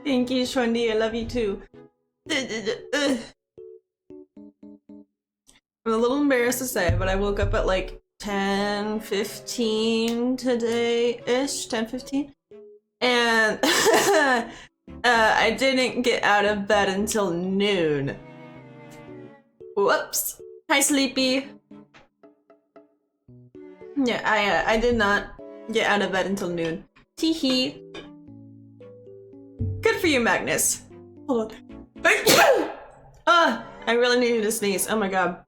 Thank you, Shwendy. I love you too. I'm a little embarrassed to say, but I woke up at like 10:15 today-ish, 10:15. And I didn't get out of bed until noon. Whoops. Hi, Sleepy. Yeah, I did not get out of bed until noon. Teehee. Good for you, Magnus. Hold on. I really needed to sneeze. Oh my god.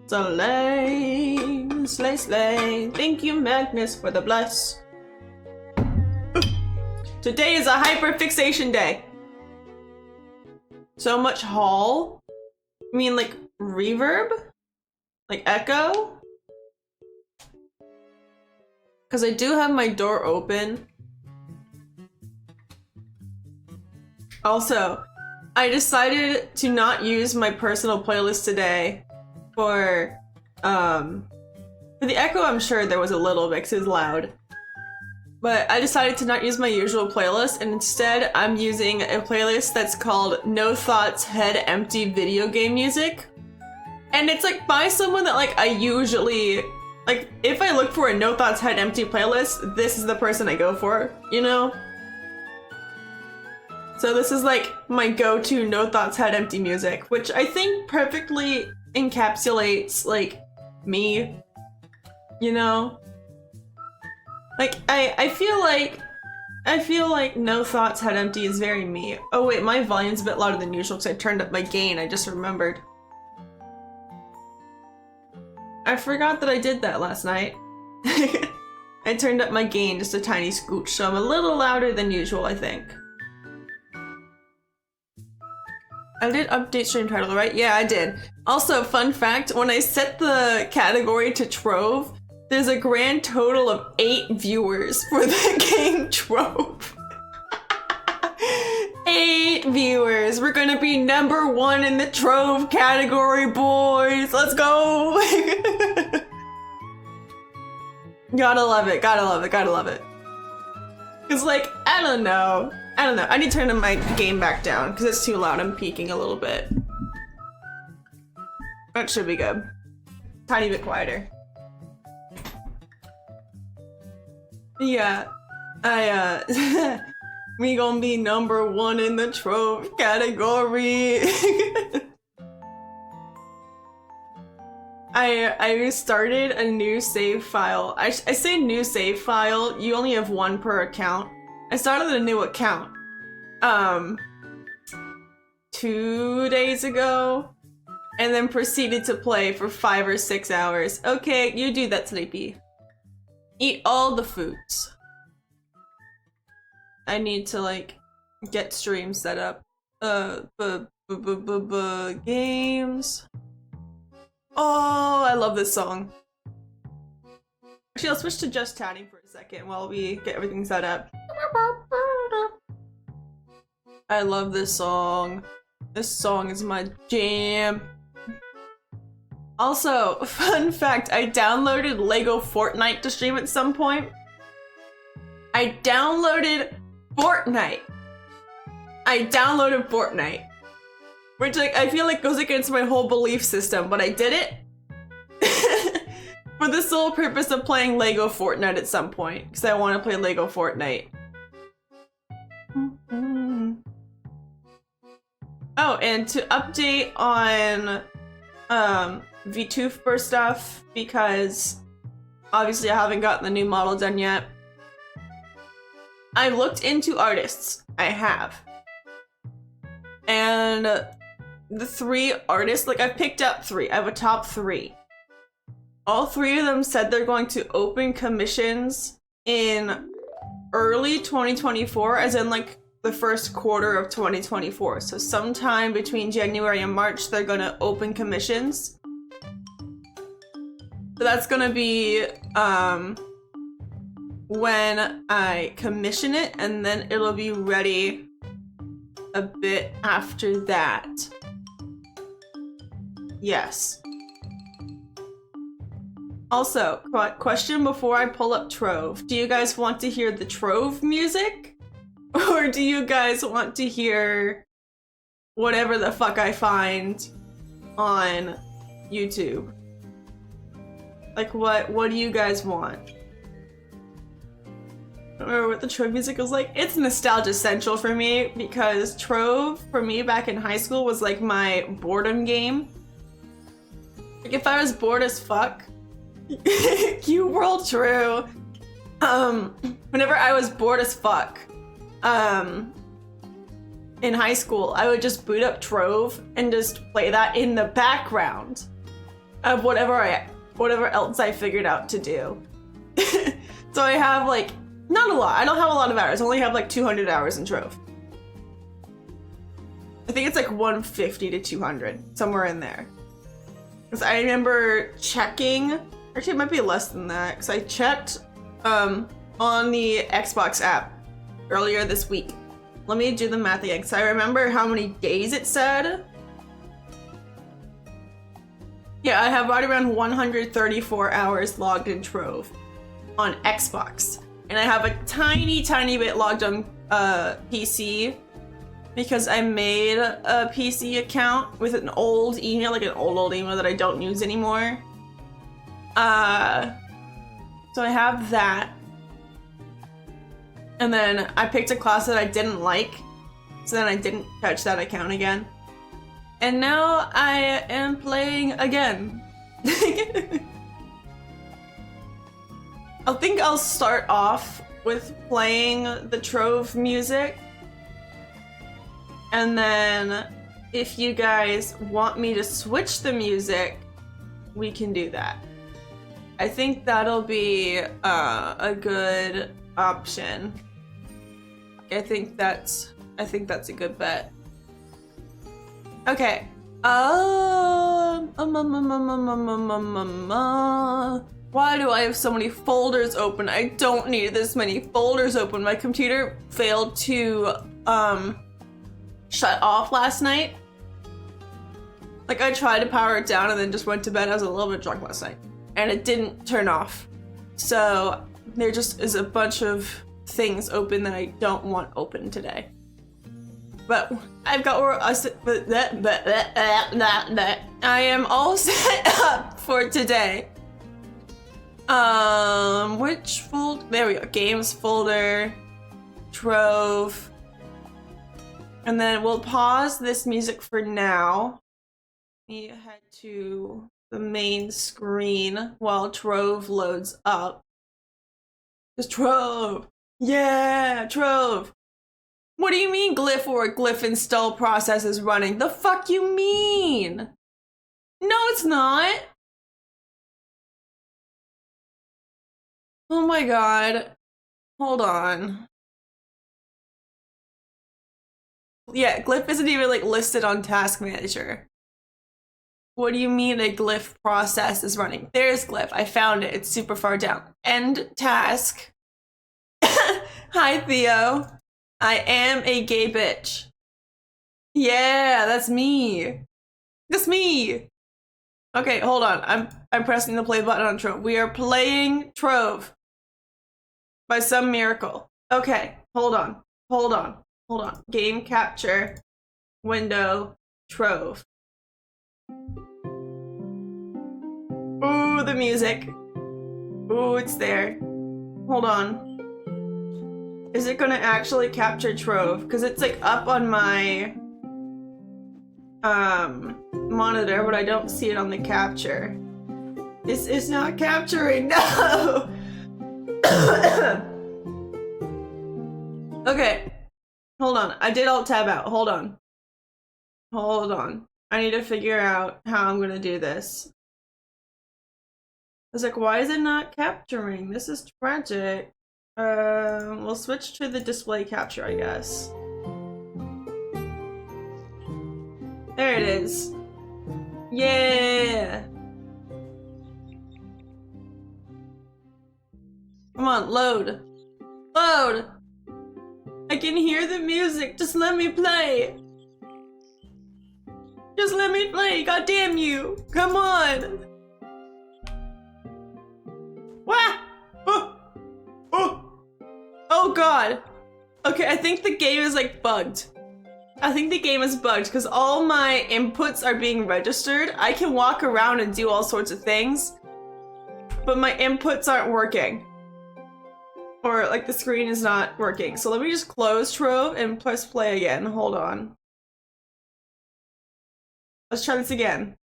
Slay, slay, slay. Thank you, Magnus, for the bless. Today is a hyperfixation day. So much hall. I mean, like, reverb? Like, echo? Because I do have my door open. Also, I decided to not use my personal playlist today for the echo. I'm sure there was a little bit because it was loud. But I decided to not use my usual playlist, and instead I'm using a playlist that's called No Thoughts Head Empty Video Game Music. And it's like by someone that like I usually, like if I look for a No Thoughts Head Empty playlist, this is the person I go for, you know? So this is like my go-to No Thoughts Head Empty music, which I think perfectly encapsulates like me, you know? Like I feel like No Thoughts Head Empty is very me. Oh wait, my volume's a bit louder than usual because I turned up my gain, I just remembered. I forgot that I did that last night. I turned up my gain just a tiny scooch, so I'm a little louder than usual, I think. I did update stream title, right? Yeah, I did. Also, fun fact, when I set the category to Trove, there's a grand total of 8 viewers for the game Trove. 8 viewers. We're gonna be #1 in the Trove category, boys. Let's go. Gotta love it, gotta love it, gotta love it. Cause like, I don't know. I need to turn my game back down because it's too loud. I'm peaking a little bit. That should be good. Tiny bit quieter. Yeah, we gonna be #1 in the Trove category. I started a new save file. I say new save file, you only have 1 per account. I started a new account 2 days ago and then proceeded to play for 5 or 6 hours. Okay, you do that, Sleepy. Eat all the foods. I need to like get stream set up. Games. Oh, I love this song. Actually, I'll switch to just chatting for a second while we get everything set up. I love this song. This song is my jam. Also, fun fact, I downloaded Lego Fortnite to stream at some point. I downloaded Fortnite. Which like, I feel like goes against my whole belief system, but I did it. For the sole purpose of playing Lego Fortnite at some point, because I want to play Lego Fortnite. Oh, and to update on VTuber stuff, because obviously I haven't gotten the new model done yet. I looked into artists. I have. And the 3 artists, like I've picked up 3. I have a top 3. All 3 of them said they're going to open commissions in early 2024, as in like the first quarter of 2024. So sometime between January and March, they're gonna open commissions. So that's gonna be when I commission it, and then it'll be ready a bit after that. Yes. Also, question before I pull up Trove. Do you guys want to hear the Trove music? Or do you guys want to hear whatever the fuck I find on YouTube? Like, what do you guys want? I don't remember what the Trove music was like. It's nostalgia central for me because Trove, for me back in high school, was like my boredom game. Like, if I was bored as fuck, you world true. Whenever I was bored as fuck, in high school, I would just boot up Trove and just play that in the background of whatever else I figured out to do. So I have like, not a lot. I don't have a lot of hours. I only have like 200 hours in Trove. I think it's like 150 to 200, somewhere in there. Because I remember checking, actually it might be less than that, because I checked on the Xbox app earlier this week. Let me do the math again, because I remember how many days it said. Yeah, I have right around 134 hours logged in Trove on Xbox. And I have a tiny bit logged on PC because I made a PC account with an old email, like an old email that I don't use anymore. So I have that. And then I picked a class that I didn't like, so then I didn't touch that account again. And now I am playing again. I think I'll start off with playing the Trove music. And then if you guys want me to switch the music, we can do that. I think that'll be a good option. I think that's a good bet. Okay. Why do I have so many folders open? I don't need this many folders open. My computer failed to shut off last night. Like, I tried to power it down and then just went to bed. I was a little bit drunk last night and it didn't turn off. So there just is a bunch of things open that I don't want open today. But I've got I am all set up for today. Which folder? There we go. Games folder, Trove. And then we'll pause this music for now. Let me head to the main screen while Trove loads up. Just Trove! Yeah, Trove! What do you mean glyph or glyph install process is running? The fuck you mean? No, it's not. Oh my god. Hold on. Yeah, glyph isn't even like listed on Task Manager. What do you mean a glyph process is running? There's glyph. I found it. It's super far down. End task. Hi, Theo. I am a gay bitch. Yeah, that's me. That's me. Okay, hold on. I'm pressing the play button on Trove. We are playing Trove by some miracle. Okay, hold on. Game capture, window, Trove. Ooh, the music. Ooh, it's there. Hold on. Is it gonna actually capture Trove? Because it's like up on my monitor, but I don't see it on the capture. This is not capturing, no! Okay, hold on. I did alt tab out. Hold on. I need to figure out how I'm gonna do this. I was like, why is it not capturing? This is tragic. We'll switch to the display capture, I guess. There it is. Yeah! Come on, load. Load! I can hear the music. Just let me play. Just let me play. God damn you. Come on. Wah! Oh! Oh! Oh god! Okay, I think the game is like bugged. I think the game is bugged because all my inputs are being registered. I can walk around and do all sorts of things, but my inputs aren't working. Or like the screen is not working. So let me just close Trove and press play again. Hold on. Let's try this again.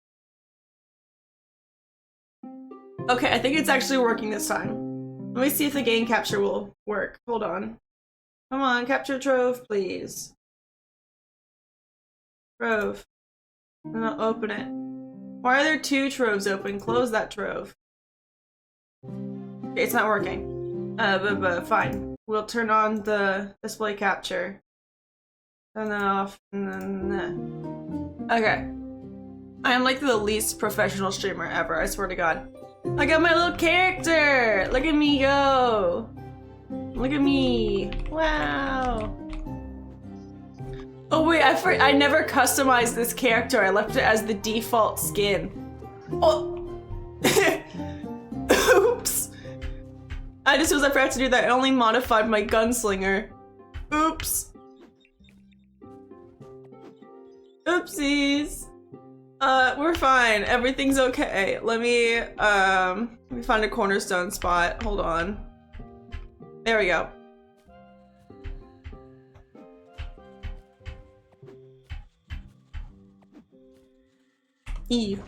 Okay, I think it's actually working this time. Let me see if the game capture will work. Hold on. Come on, capture Trove, please. Trove. And I'll open it. Why are there two Troves open? Close that Trove. Okay, it's not working. But fine. We'll turn on the display capture. Turn that off, and then... Okay. I am like the least professional streamer ever, I swear to god. I got my little character! Look at me go! Look at me! Wow! Oh wait, I never customized this character. I left it as the default skin. Oh! Oops! I just was I forgot to do that. I only modified my gunslinger. Oops. Oopsies. We're fine. Everything's okay. Let me find a cornerstone spot. Hold on. There we go. Eve.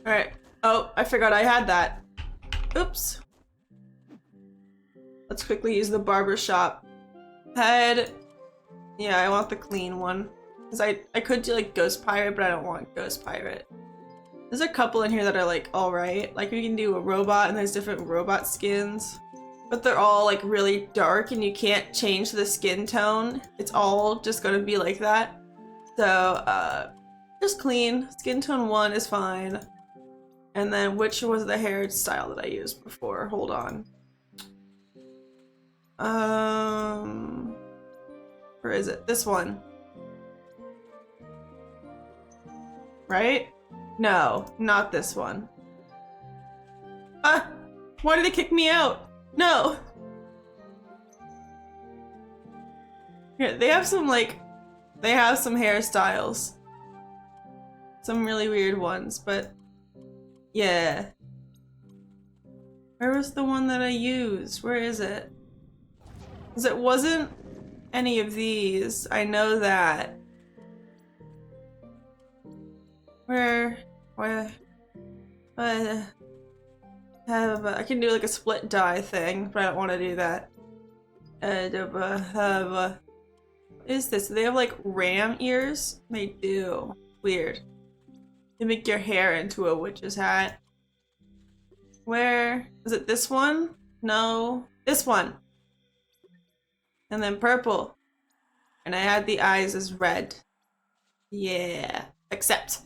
Alright. Oh, I forgot I had that. Oops. Let's quickly use the barbershop. Head. Yeah, I want the clean one. Because I could do like Ghost Pirate, but I don't want Ghost Pirate. There's a couple in here that are like alright. Like we can do a robot and there's different robot skins. But they're all like really dark and you can't change the skin tone. It's all just gonna be like that. So, just clean. Skin tone 1 is fine. And then which was the hairstyle that I used before? Hold on. Where is it? This one. Right? No, not this one. Ah! Why did it kick me out? No! Here, they have some like... They have some hairstyles. Some really weird ones, but... Yeah. Where was the one that I used? Where is it? Because it wasn't any of these. I know that. Where? I can do like a split dye thing, but I don't want to do that. What is this? Do they have like ram ears? They do. Weird. They make your hair into a witch's hat. Where? Is it this one? No. This one. And then purple. And I had the eyes as red. Yeah. Accept.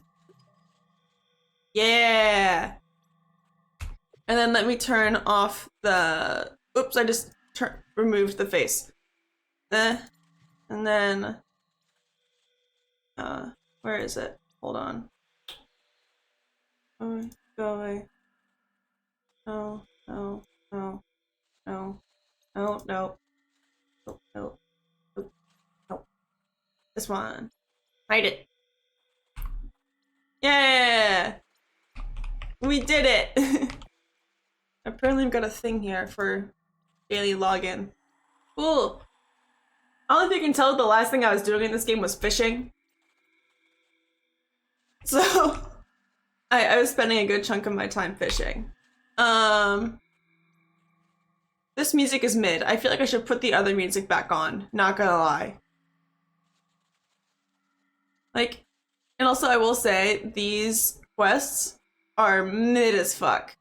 Yeah. And then let me turn off the... Oops, I just removed the face. And then... where is it? Hold on. Oh, go away. No, no, no, no, no, no, no, no, no, no. This one. Hide it. Yeah! We did it! Apparently I've got a thing here for daily login. Cool. I don't know if you can tell the last thing I was doing in this game was fishing. So... I was spending a good chunk of my time fishing. This music is mid. I feel like I should put the other music back on, not gonna lie. Like, and also I will say, these quests are mid as fuck.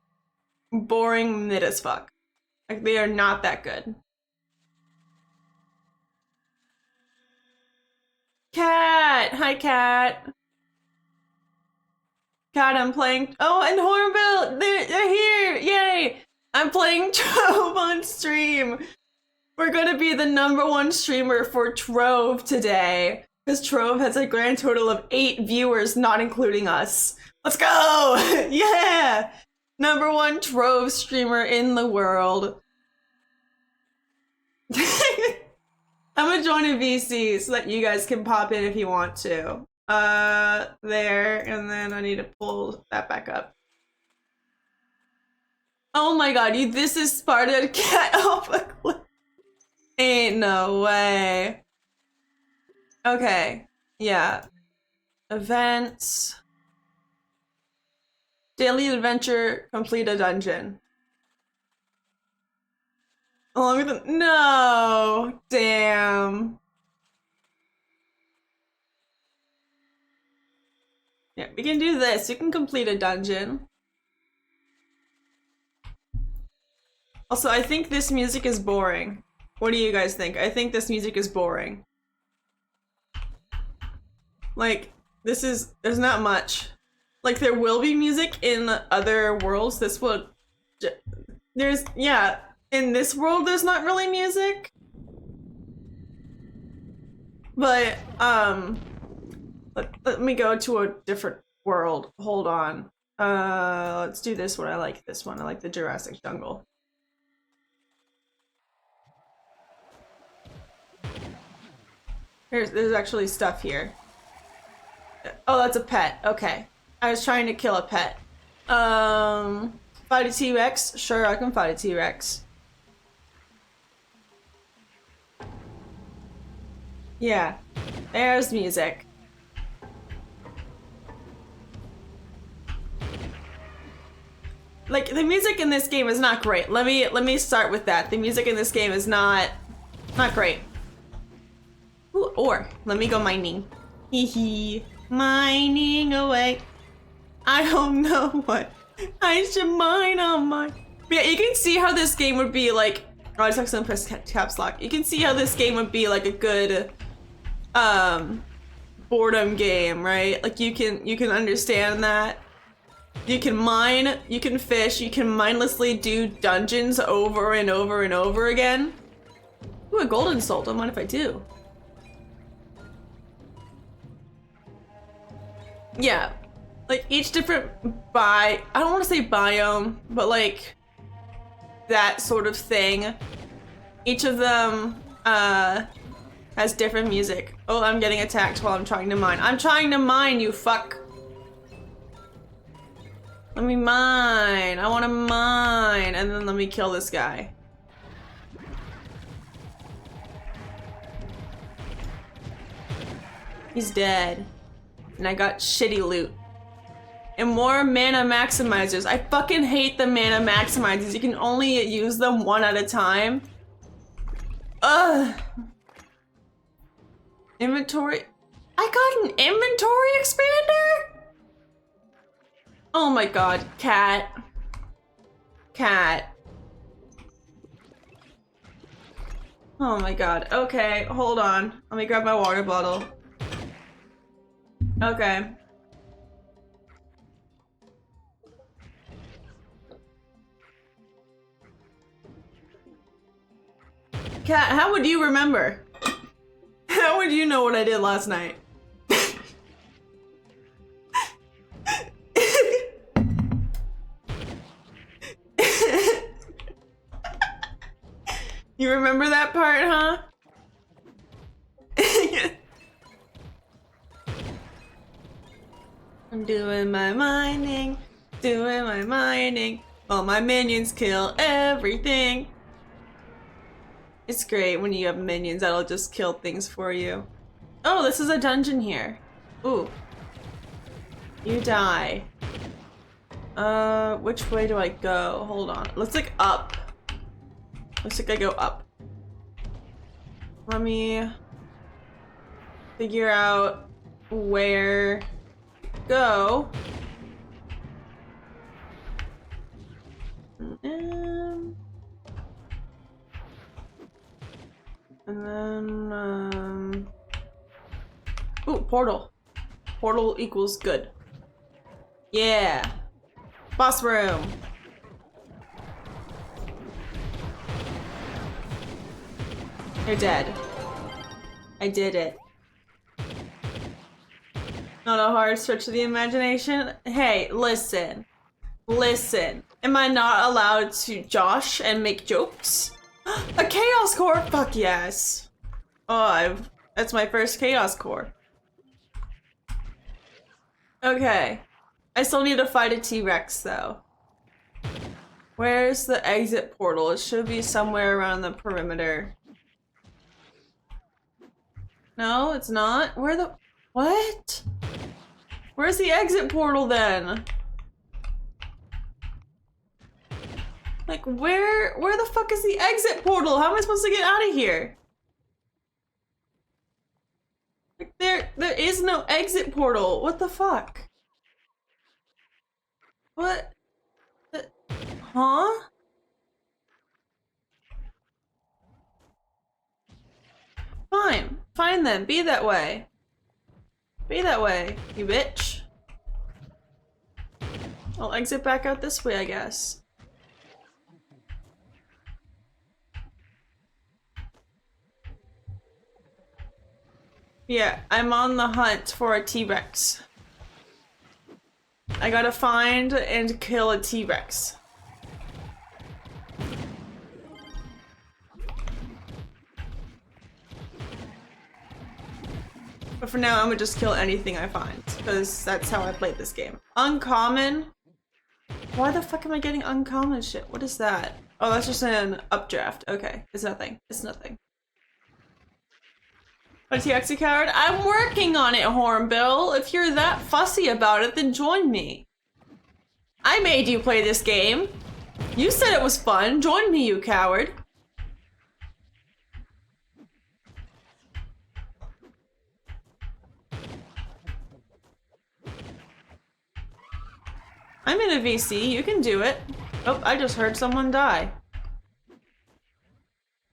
Boring mid as fuck. Like, they are not that good. Cat! Hi, Cat! God, I'm playing. Oh, and Hornbill, they're here! Yay! I'm playing Trove on stream. We're gonna be the #1 streamer for Trove today, because Trove has a grand total of 8 viewers, not including us. Let's go! Yeah! #1 Trove streamer in the world. I'm gonna join a VC so that you guys can pop in if you want to. There, and then I need to pull that back up. Oh my god, this is Sparta cat off a cliff. Ain't no way. Okay, yeah. Events. Daily adventure, complete a dungeon. Along with the— no! Damn. Yeah, we can do this. You can complete a dungeon. Also, I think this music is boring. What do you guys think? I think this music is boring. Like, there's not much. Like, there will be music in other worlds. This will— yeah, in this world there's not really music. But, let me go to a different world. Hold on. Let's do this one. I like this one. I like the Jurassic Jungle. There's actually stuff here. Oh, that's a pet. Okay. I was trying to kill a pet. Fight a T-Rex? Sure, I can fight a T-Rex. Yeah. There's music. Like, the music in this game is not great. Let me start with that. The music in this game is not great. Ooh, or let me go mining. Hee hee. Mining away. I don't know what I should mine on my— yeah, you can see how this game would be like— oh, I just accidentally pressed caps lock. You can see how this game would be like a good boredom game, right? Like you can understand that. You can mine, you can fish, you can mindlessly do dungeons over and over and over again. Ooh, a golden soul. Don't mind if I do. Yeah, like each different I don't want to say biome, but like that sort of thing. Each of them has different music. Oh, I'm getting attacked while I'm trying to mine. I'm trying to mine, you fuck. Let me mine. I want to mine, and then let me kill this guy. He's dead. And I got shitty loot. And more mana maximizers. I fucking hate the mana maximizers. You can only use them one at a time. Ugh. Inventory. I got an inventory expander? Oh my god, cat. Cat. Oh my god. Okay, hold on. Let me grab my water bottle. Okay. Cat, how would you remember? How would you know what I did last night? You remember that part, huh? I'm doing my mining, while my minions kill everything. It's great when you have minions that'll just kill things for you. Oh, this is a dungeon here. Ooh. You die. Which way do I go? Hold on. Let's look up. Looks like I go up. Let me figure out where to go. And then, ooh, portal. Portal equals good. Yeah. Boss room. You're dead. I did it. Not a hard stretch of the imagination. Hey, listen. Listen, am I not allowed to josh and make jokes? A chaos core? Fuck yes. Oh, that's my first chaos core. Okay. I still need to fight a T-Rex though. Where's the exit portal? It should be somewhere around the perimeter. No, it's not. Where the... What? Where's the exit portal then? Like, where the fuck is the exit portal? How am I supposed to get out of here? Like, there is no exit portal. What the fuck? What? Huh? Fine. Fine then. Be that way. Be that way, you bitch. I'll exit back out this way, I guess. Yeah, I'm on the hunt for a T-Rex. I gotta find and kill a T-Rex. But for now, I'm gonna just kill anything I find, because that's how I played this game. Uncommon? Why the fuck am I getting uncommon shit? What is that? Oh, that's just an updraft. Okay, it's nothing. It's nothing. A T-Rex, you coward? I'm working on it, Hornbill. If you're that fussy about it, then join me. I made you play this game. You said it was fun. Join me, you coward. I'm in a VC. You can do it. Oh, I just heard someone die.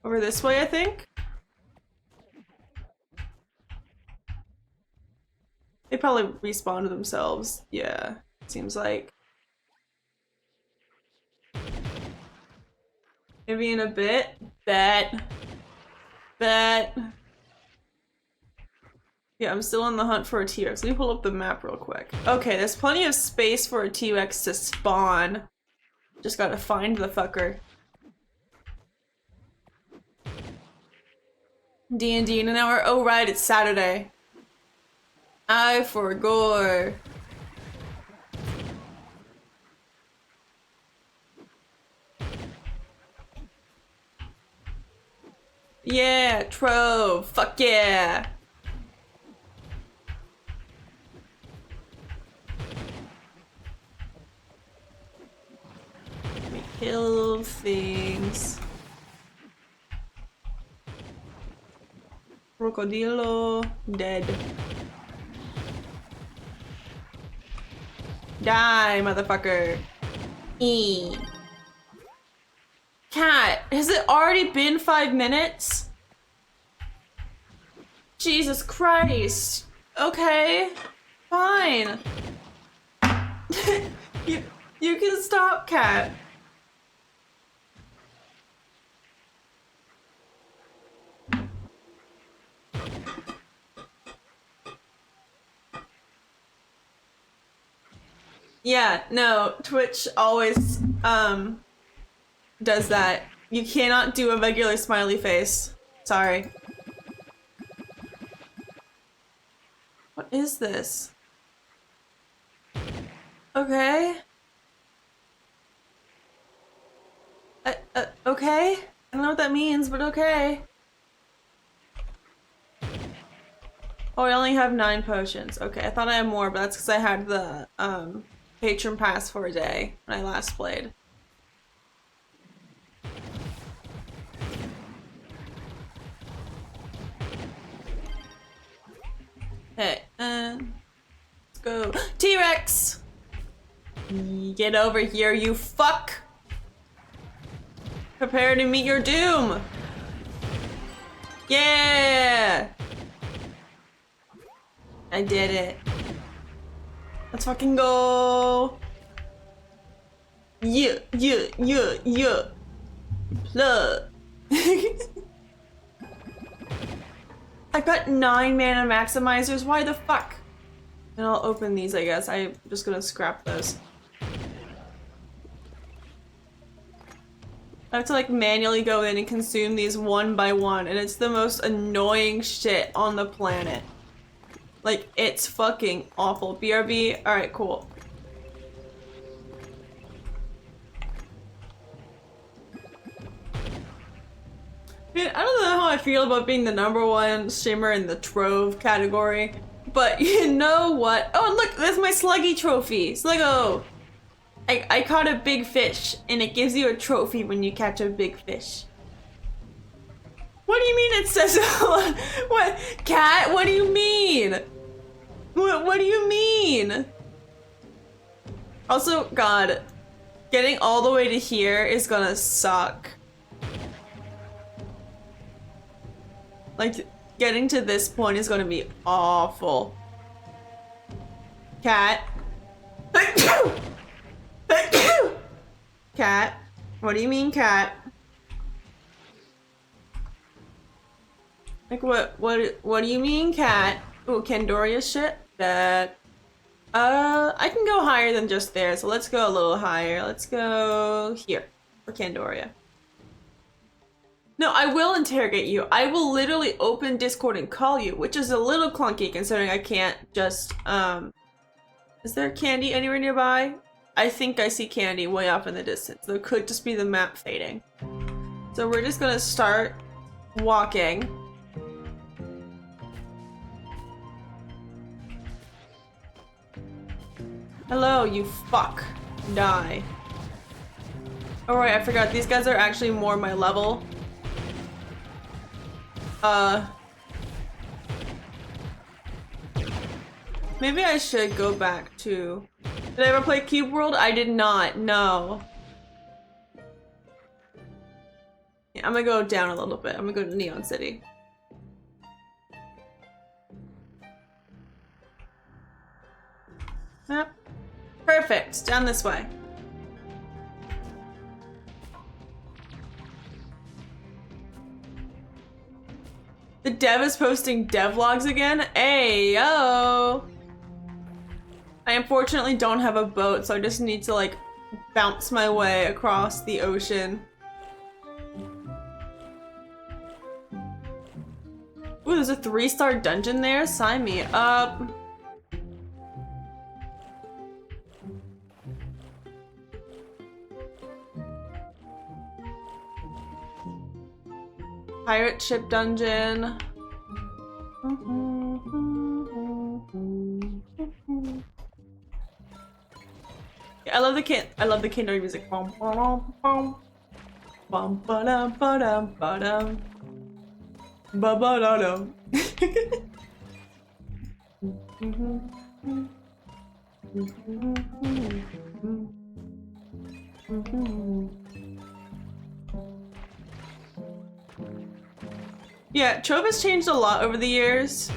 Over this way, I think? They probably respawned themselves. Yeah, seems like. Maybe in a bit. Bet. Yeah, I'm still on the hunt for a T-Rex. Let me pull up the map real quick. Okay, there's plenty of space for a T-Rex to spawn. Just gotta find the fucker. D&D in an hour. Oh right, it's Saturday. I for gore. Yeah, trove. Fuck yeah. Let me kill things. Crocodilo dead. Die, motherfucker. E. Cat, has it already been 5 minutes? Jesus Christ. Okay, fine. you can stop, Cat. Yeah, no, Twitch always does that. You cannot do a regular smiley face. Sorry. What is this? Okay. Okay? I don't know what that means, but okay. Oh, I only have 9 potions. Okay, I thought I had more, but that's because I had the, patron pass for a day when I last played. Hey, let's go. T-Rex! Get over here, you fuck! Prepare to meet your doom! Yeah! I did it. Let's fucking go! Yeah. Plug. I've got 9 mana maximizers, why the fuck? And I'll open these, I guess. I'm just gonna scrap those. I have to like manually go in and consume these one by one, and it's the most annoying shit on the planet. Like, it's fucking awful. BRB? Alright, cool. Man, I don't know how I feel about being the #1 streamer in the Trove category, but you know what? Oh, look, that's my Sluggy trophy. Sluggo! I caught a big fish, and it gives you a trophy when you catch a big fish. What do you mean it says what? Cat? What do you mean? What do you mean? Also, God, getting all the way to here is gonna suck. Like, getting to this point is gonna be awful. Cat. Cat. What do you mean, cat? Like, what do you mean, cat? Ooh, Candoria shit? That. I can go higher than just there, so let's go a little higher. Let's go here for Candoria. No, I will interrogate you. I will literally open Discord and call you, which is a little clunky considering I can't just, is there candy anywhere nearby? I think I see candy way off in the distance. There could just be the map fading. So we're just gonna start walking. Hello, you fuck. Die. Oh right, I forgot. These guys are actually more my level. Maybe I should go back to... Did I ever play Cube World? I did not, no. Yeah, I'm gonna go down a little bit. I'm gonna go to Neon City. Yep. Perfect, down this way. The dev is posting devlogs again? Ayo! I unfortunately don't have a boat, so I just need to like bounce my way across the ocean. Ooh, there's a 3-star dungeon there? Sign me up. Pirate ship dungeon. Yeah, I love the Kindle music. Bum ba-dum bum. Bum ba-dum ba-dum ba-dum. Ba-ba-da-dum. Yeah, Trove has changed a lot over the years.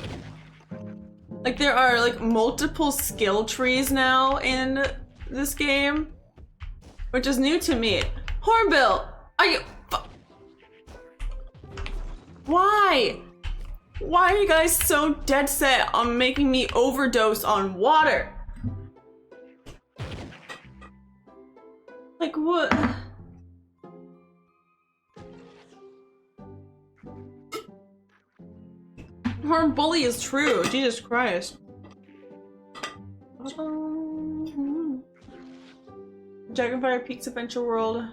Like, there are like multiple skill trees now in this game, which is new to me. Hornbill, are you? Why? Why are you guys so dead set on making me overdose on water? Like, what? Her bully is true. Jesus Christ. Dragonfire Peaks Adventure World.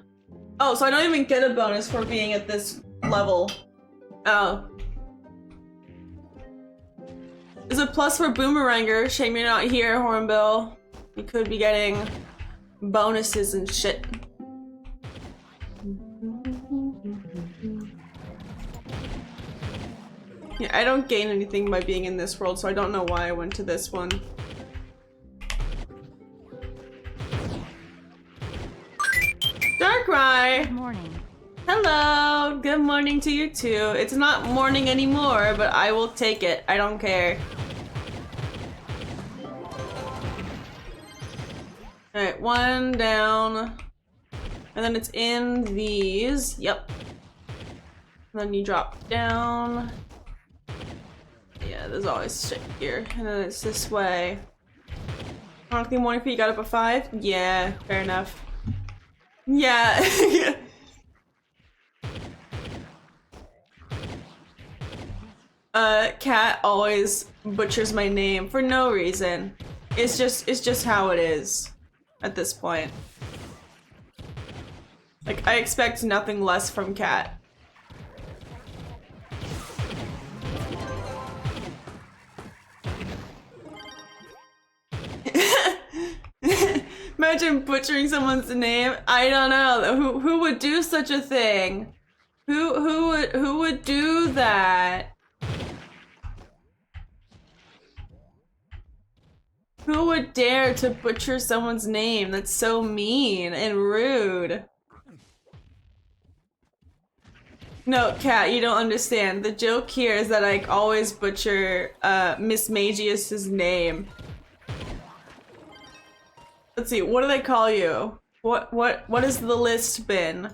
Oh, so I don't even get a bonus for being at this level. Oh. There's a plus for Boomeranger. Shame you're not here, Hornbill. You could be getting bonuses and shit. Yeah, I don't gain anything by being in this world, so I don't know why I went to this one. Darkrai! Good morning. Hello! Good morning to you too. It's not morning anymore, but I will take it. I don't care. Alright, one down. And then it's in these. Yep. And then you drop down. Yeah, there's always shit here. And then it's this way. Honestly, morning for you got up at 5? Yeah, fair enough. Yeah. Cat always butchers my name for no reason. It's just how it is at this point. Like, I expect nothing less from Cat. Imagine butchering someone's name. I don't know. Who would do such a thing? Who would do that? Who would dare to butcher someone's name? That's so mean and rude. No, Cat, you don't understand. The joke here is that I always butcher Miss Magius's name. Let's see, what do they call you? What has the list been?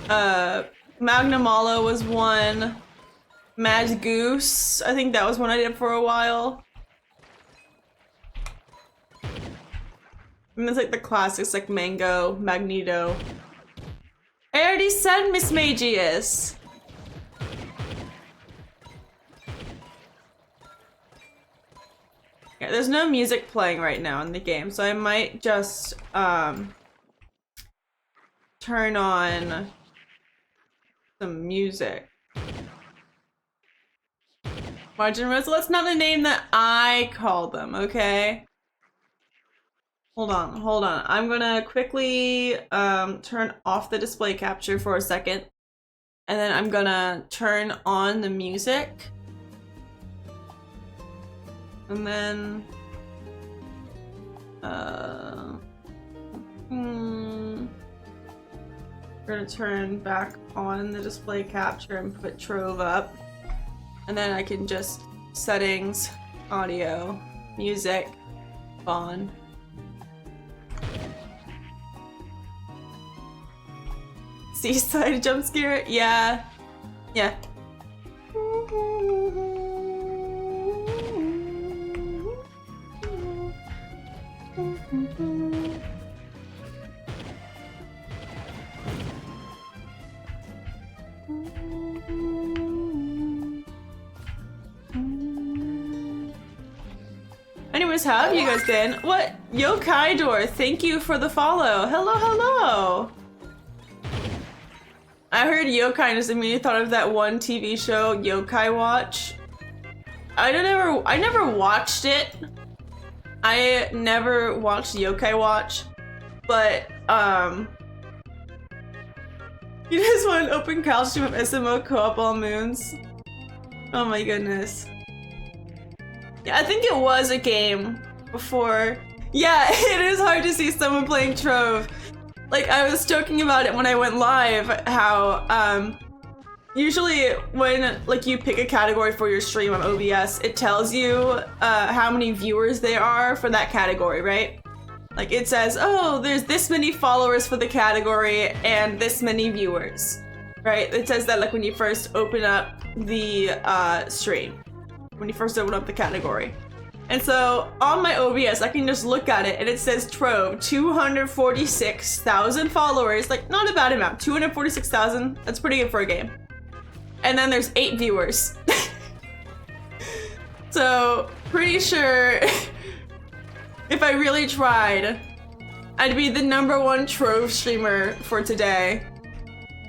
Magnamalo was one. Mad Goose, I think that was one I did for a while. And it's like the classics like Mango, Magneto. I already said Miss Magius. Yeah, there's no music playing right now in the game, so I might just turn on some music. Margin Rose, that's not the name that I call them, okay? Hold on. I'm gonna quickly turn off the display capture for a second. And then I'm gonna turn on the music. And then we're gonna turn back on the display capture and put Trove up. And then I can just settings, audio, music, on. Seaside jump scare? Yeah. Yeah. Anyways, how have you guys been? What? Yokai Door, thank you for the follow. Hello, hello. I heard yokai just immediately thought of that one TV show, Yokai Watch. I never watched it. I never watched Yokai Watch, but you guys want an open couch stream of SMO co-op all moons? Oh my goodness. Yeah, I think it was a game before. Yeah, it is hard to see someone playing Trove. Like, I was joking about it when I went live, how, usually when, like, you pick a category for your stream on OBS, it tells you, how many viewers there are for that category, right? Like, it says, oh, there's this many followers for the category and this many viewers, right? It says that, like, when you first open up the, stream, when you first open up the category. And so on my OBS, I can just look at it and it says Trove, 246,000 followers. Like, not a bad amount. 246,000, that's pretty good for a game. And then there's 8 viewers. So, pretty sure if I really tried, I'd be the #1 Trove streamer for today.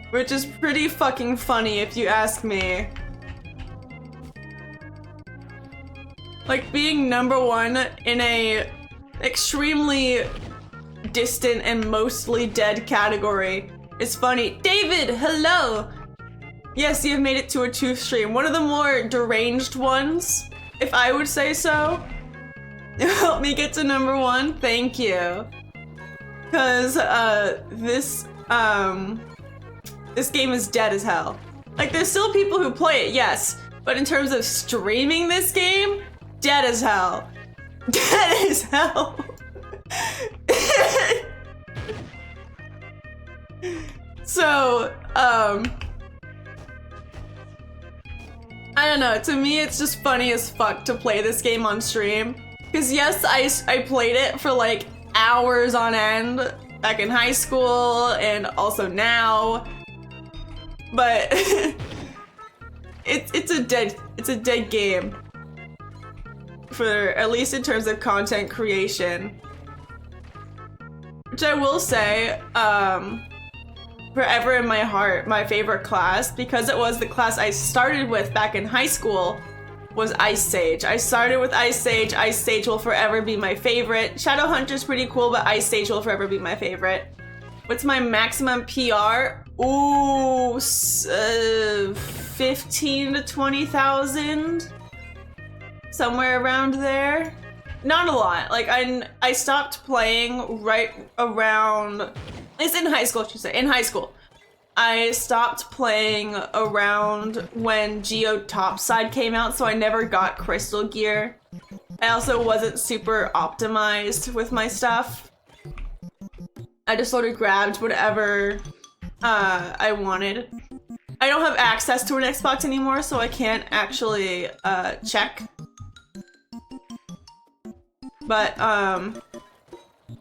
Which is pretty fucking funny if you ask me. Like, being #1 in a extremely distant and mostly dead category is funny. David, hello! Yes, you've made it to a 2 stream. One of the more deranged ones, if I would say so. Help me get to #1, thank you. Cause, this game is dead as hell. Like, there's still people who play it, yes. But in terms of streaming this game, dead as hell. Dead as hell. So, I don't know, to me it's just funny as fuck to play this game on stream. Cause yes, I played it for like hours on end back in high school and also now. But it's a dead game. For at least in terms of content creation. Which I will say, forever in my heart, my favorite class, because it was the class I started with back in high school, was Ice Sage. I started with Ice Sage. Ice Sage will forever be my favorite. Shadow Hunter's pretty cool, but Ice Sage will forever be my favorite. What's my maximum PR? Ooh, 15 to 20,000? Somewhere around there. Not a lot. Like I stopped playing right around, it's in high school, I should say, in high school. I stopped playing around when Geo Topside came out, so I never got Crystal Gear. I also wasn't super optimized with my stuff. I just sort of grabbed whatever I wanted. I don't have access to an Xbox anymore, so I can't actually check. But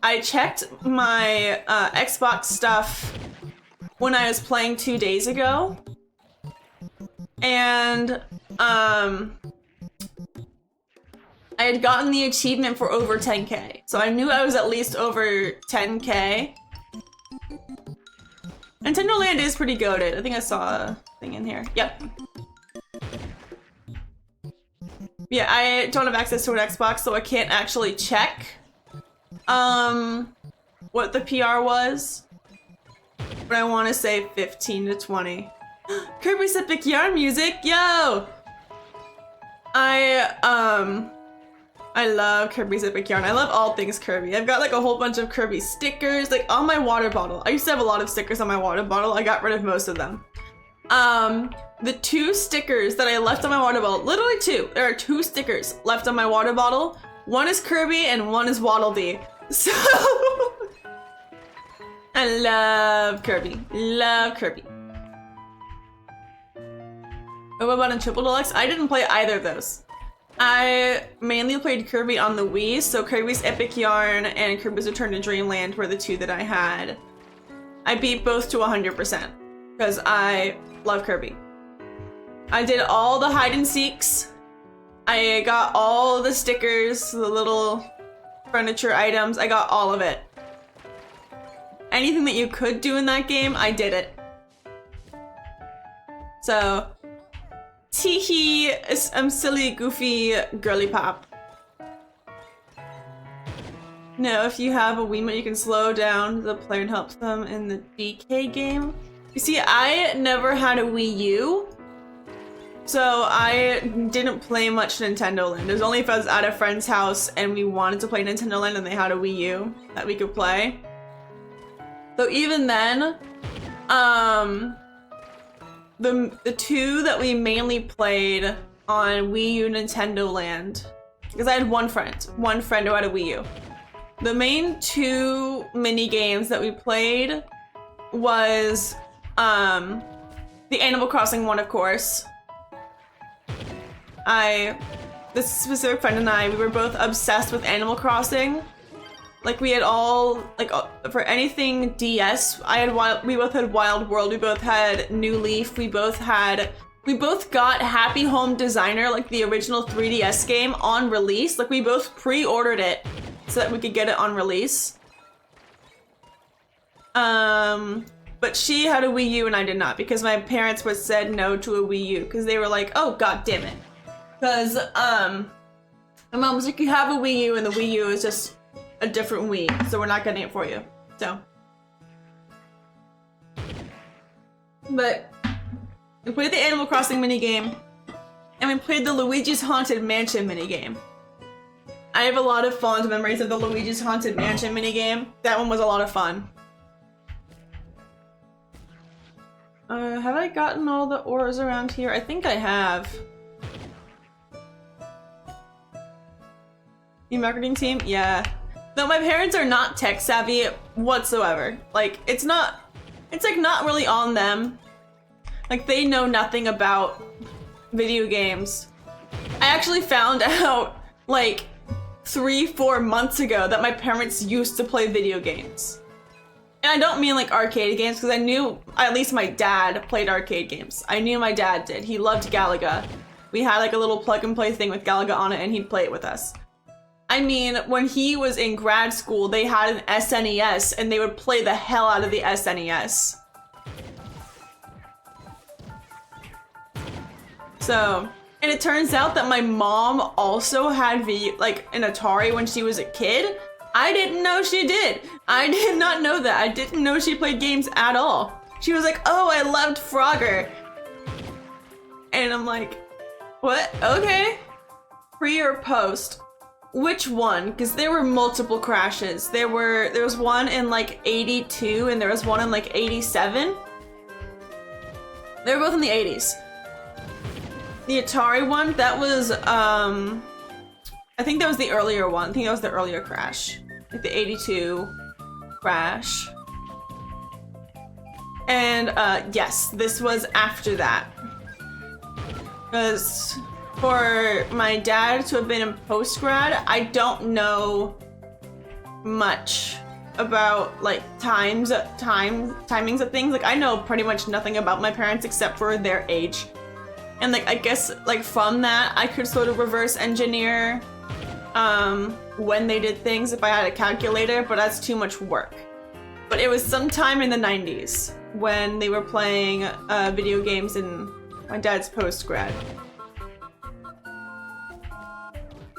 I checked my Xbox stuff when I was playing 2 days ago, and I had gotten the achievement for over 10K, so I knew I was at least over 10K. Nintendo Land is pretty goated. I think I saw a thing in here. Yep. Yeah, I don't have access to an Xbox, so I can't actually check what the PR was. But I want to say 15 to 20. Kirby's Epic Yarn music, yo! I love Kirby's Epic Yarn. I love all things Kirby. I've got like a whole bunch of Kirby stickers, like on my water bottle. I used to have a lot of stickers on my water bottle. I got rid of most of them. The 2 stickers that I left on my water bottle, literally 2. There are 2 stickers left on my water bottle. One is Kirby and one is Waddle Dee. So I love Kirby. Love Kirby. What about in Triple Deluxe? I didn't play either of those. I mainly played Kirby on the Wii, so Kirby's Epic Yarn and Kirby's Return to Dreamland were the 2 that I had. I beat both to 100% because I love Kirby. I did all the hide and seeks. I got all the stickers, the little furniture items. I got all of it. Anything that you could do in that game, I did it. So, teehee, I'm silly, goofy, girly pop. No, if you have a Wiimote, you can slow down the player and help them in the DK game. You see, I never had a Wii U, so I didn't play much Nintendo Land. It was only if I was at a friend's house and we wanted to play Nintendo Land and they had a Wii U that we could play. So even then, the 2 that we mainly played on Wii U Nintendo Land, because I had one friend who had a Wii U. The main 2 mini games that we played was the Animal Crossing one, of course. This specific friend and I, we were both obsessed with Animal Crossing. Like we had all, like for anything DS, we both had Wild World, we both had New Leaf, we both got Happy Home Designer, like the original 3DS game on release. Like we both pre-ordered it so that we could get it on release. But she had a Wii U and I did not, because my parents said no to a Wii U because they were like, oh god damn it. Because my mom was like, you have a Wii U and the Wii U is just a different Wii, so we're not getting it for you. So, but we played the Animal Crossing minigame, and we played the Luigi's Haunted Mansion minigame. I have a lot of fond memories of the Luigi's Haunted Mansion minigame. That one was a lot of fun. Have I gotten all the ores around here? I think I have. Your marketing team? Yeah. No, my parents are not tech savvy whatsoever. Like, it's like not really on them. Like, they know nothing about video games. I actually found out, like, 3-4 months ago that my parents used to play video games. And I don't mean like arcade games, because I knew at least my dad played arcade games. I knew my dad did. He loved Galaga. We had like a little plug and play thing with Galaga on it, and he'd play it with us. I mean, when he was in grad school, they had an SNES, and they would play the hell out of the SNES. So, and it turns out that my mom also had an Atari when she was a kid. I didn't know she did. I did not know that. I didn't know she played games at all. She was like, oh, I loved Frogger. And I'm like, what? Okay. Pre or post? Which one? Because there were multiple crashes. There was one in like 82 and there was one in like 87. They were both in the 80s. The Atari one, that was, I think that was the earlier one. I think that was the earlier crash. Like the 82 crash. And, yes, this was after that. Because for my dad to have been in post-grad, I don't know much about, like, timings of things. Like, I know pretty much nothing about my parents except for their age. And, like, I guess, like, from that, I could sort of reverse engineer when they did things if I had a calculator, but that's too much work. But it was sometime in the 90s when they were playing video games in my dad's post-grad.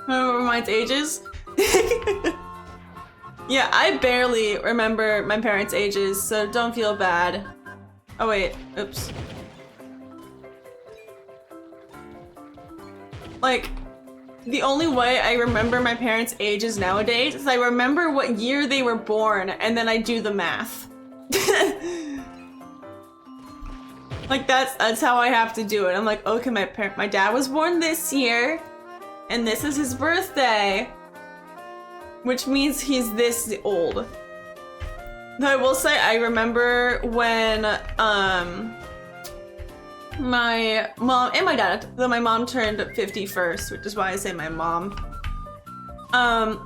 Remember my ages? Yeah, I barely remember my parents' ages, so don't feel bad. Oh wait, oops. Like, the only way I remember my parents' ages nowadays is I remember what year they were born, and then I do the math. Like, that's how I have to do it. I'm like, okay, my dad was born this year, and this is his birthday, which means he's this old. Though I will say, I remember when, my mom and my dad, though my mom turned 50 first, which is why I say my mom.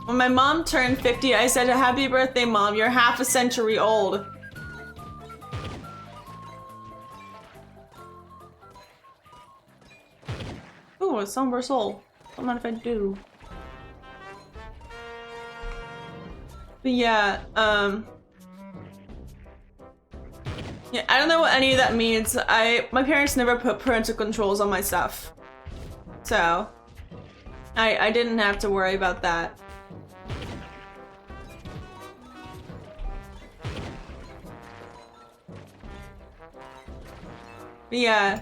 When my mom turned 50, I said, happy birthday, Mom, you're half a century old. Ooh, a somber soul. Don't mind if I do. But yeah, yeah, I don't know what any of that means. My parents never put parental controls on my stuff. So, I didn't have to worry about that. But yeah.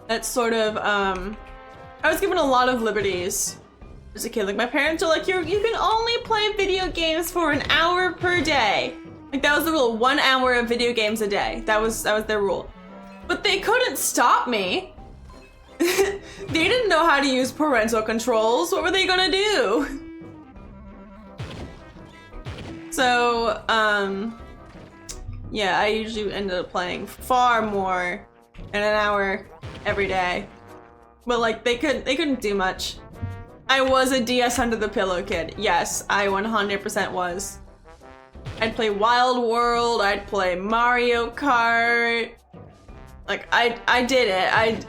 That's sort of, I was given a lot of liberties as a kid. Like, my parents are like, you can only play video games for an hour per day. Like, that was the rule, 1 hour of video games a day. That was their rule. But they couldn't stop me. They didn't know how to use parental controls. What were they gonna do? So, yeah, I usually ended up playing far more in an hour every day. But like, they couldn't do much. I was a DS under the pillow kid. Yes, I 100% was. I'd play Wild World, I'd play Mario Kart. Like, I did it. I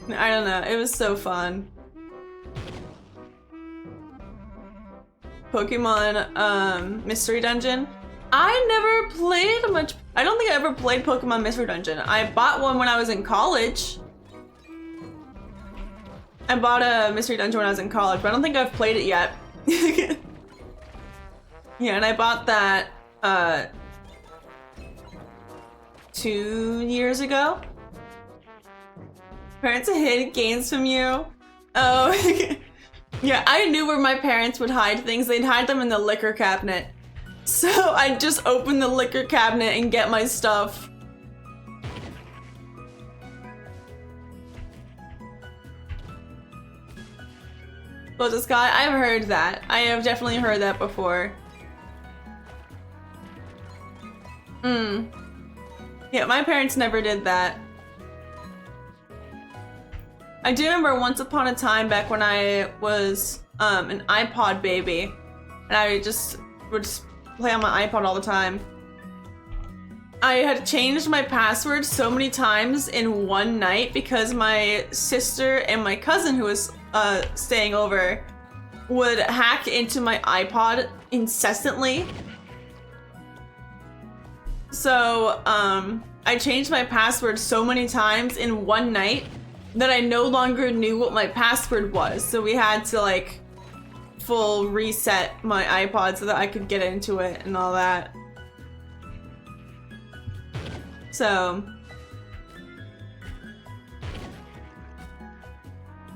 don't know, it was so fun. Pokemon, Mystery Dungeon. I never played much. I don't think I ever played Pokemon Mystery Dungeon. I bought one when I was in college. I bought a Mystery Dungeon when I was in college, but I don't think I've played it yet. Yeah, and I bought that 2 years ago. Parents hid games from you. Oh, yeah, I knew where my parents would hide things. They'd hide them in the liquor cabinet. So I'd just open the liquor cabinet and get my stuff. Well, Sky, I've heard that. I have definitely heard that before. Yeah, my parents never did that. I do remember once upon a time back when I was an iPod baby, and I would just play on my iPod all the time. I had changed my password so many times in one night because my sister and my cousin, who was staying over, would hack into my iPod incessantly. So I changed my password so many times in one night that I no longer knew what my password was. So we had to like full reset my iPod so that I could get into it and all that. So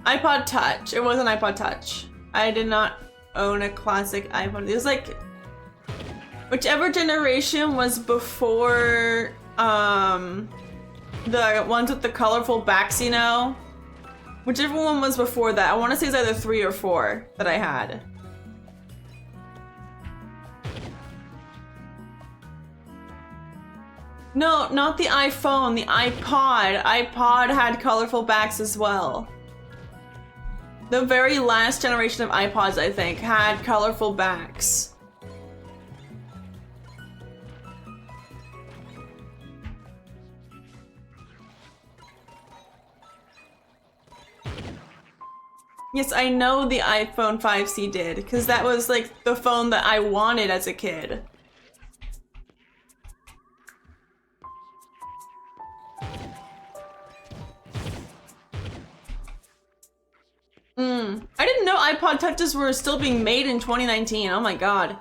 iPod Touch. It was an iPod Touch. I did not own a classic iPod. It was like whichever generation was before the ones with the colorful backs, you know? Whichever one was before that. I want to say it's either 3 or 4 that I had. No, not the iPhone, the iPod. iPod had colorful backs as well. The very last generation of iPods, I think, had colorful backs. Yes, I know the iPhone 5C did, because that was like the phone that I wanted as a kid. I didn't know iPod Touches were still being made in 2019. Oh my god.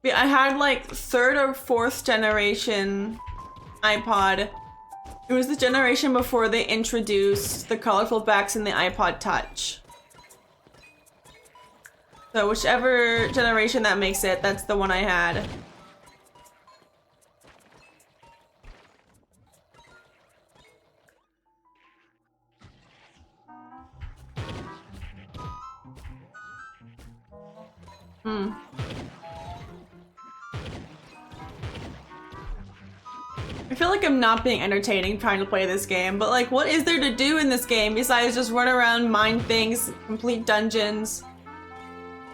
Yeah, I had like 3rd or 4th generation iPod. It was the generation before they introduced the colorful backs in the iPod Touch. So whichever generation that makes it, that's the one I had. I feel like I'm not being entertaining trying to play this game, but like, what is there to do in this game besides just run around, mine things, complete dungeons?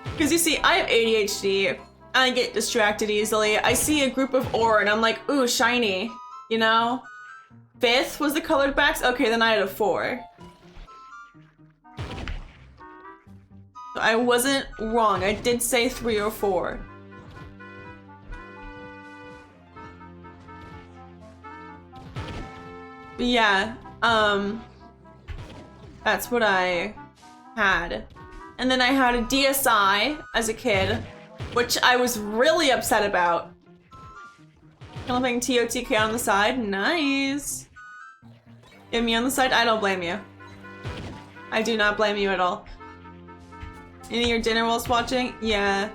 Because you see, I have ADHD. I get distracted easily. I see a group of ore and I'm like, ooh, shiny. You know? 5th was the colored backs? Okay, then I had a 4. So I wasn't wrong. I did say 3 or 4. But yeah, that's what I had. And then I had a DSi as a kid, which I was really upset about. Playing TOTK on the side, nice. Get me on the side, I don't blame you. I do not blame you at all. Eating your dinner whilst watching? Yeah.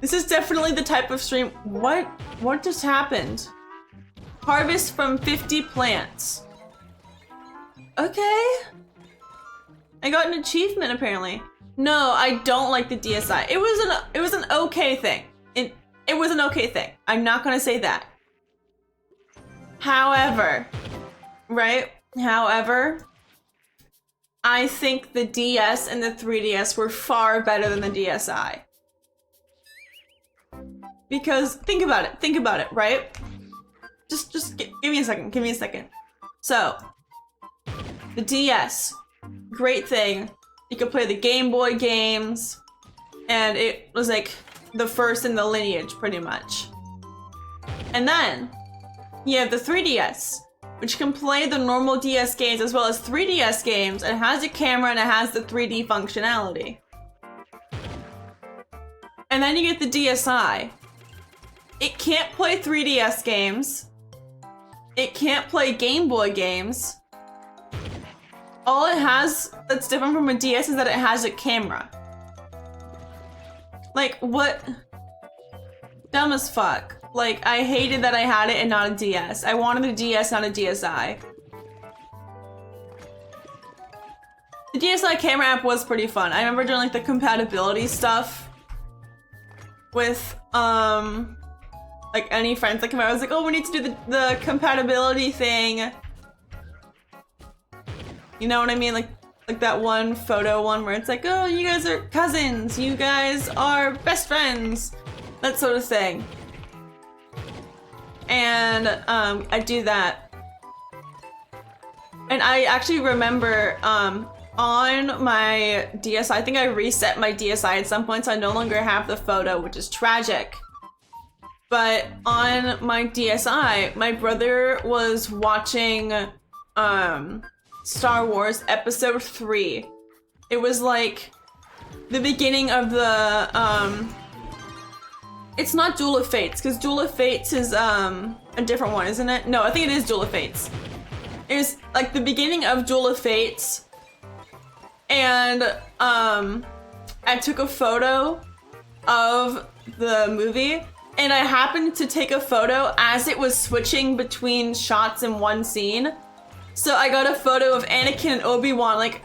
This is definitely the type of stream. What just happened? Harvest from 50 plants. Okay. I got an achievement apparently. No, I don't like the DSi. It was an okay thing. It was an okay thing. I'm not gonna say that. However, right? However, I think the DS and the 3DS were far better than the DSi. Because think about it, right? Just give me a second. So, the DS, great thing. You could play the Game Boy games, and it was like the first in the lineage, pretty much. And then, you have the 3DS, which can play the normal DS games as well as 3DS games, and has a camera and it has the 3D functionality. And then you get the DSi. It can't play 3DS games. It can't play Game Boy games. All it has that's different from a DS is that it has a camera. Like, what? Dumb as fuck. Like, I hated that I had it and not a DS. I wanted a DS, not a DSi. The DSi camera app was pretty fun. I remember doing like the compatibility stuff with like any friends that come out. I was like, oh, we need to do the compatibility thing. You know what I mean? Like that one photo one where it's like, oh, you guys are cousins, you guys are best friends, that sort of thing. And I do that. And I actually remember on my DSi, I think I reset my DSi at some point, so I no longer have the photo, which is tragic. But on my DSi, my brother was watching Star Wars Episode 3. It was like the beginning of the it's not Duel of Fates, because Duel of Fates is a different one, isn't it? No, I think it is Duel of Fates. It was like the beginning of Duel of Fates, and I took a photo of the movie, and I happened to take a photo as it was switching between shots in one scene. So I got a photo of Anakin and Obi-Wan like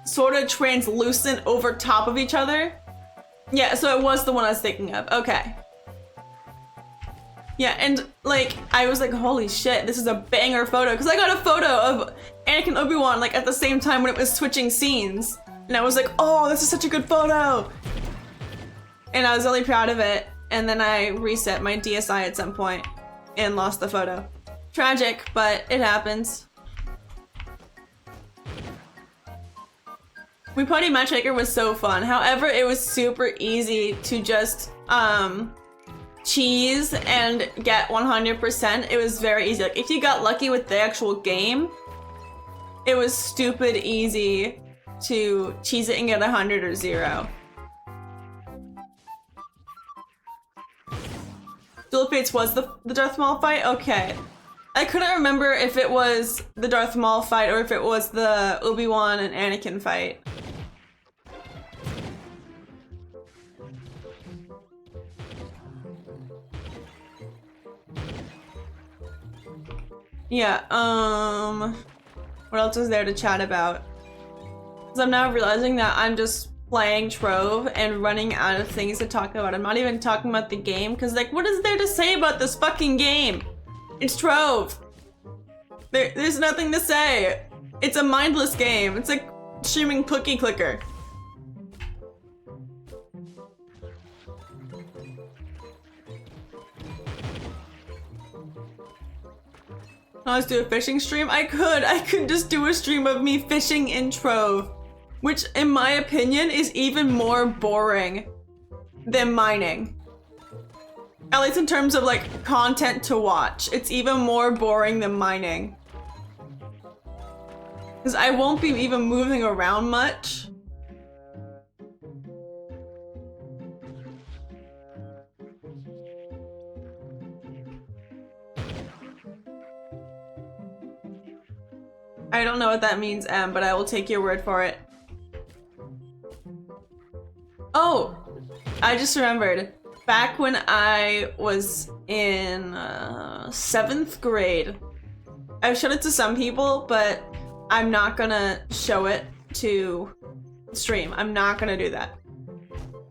sort of translucent over top of each other. Yeah, so it was the one I was thinking of. Okay. Yeah, and like I was like, holy shit, this is a banger photo, because I got a photo of Anakin and Obi-Wan like at the same time when it was switching scenes. And I was like, oh, this is such a good photo. And I was really proud of it. And then I reset my DSi at some point and lost the photo. Tragic, but it happens. We Pony Matchmaker was so fun. However, it was super easy to just cheese and get 100%. It was very easy. Like if you got lucky with the actual game, it was stupid easy to cheese it and get 100 or 0. Duel of Fates was the Darth Maul fight? Okay. I couldn't remember if it was the Darth Maul fight or if it was the Obi-Wan and Anakin fight. Yeah, what else was there to chat about? Because I'm now realizing that I'm just playing Trove and running out of things to talk about. I'm not even talking about the game, because like, what is there to say about this fucking game? It's Trove. There's nothing to say. It's a mindless game. It's like streaming Cookie Clicker. Let's do a fishing stream. I could just do a stream of me fishing in Trove, which in my opinion is even more boring than mining. At least in terms of like content to watch, it's even more boring than mining. Because I won't be even moving around much. I don't know what that means, Em, but I will take your word for it. Oh, I just remembered. Back when I was in 7th grade, I've showed it to some people, but I'm not gonna show it to stream. I'm not gonna do that.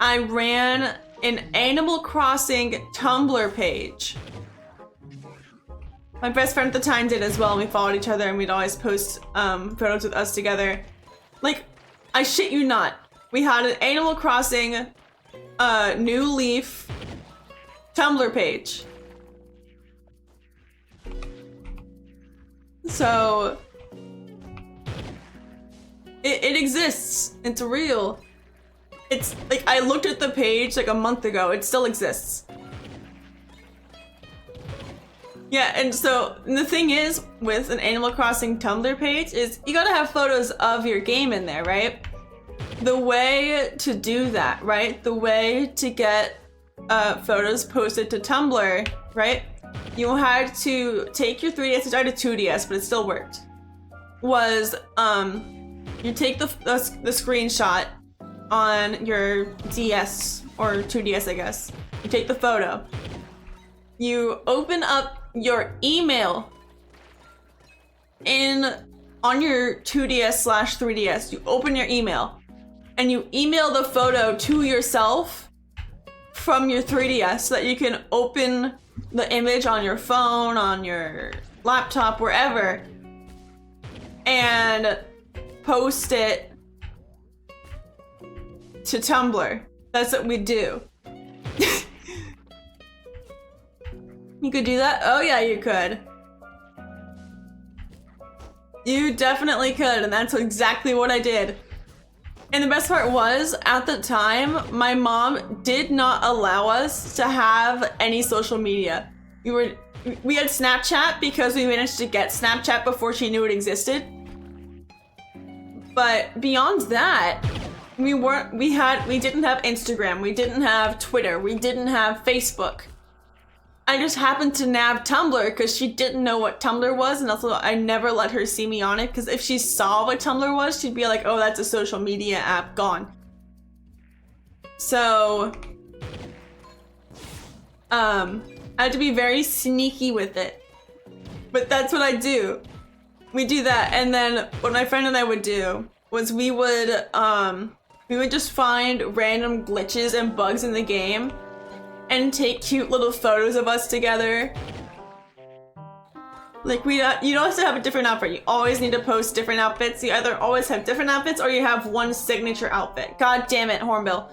I ran an Animal Crossing Tumblr page. My best friend at the time did as well, and we followed each other, and we'd always post photos with us together. Like, I shit you not. We had an Animal Crossing New Leaf Tumblr page. So it exists. It's real. It's like, I looked at the page like a month ago. It still exists. Yeah, and so the thing is with an Animal Crossing Tumblr page is you gotta have photos of your game in there, right? The way to do that, right? The way to get photos posted to Tumblr, right? You had to take your 3DS, which I had a 2DS, but it still worked. Was you take the screenshot on your DS or 2DS, I guess. You take the photo. You open up your email on your 2DS/3DS. You open your email and you email the photo to yourself from your 3DS so that you can open the image on your phone, on your laptop, wherever, and post it to Tumblr. That's what we do. You could do that? Oh yeah, you could. You definitely could, and that's exactly what I did. And the best part was, at the time, my mom did not allow us to have any social media. We had Snapchat because we managed to get Snapchat before she knew it existed. But beyond that, we didn't have Instagram, we didn't have Twitter, we didn't have Facebook. I just happened to nab Tumblr because she didn't know what Tumblr was, and also I never let her see me on it because if she saw what Tumblr was, she'd be like, oh, that's a social media app, gone. So, I had to be very sneaky with it. But that's what I do. We do that, and then what my friend and I would do was we would just find random glitches and bugs in the game and take cute little photos of us together. Like you don't have to have a different outfit. You always need to post different outfits. You either always have different outfits or you have one signature outfit. God damn it, Hornbill.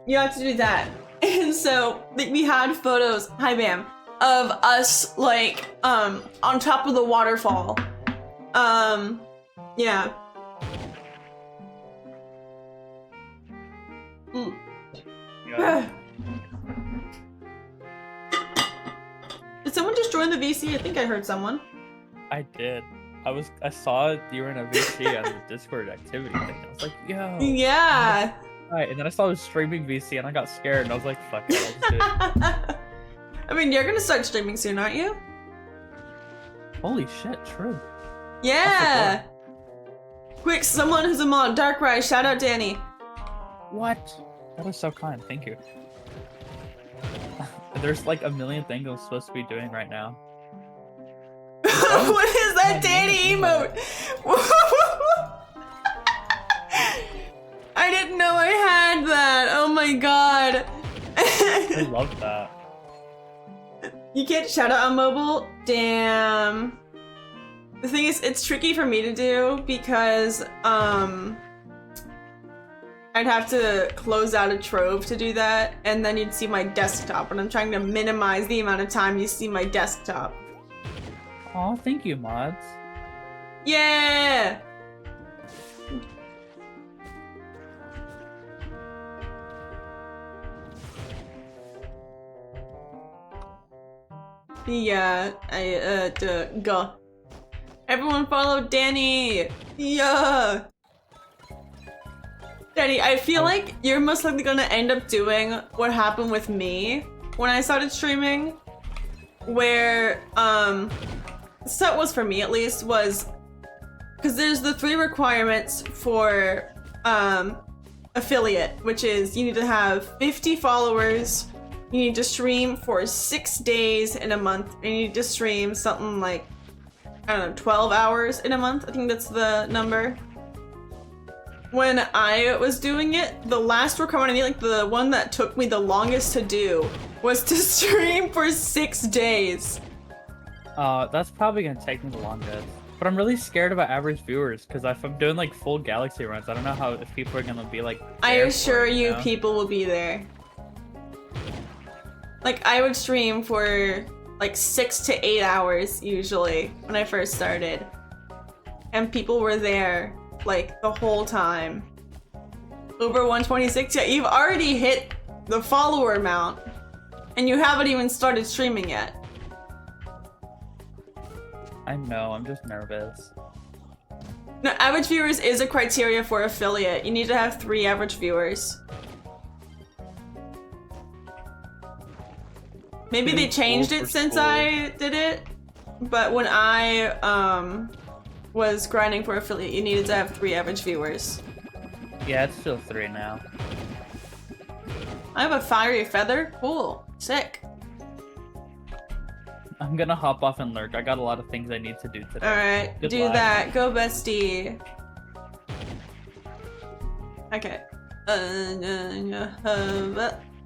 You have to do that. And so we had photos, hi Bam, of us like on top of the waterfall. Yeah. Yeah. Did someone just join the VC? I think I heard someone. I did. I saw you were in a VC on the Discord activity thing. I was like, yo. Yeah. Right, and then I saw it was streaming VC and I got scared and I was like, fuck it, I'll just do it. I mean, you're gonna start streaming soon, aren't you? Holy shit, true. Yeah. Quick, someone who's a mod, Darkrai, shout out Danny. What? That was so kind, thank you. There's like a million things I'm supposed to be doing right now. What is that Danny emote? I didn't know I had that. Oh my god. I love that. You can't shout out on mobile? Damn. The thing is, it's tricky for me to do because, I'd have to close out a trove to do that, and then you'd see my desktop, and I'm trying to minimize the amount of time you see my desktop. Aw, thank you, mods. Yeah! Yeah, go. Everyone follow Danny! Yeah! Danny, I feel like you're most likely gonna end up doing what happened with me when I started streaming, where, so that was for me at least, was, because there's the 3 requirements for, affiliate, which is you need to have 50 followers, you need to stream for 6 days in a month, and you need to stream something like, I don't know, 12 hours in a month, I think that's the number. When I was doing it, the last requirement, like the one that took me the longest to do, was to stream for 6 days. That's probably gonna take me the longest. But I'm really scared about average viewers, because if I'm doing like full galaxy runs, I don't know if people are gonna be like. I assure you, people will be there. Like, I would stream for like 6 to 8 hours usually when I first started. And people were there like the whole time. Over 126, yeah, you've already hit the follower amount and you haven't even started streaming yet. I know, I'm just nervous. No, average viewers is a criteria for affiliate. You need to have 3 average viewers. Maybe they changed it since I did it, but when I was grinding for affiliate, you needed to have 3 average viewers. Yeah, it's still 3 now. I have a fiery feather? Cool. Sick. I'm gonna hop off and lurk. I got a lot of things I need to do today. Alright, do that. Go, bestie. Okay.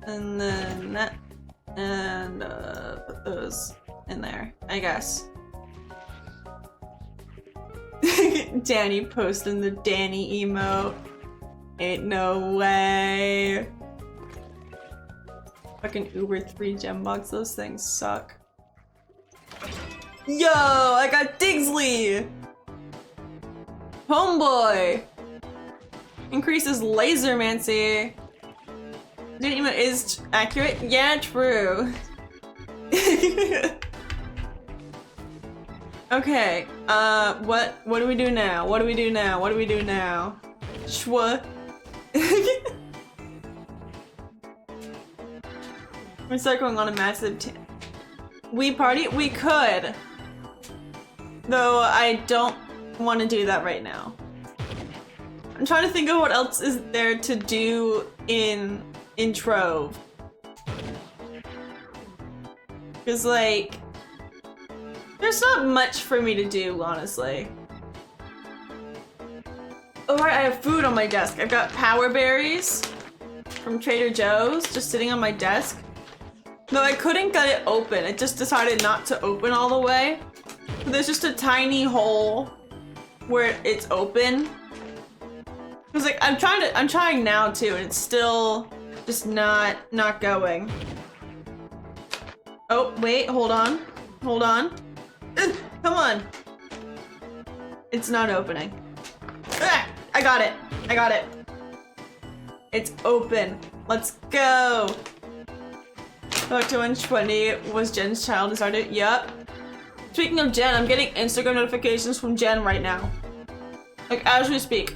And then that. And put those in there, I guess. Danny posting the Danny emote. Ain't no way. Fucking Uber 3 gem box, those things suck. Yo, I got Digsley! Homeboy! Increases lasermancy. Didn't even is accurate? Yeah, true. Okay, what do we do now? What do we do now? What do we do now? Schwa. We're start going on a massive we party? We could. Though I don't want to do that right now. I'm trying to think of what else is there to do in Trove. Cause like, there's not much for me to do, honestly. Oh right, I have food on my desk. I've got power berries from Trader Joe's just sitting on my desk. Though I couldn't get it open. It just decided not to open all the way. So there's just a tiny hole where it's open. Cause like I'm trying now too, and it's still just not going. Oh wait, hold on. Hold on. Come on. It's not opening. Ah, I got it. I got it. It's open. Let's go. About 220 was Jen's child started. Yup. Speaking of Jen, I'm getting Instagram notifications from Jen right now. Like as we speak.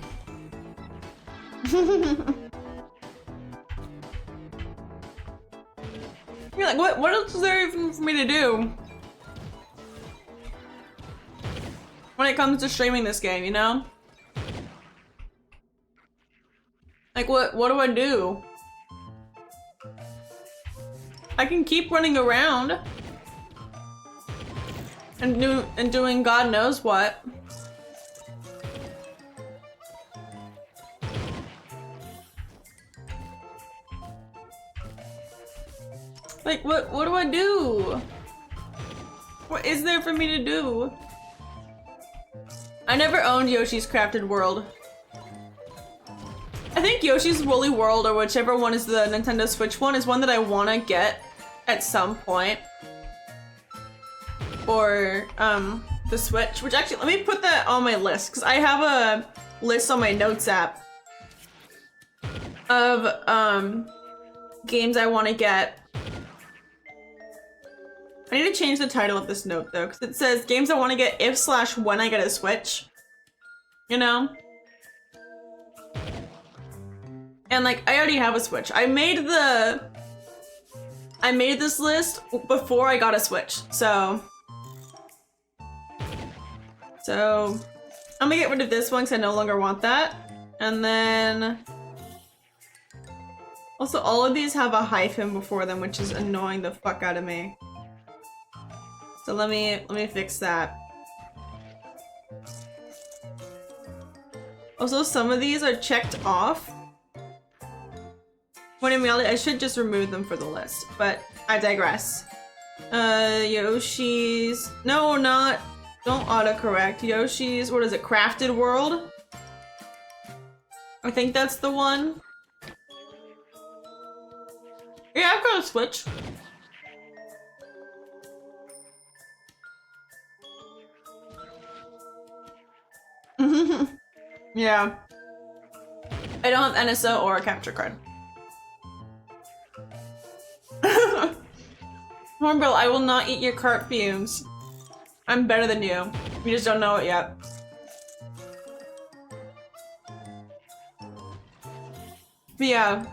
You're like, what else is there even for me to do? When it comes to streaming this game, you know? Like what do I do? I can keep running around and doing God knows what. Like what do I do? What is there for me to do? I never owned Yoshi's Crafted World. I think Yoshi's Woolly World, or whichever one is the Nintendo Switch one, is one that I want to get at some point. Or the Switch, which actually, let me put that on my list, because I have a list on my notes app of games I want to get. I need to change the title of this note though, because it says games I want to get if/when I get a Switch. You know? And like, I already have a Switch. I made this list before I got a Switch, so I'm gonna get rid of this one because I no longer want that. And then also all of these have a hyphen before them, which is annoying the fuck out of me. So let me fix that. Also, some of these are checked off. When in reality, I should just remove them for the list, but I digress. Yoshi's... No, not... Don't autocorrect. Yoshi's... What is it? Crafted World? I think that's the one. Yeah, I've got a Switch. Yeah. I don't have NSO or a capture card. Hornbill, I will not eat your cart fumes. I'm better than you. You just don't know it yet. But yeah.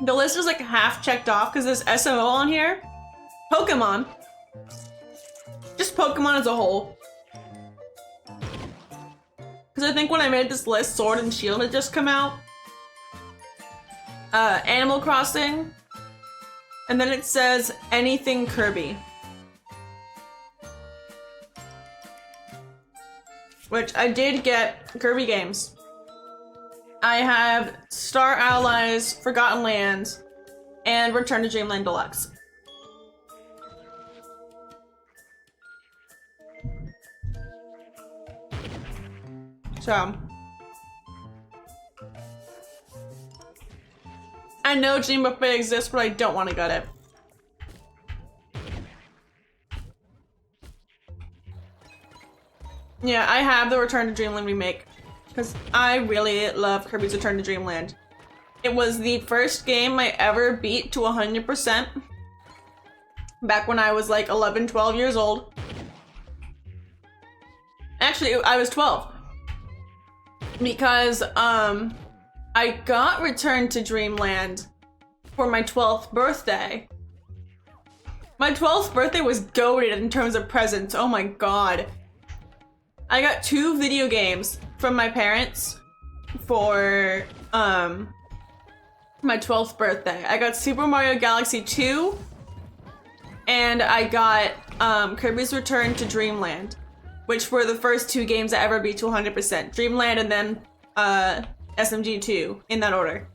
The list is like half checked off because there's SMO on here. Pokemon. Just Pokemon as a whole. Because I think when I made this list, Sword and Shield had just come out. Animal Crossing. And then it says anything Kirby. Which I did get Kirby games. I have Star Allies, Forgotten Lands, and Return to Dreamland Deluxe. So, I know Dream Buffet exists, but I don't want to get it. Yeah, I have the Return to Dreamland remake because I really love Kirby's Return to Dreamland. It was the first game I ever beat to 100% back when I was like 11, 12 years old. Actually, I was 12 because I got Return to Dreamland for my 12th birthday. My 12th birthday was goated in terms of presents. Oh my god. I got 2 video games from my parents for my 12th birthday. I got Super Mario Galaxy 2 and I got Kirby's Return to Dreamland, which were the first 2 games I ever beat to 100%. Dreamland and then SMG2 in that order.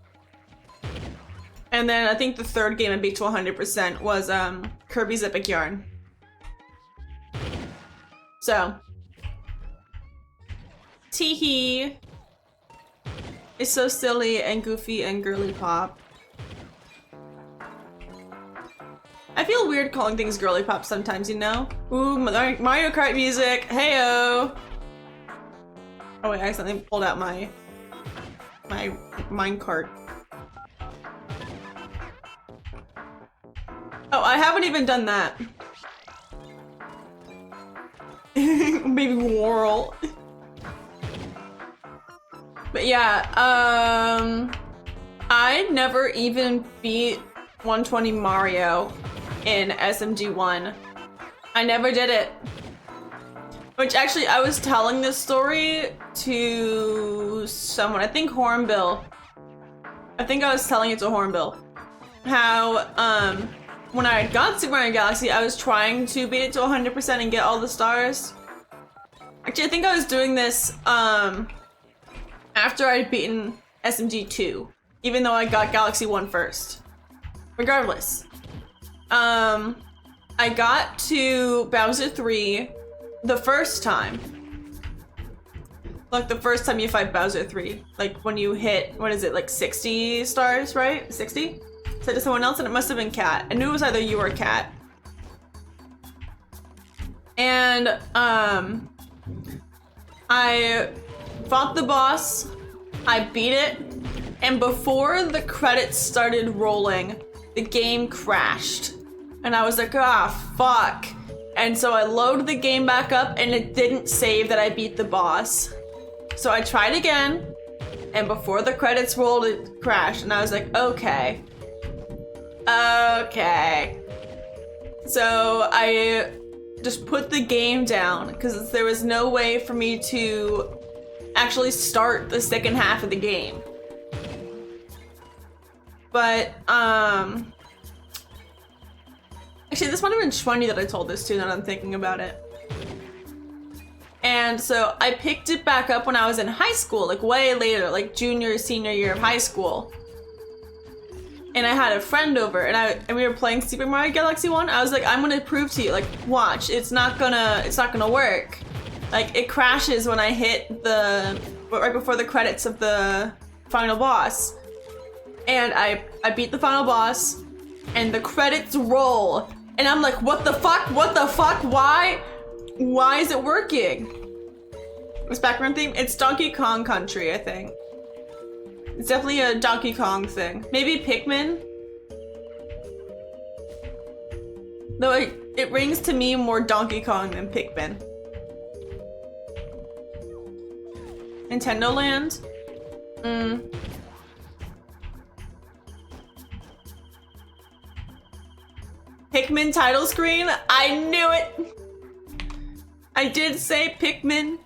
And then I think the 3rd game I beat to 100% was Kirby's Epic Yarn. So, teehee. It's so silly and goofy and girly pop. I feel weird calling things girly pop sometimes, you know? Ooh, Mario Kart music. Heyo. Oh wait, I accidentally pulled out my minecart. Oh, I haven't even done that. Baby Whirl. But yeah, I never even beat 120 Mario in SMG1. I never did it. Which actually, I was telling this story to someone, I think Hornbill. I think I was telling it to Hornbill. How, when I got Super Mario Galaxy, I was trying to beat it to 100% and get all the stars. Actually, I think I was doing this, after I'd beaten SMG2, even though I got Galaxy 1 first. Regardless. I got to Bowser 3 the first time. Like the first time you fight Bowser 3. Like when you hit, what is it, like 60 stars, right? 60? Said to someone else and it must have been Cat. I knew it was either you or Cat. And, I fought the boss, I beat it, and before the credits started rolling, the game crashed. And I was like, ah, fuck. And so I loaded the game back up and it didn't save that I beat the boss. So I tried again, and before the credits rolled, it crashed. And I was like, okay. Okay. So I just put the game down because there was no way for me to actually start the second half of the game. But, actually, this might have been 20 that I told this to, now that I'm thinking about it. And so I picked it back up when I was in high school, like way later, like junior, senior year of high school. And I had a friend over, and we were playing Super Mario Galaxy 1. I was like, I'm gonna prove to you, like, watch, it's not gonna work. Like, it crashes when I hit right before the credits of the final boss. And I beat the final boss, and the credits roll. And I'm like, what the fuck? What the fuck? Why is it working? This background theme? It's Donkey Kong Country, I think. It's definitely a Donkey Kong thing. Maybe Pikmin? Though it rings to me more Donkey Kong than Pikmin. Nintendo Land? Pikmin title screen? I knew it! I did say Pikmin.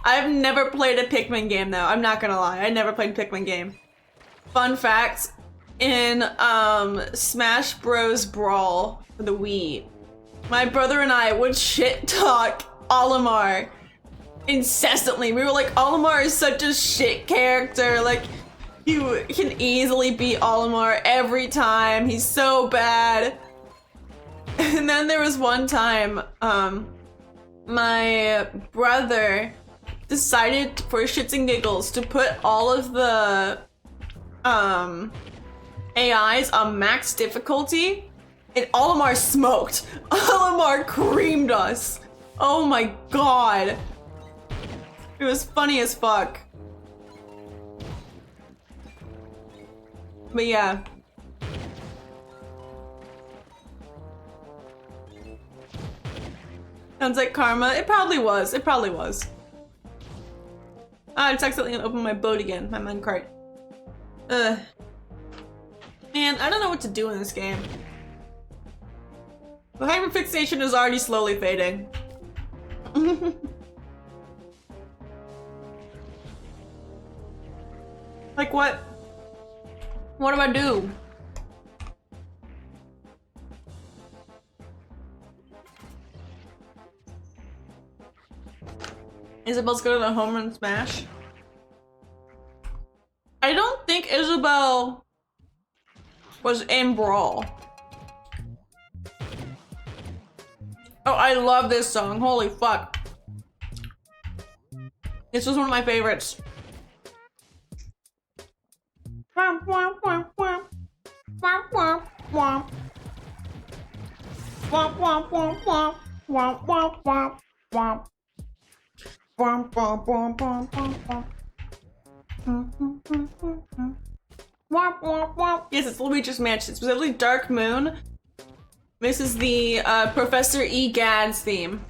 I've never played a Pikmin game though, I'm not gonna lie. I never played a Pikmin game. Fun fact, in Smash Bros. Brawl for the Wii, my brother and I would shit talk Olimar incessantly. We were like, Olimar is such a shit character. Like, you can easily beat Olimar every time. He's so bad. And then there was one time, my brother decided for shits and giggles to put all of the AIs on max difficulty, and Olimar smoked. Olimar creamed us. Oh my god. It was funny as fuck. But yeah. Sounds like karma. It probably was. It probably was. Ah, it's accidentally gonna open my boat again. My minecart. Ugh. Man, I don't know what to do in this game. The hyperfixation is already slowly fading. Like what? What do I do? Isabel's good at a home run smash. I don't think Isabel was in Brawl. Oh, I love this song. Holy fuck. This was one of my favorites. Womp, womp, womp, womp. Womp, womp, womp. Womp, womp, womp, womp. Womp, womp, womp, womp. Womp, womp, womp, womp, womp, womp. Womp, womp, womp. Yes, it's Luigi's Mansion. It's specifically Dark Moon. This is the Professor E. Gadd's theme.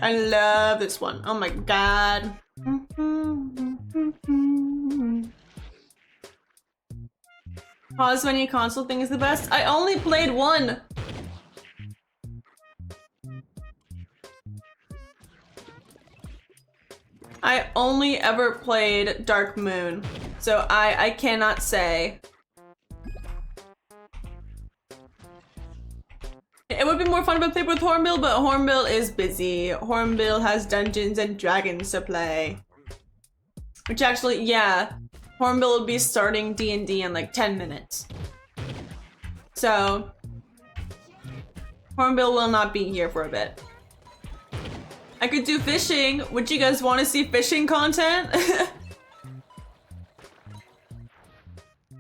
I love this one. Oh my god. Pause menu console thing is the best. I only played one. I only ever played Dark Moon, so I cannot say. It would be more fun if I played with Hornbill, but Hornbill is busy. Hornbill has Dungeons and Dragons to play. Which actually, yeah, Hornbill will be starting D&D in like 10 minutes. So, Hornbill will not be here for a bit. I could do fishing. Would you guys want to see fishing content?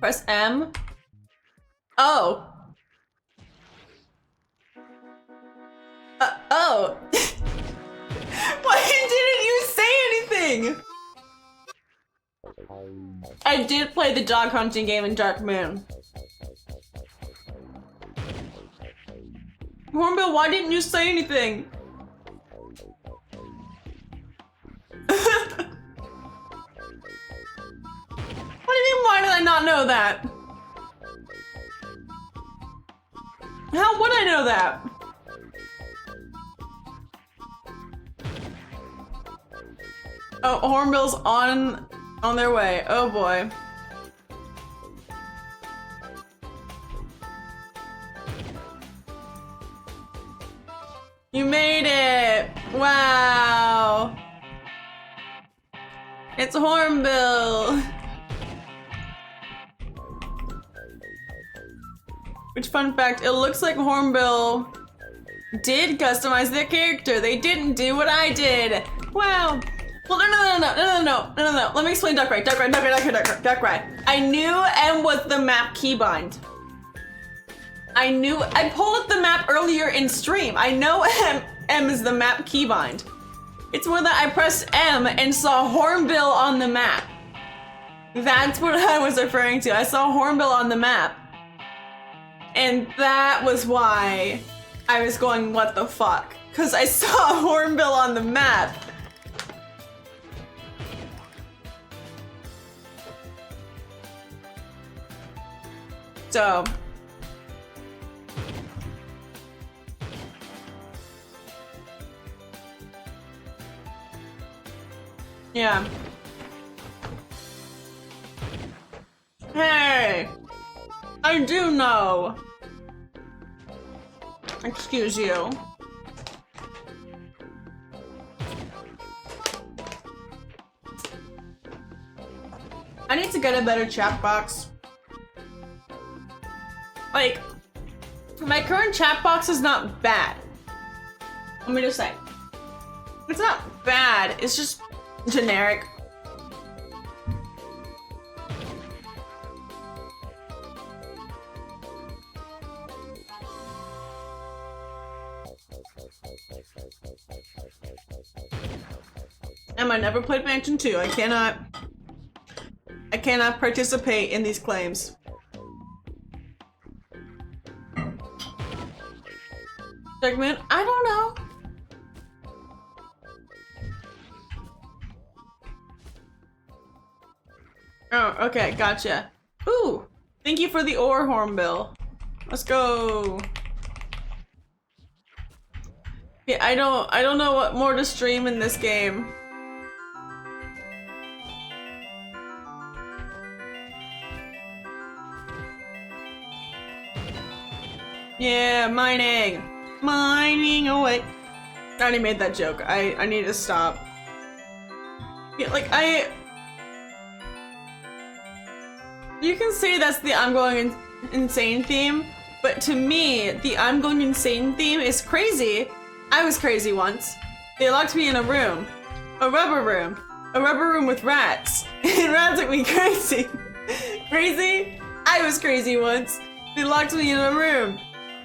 Press M. Oh. Oh. Why didn't you say anything? I did play the dog hunting game in Dark Moon. Hornbill, why didn't you say anything? What do you mean, why did I not know that? How would I know that? Oh, Hornbill's on their way. Oh boy. You made it! Wow! It's Hornbill! Which, fun fact, it looks like Hornbill did customize their character. They didn't do what I did. Wow. Well, no. Let me explain Duck Ride. I knew M was the map keybind. I pulled up the map earlier in stream. I know M is the map keybind. It's more that I pressed M and saw Hornbill on the map. That's what I was referring to. I saw Hornbill on the map. And that was why I was going, what the fuck? Because I saw Hornbill on the map. So. Yeah. Hey! I do know. Excuse you. I need to get a better chat box. Like, my current chat box is not bad. Let me just say. It's not bad, it's just generic. I never played Mansion 2. I cannot participate in these claims. Segment? I don't know. Oh, okay, gotcha. Ooh, thank you for the ore hornbill. Let's go. Yeah, I don't know what more to stream in this game. Yeah, mining. Mining away. I already made that joke. I need to stop. Yeah, like you can say that's the I'm going insane theme, but to me, the I'm going insane theme is crazy. I was crazy once. They locked me in a room. A rubber room. A rubber room with rats. And rats make me crazy. Crazy? I was crazy once. They locked me in a room.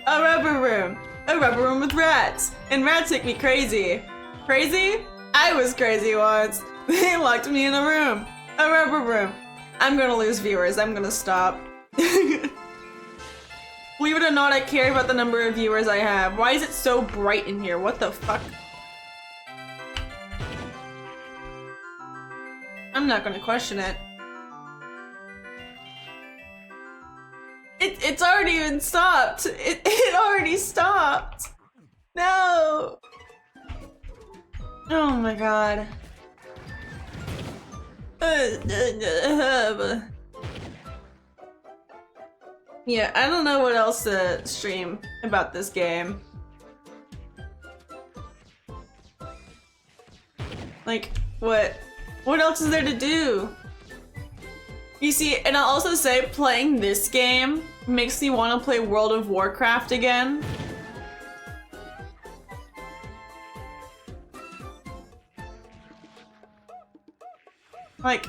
A rubber room. A rubber room with rats. And rats make me crazy. Crazy? I was crazy once. They locked me in a room. A rubber room. I'm gonna lose viewers. I'm gonna stop. Believe it or not, I care about the number of viewers I have. Why is it so bright in here? What the fuck? I'm not gonna question it. It's already even stopped. It already stopped. No. Oh my god. Yeah, I don't know what else to stream about this game. Like, what else is there to do? You see, and I'll also say playing this game makes me want to play World of Warcraft again. Like,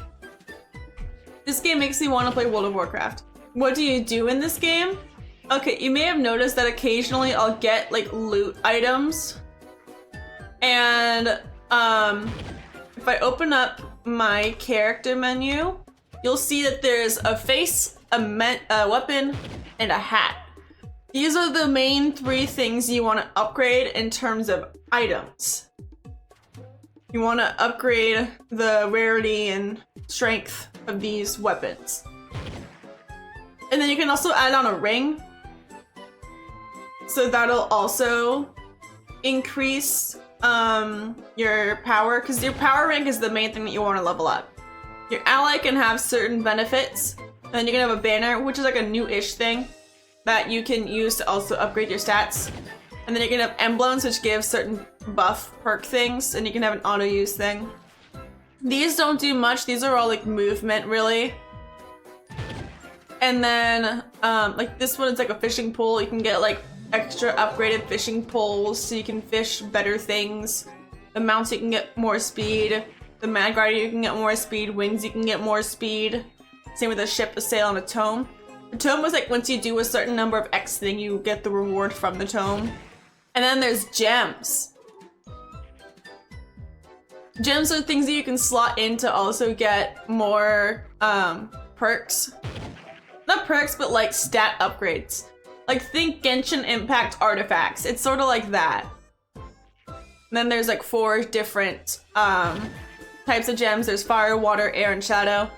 this game makes me want to play World of Warcraft. What do you do in this game? Okay, you may have noticed that occasionally I'll get like loot items. And if I open up my character menu, you'll see that there's a face, a weapon, and a hat. These are the main three things you want to upgrade in terms of items. You want to upgrade the rarity and strength of these weapons. And then you can also add on a ring. So that'll also increase your power, because your power rank is the main thing that you want to level up. Your ally can have certain benefits, and then you can have a banner, which is like a new-ish thing that you can use to also upgrade your stats. And then you can have emblems, which give certain buff perk things, and you can have an auto-use thing. These don't do much. These are all like movement, really. And then, like this one is like a fishing pole. You can get like extra upgraded fishing poles so you can fish better things. The mounts, you can get more speed. The Mad Guardian, you can get more speed. Wings, you can get more speed. Same with a ship, a sail, and a tome. The tome was like once you do a certain number of X thing, you get the reward from the tome. And then there's gems. Gems are things that you can slot in to also get more perks. Not perks, but like stat upgrades. Like think Genshin Impact artifacts. It's sort of like that. And then there's like 4 different types of gems. There's fire, water, air, and shadow.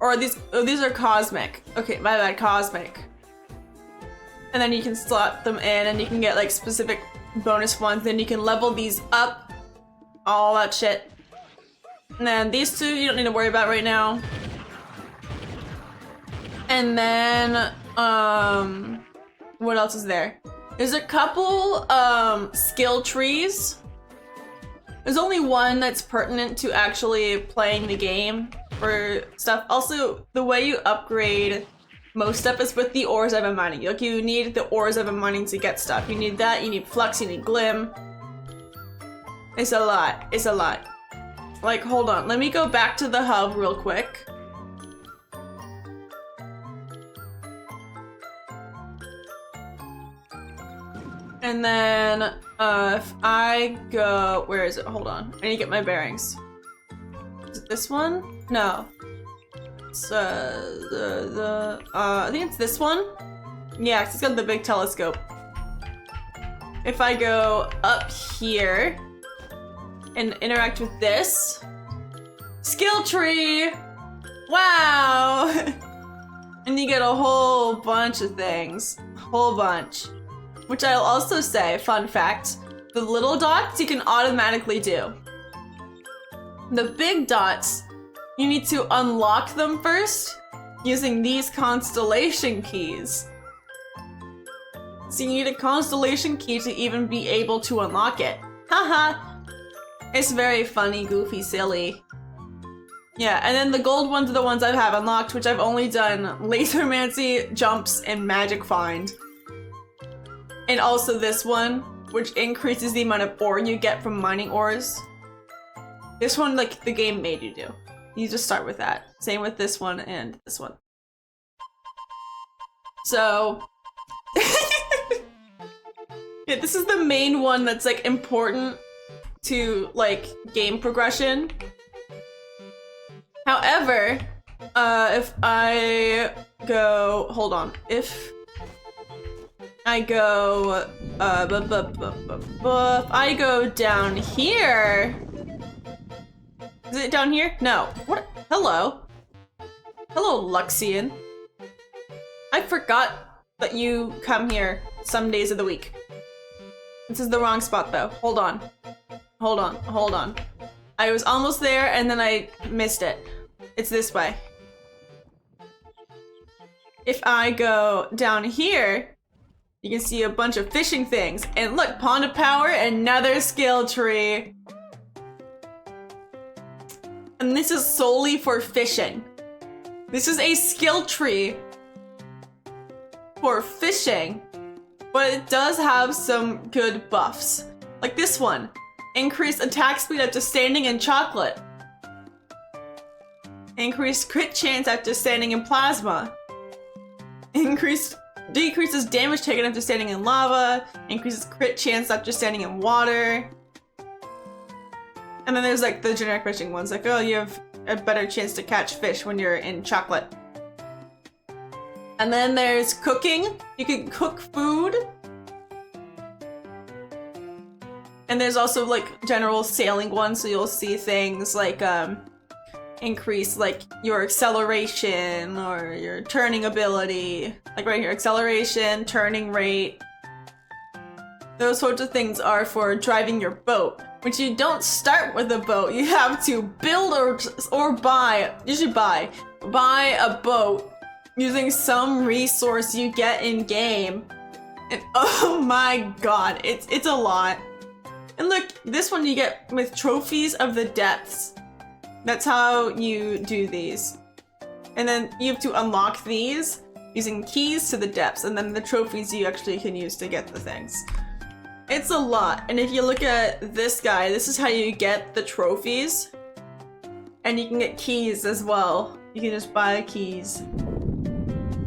Or these are cosmic. Okay, my bad, cosmic. And then you can slot them in and you can get like specific bonus ones. Then you can level these up. All that shit. And then these two you don't need to worry about right now. And then, what else is there? There's a couple, skill trees. There's only one that's pertinent to actually playing the game for stuff. Also, the way you upgrade most stuff is with the ores I've been mining. Like, you need the ores I've been mining to get stuff. You need that, you need flux, you need glim. It's a lot, it's a lot. Like, hold on, let me go back to the hub real quick. And then, if I go, where is it? Hold on, I need to get my bearings. Is it this one? No. It's, I think it's this one? Yeah, 'cause it's got the big telescope. If I go up here and interact with this, skill tree! Wow! And you get a whole bunch of things. A whole bunch. Which I'll also say, fun fact, the little dots you can automatically do. The big dots, you need to unlock them first using these constellation keys. So you need a constellation key to even be able to unlock it. Haha! It's very funny, goofy, silly. Yeah, and then the gold ones are the ones I have unlocked, which I've only done lasermancy, jumps, and magic find. And also this one, which increases the amount of ore you get from mining ores. This one, like, the game made you do. You just start with that. Same with this one and this one. So... yeah, this is the main one that's, like, important to, like, game progression. However, if I go... hold on. If I go... if I go down here... Is it down here? No. What? Hello. Hello, Luxian. I forgot that you come here some days of the week. This is the wrong spot, though. Hold on. Hold on. Hold on. I was almost there, and then I missed it. It's this way. If I go down here, you can see a bunch of fishing things. And look, Pond of Power, another skill tree. And this is solely for fishing. This is a skill tree for fishing, but it does have some good buffs. Like this one, increased attack speed after standing in chocolate. Increased crit chance after standing in plasma. Decreases damage taken after standing in lava. Increases crit chance after standing in water. And then there's like the generic fishing ones, like, oh, you have a better chance to catch fish when you're in chocolate. And then there's cooking. You can cook food. And there's also like general sailing ones, so you'll see things like increase like your acceleration or your turning ability. Like right here, acceleration, turning rate. Those sorts of things are for driving your boat. Which you don't start with a boat, you have to build or buy, usually buy a boat using some resource you get in game. And oh my god, it's a lot. And look, this one you get with trophies of the depths. That's how you do these. And then you have to unlock these using keys to the depths, and then the trophies you actually can use to get the things. It's a lot, and if you look at this guy, this is how you get the trophies. And you can get keys as well. You can just buy keys.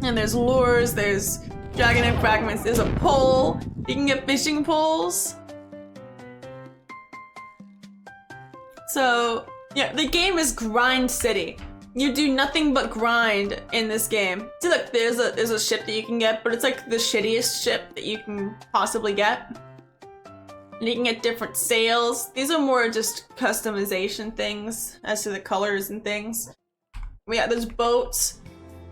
And there's lures, there's dragonite fragments, there's a pole. You can get fishing poles. So, yeah, the game is Grind City. You do nothing but grind in this game. See, look, there's a ship that you can get, but it's like the shittiest ship that you can possibly get. And you can get different sails. These are more just customization things as to the colors and things. Yeah, there's boats.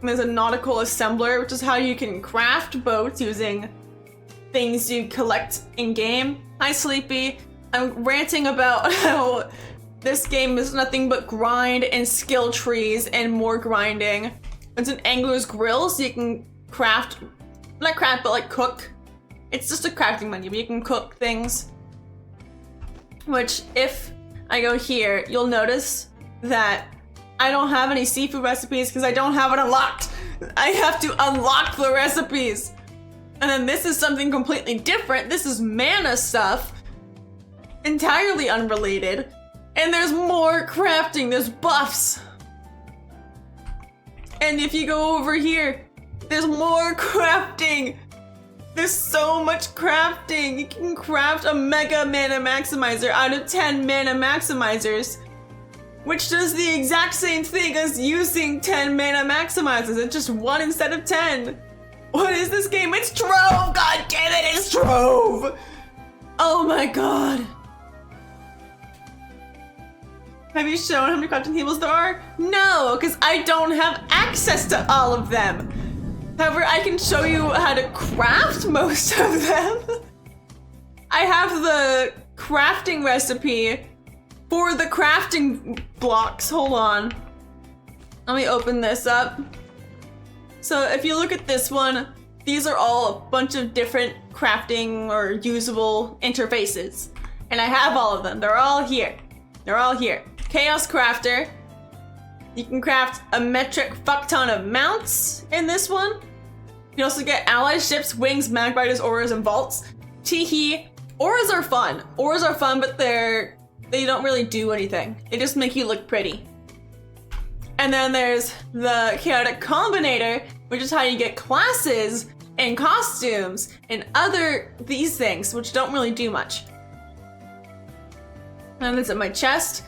And there's a nautical assembler, which is how you can craft boats using things you collect in game. Hi, Sleepy. I'm ranting about how this game is nothing but grind and skill trees and more grinding. It's an angler's grill, so you can craft, not craft, but like cook. It's just a crafting menu, but you can cook things. Which, if I go here, you'll notice that I don't have any seafood recipes because I don't have it unlocked. I have to unlock the recipes. And then this is something completely different. This is mana stuff. Entirely unrelated. And there's more crafting, there's buffs. And if you go over here, there's more crafting. There's so much crafting. You can craft a mega mana maximizer out of 10 mana maximizers, which does the exact same thing as using 10 mana maximizers. It's just 1 instead of 10. What is this game? It's Trove! God damn it, it's Trove! Oh my god. Have you shown how many crafting tables there are? No, because I don't have access to all of them. However, I can show you how to craft most of them. I have the crafting recipe for the crafting blocks. Hold on. Let me open this up. So if you look at this one, these are all a bunch of different crafting or usable interfaces. And I have all of them. They're all here. They're all here. Chaos Crafter. You can craft a metric fuck ton of mounts in this one. You can also get allied ships, wings, mag riders, auras, and vaults. Teehee. Auras are fun. Auras are fun, but they don't really do anything. They just make you look pretty. And then there's the Chaotic Combinator, which is how you get classes and costumes and these things, which don't really do much. And this at my chest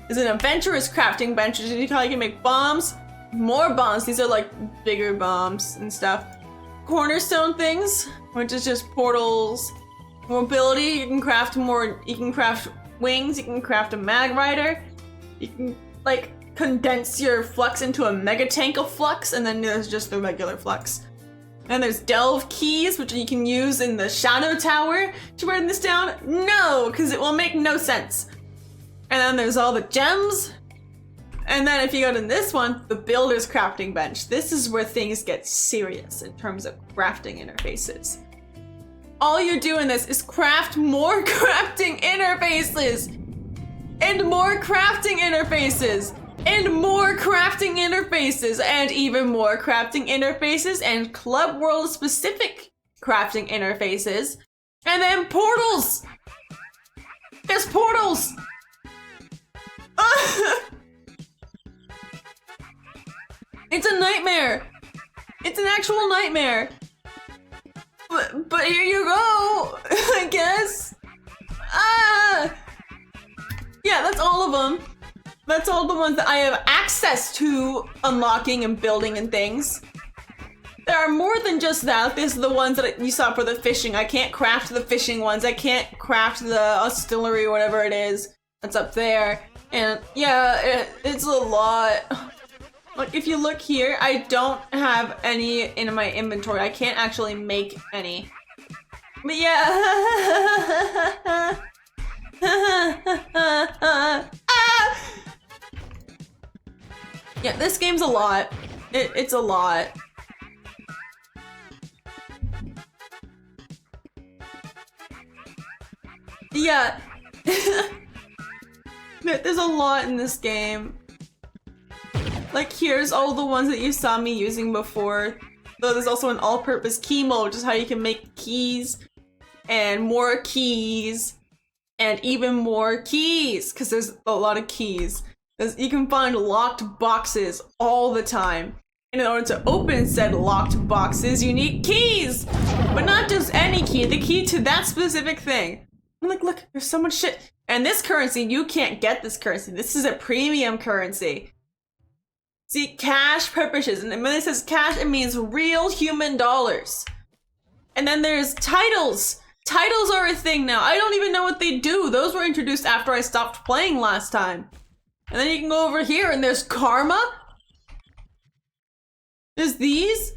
is an adventurous crafting bench, which is how you can make bombs, more bombs. These are like bigger bombs and stuff. Cornerstone things, which is just portals. Mobility, you can craft more, you can craft wings, you can craft a mag rider. You can like condense your flux into a mega tank of flux, and then there's just the regular flux. And there's delve keys, which you can use in the shadow tower to burn this down. No, because it will make no sense. And then there's all the gems. And then if you go to this one, the builder's crafting bench. This is where things get serious in terms of crafting interfaces. All you're doing this is craft more crafting interfaces and more crafting interfaces and more crafting interfaces and even more crafting interfaces and Club World specific crafting interfaces. And then portals. There's portals. It's a nightmare. It's an actual nightmare. But here you go, I guess. Yeah, that's all of them. That's all the ones that I have access to unlocking and building and things. There are more than just that. These are the ones that you saw for the fishing. I can't craft the fishing ones. I can't craft the distillery, whatever it is that's up there. And yeah, it's a lot. Like if you look here, I don't have any in my inventory. I can't actually make any. But yeah. Yeah, this game's a lot. It's a lot. Yeah. There's a lot in this game. Like here's all the ones that you saw me using before. Though there's also an all-purpose key mode, which is how you can make keys and more keys and even more keys, because there's a lot of keys. You can find locked boxes all the time. And in order to open said locked boxes, you need keys! But not just any key, the key to that specific thing. I'm like, look, there's so much shit. And this currency, you can't get this currency. This is a premium currency. See, cash purposes. And when it says cash, it means real human dollars. And then there's titles. Titles are a thing now. I don't even know what they do. Those were introduced after I stopped playing last time. And then you can go over here and there's karma. There's these.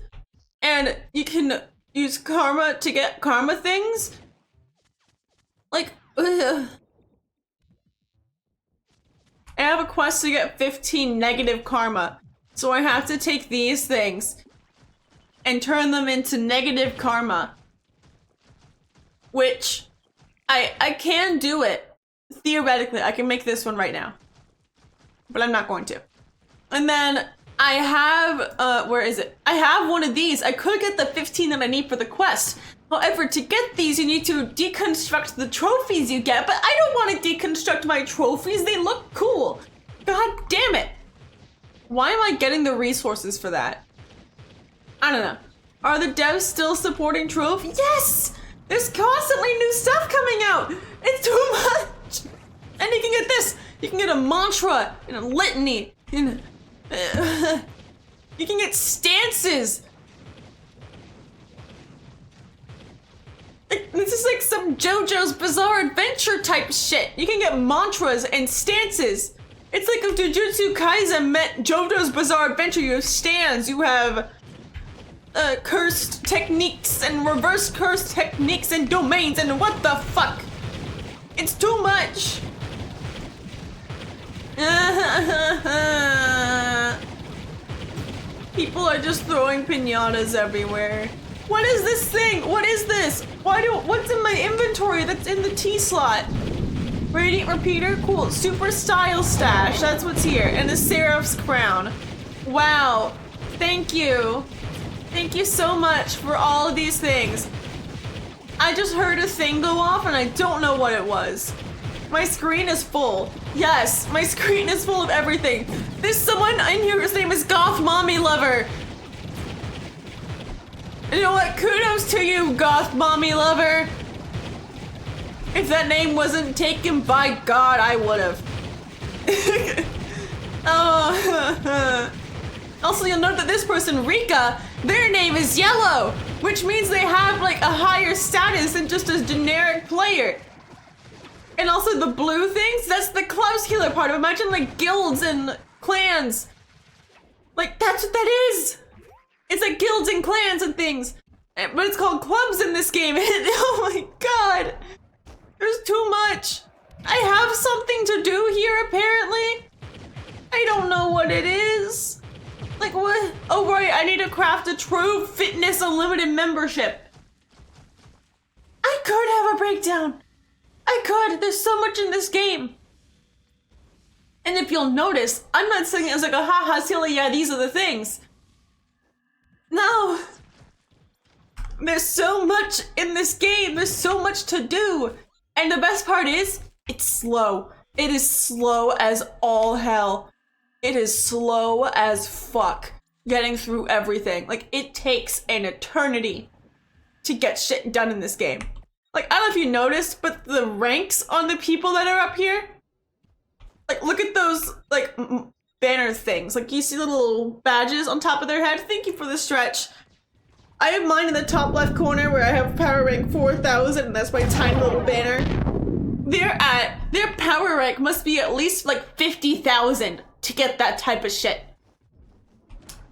And you can use karma to get karma things. Like, ugh. I have a quest to get 15 negative karma. So I have to take these things and turn them into negative karma. Which, I can do it. Theoretically, I can make this one right now. But I'm not going to. And then I have, where is it? I have one of these. I could get the 15 that I need for the quest. However, to get these, you need to deconstruct the trophies you get, but I don't want to deconstruct my trophies. They look cool. God damn it. Why am I getting the resources for that? I don't know. Are the devs still supporting trophies? Yes! There's constantly new stuff coming out. It's too much. And you can get this. You can get a mantra and a litany. And, you can get stances. This is like some JoJo's Bizarre Adventure type shit. You can get mantras and stances. It's like if Jujutsu Kaisen met JoJo's Bizarre Adventure. You have stands, you have cursed techniques and reverse cursed techniques and domains and what the fuck? It's too much. People are just throwing piñatas everywhere. What is this thing? What is this? What's in my inventory that's in the T slot? Radiant repeater? Cool. Super style stash. That's what's here. And a Seraph's crown. Wow. Thank you. Thank you so much for all of these things. I just heard a thing go off and I don't know what it was. My screen is full. Yes, my screen is full of everything. There's someone in here whose name is Goth Mommy Lover. You know what? Kudos to you, Goth Mommy Lover. If that name wasn't taken by God, I would've. Oh. Also, you'll note that this person, Rika, their name is Yellow, which means they have like a higher status than just a generic player. And also the blue things, that's the Clubs Healer part. Imagine like guilds and clans. Like that's what that is. It's like guilds and clans and things. But it's called clubs in this game. Oh my god. There's too much. I have something to do here apparently. I don't know what it is. Like what? Oh right, I need to craft a true fitness unlimited membership. I could have a breakdown. I could. There's so much in this game. And if you'll notice, I'm not saying it as like a haha silly, yeah, these are the things. No. There's so much in this game. There's so much to do. And the best part is, it's slow. It is slow as all hell. It is slow as fuck getting through everything. Like, it takes an eternity to get shit done in this game. Like, I don't know if you noticed, but the ranks on the people that are up here, like, look at those, like, banner things. Like, you see the little badges on top of their head? Thank you for the stretch. I have mine in the top left corner where I have power rank 4,000, and that's my tiny little banner. Their power rank must be at least, like, 50,000 to get that type of shit.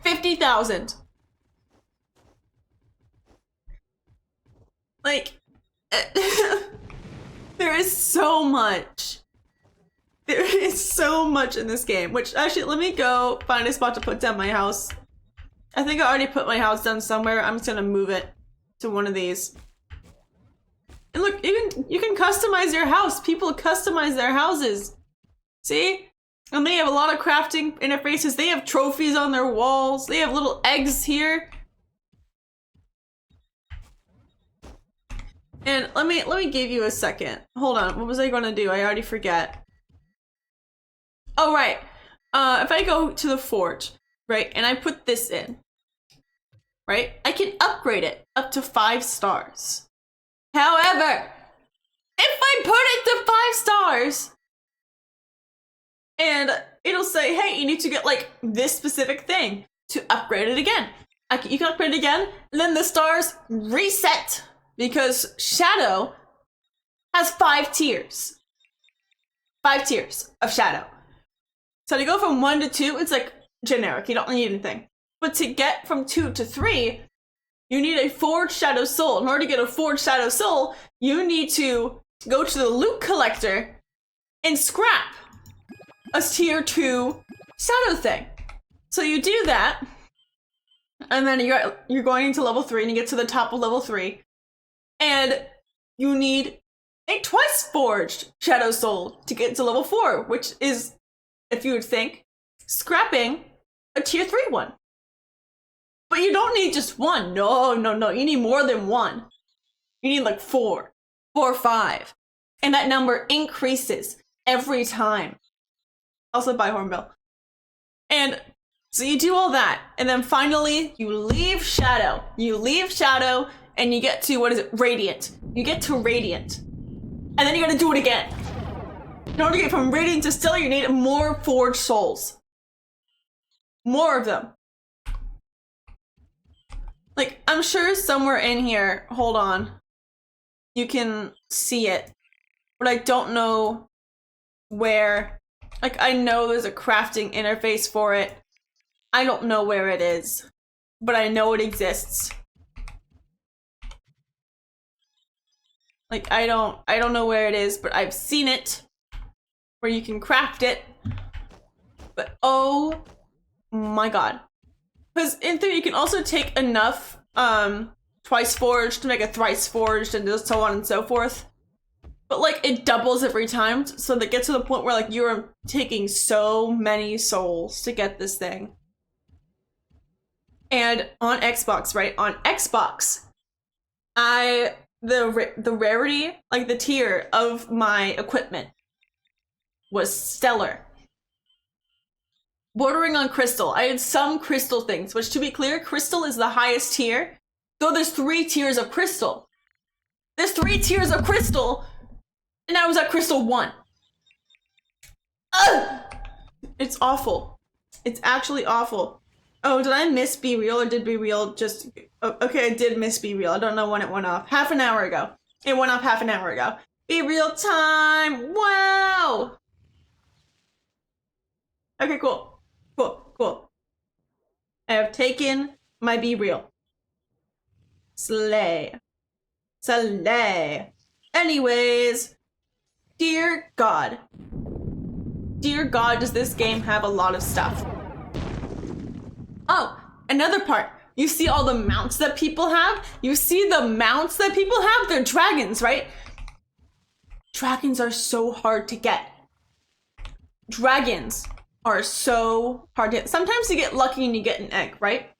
50,000. Like, there is so much. There is so much in this game, which actually, let me go find a spot to put down my house. I think I already put my house down somewhere. I'm just gonna move it to one of these. And look, you can customize your house. People customize their houses. See? And they have a lot of crafting interfaces. They have trophies on their walls. They have little eggs here. And let me give you a second. Hold on, what was I gonna do? I already forget. Oh right. If I go to the forge, right, and I put this in, right, I can upgrade it up to 5 stars. However, if I put it to 5 stars, and it'll say, hey, you need to get like this specific thing to upgrade it again. You can upgrade it again, and then the stars reset because Shadow has 5 tiers. 5 tiers of Shadow. So to go from 1 to 2, it's like generic. You don't need anything. But to get from 2 to 3, you need a Forged Shadow Soul. In order to get a Forged Shadow Soul, you need to go to the loot collector and scrap a tier 2 shadow thing. So you do that, and then you're going into level 3, and you get to the top of level 3, and you need a twice forged Shadow Soul to get to level 4, which is, if you would think, scrapping a tier 3 one. But you don't need just one. No, you need more than one. You need like 4 or 5. And that number increases every time. Also buy Hornbill. And so you do all that, and then finally you leave Shadow. You leave Shadow, and you get to, what is it, Radiant. You get to Radiant. And then you gotta do it again. In order to get from Radiant to Stellar, you need more Forged Souls. More of them. Like, I'm sure somewhere in here, hold on, you can see it, but I don't know where. Like, I know there's a crafting interface for it. I don't know where it is, but I know it exists. Like, I don't know where it is, but I've seen it, where you can craft it. But oh my god. Because in theory, you can also take enough twice forged to make a thrice forged, and so on and so forth. But like, it doubles every time, so that gets to the point where like you're taking so many souls to get this thing. And on Xbox, right? On Xbox, the rarity, like the tier of my equipment was Stellar. Bordering on Crystal. I had some Crystal things, which, to be clear, Crystal is the highest tier. Though there's 3 tiers of Crystal. There's 3 tiers of Crystal, and I was at Crystal 1. Ugh! It's awful. It's actually awful. Oh, did I miss Be Real, or did Be Real just... Oh, okay, I did miss Be Real. I don't know when it went off. Half an hour ago. It went off half an hour ago. Be Real time! Wow! Okay, cool. Cool. I have taken my Be Real. Slay. Anyways, dear God. Dear God, does this game have a lot of stuff. Oh, another part. You see all the mounts that people have? You see the mounts that people have? They're dragons, right? Dragons are so hard to get. Dragons are so hard to get. Sometimes you get lucky and you get an egg, right?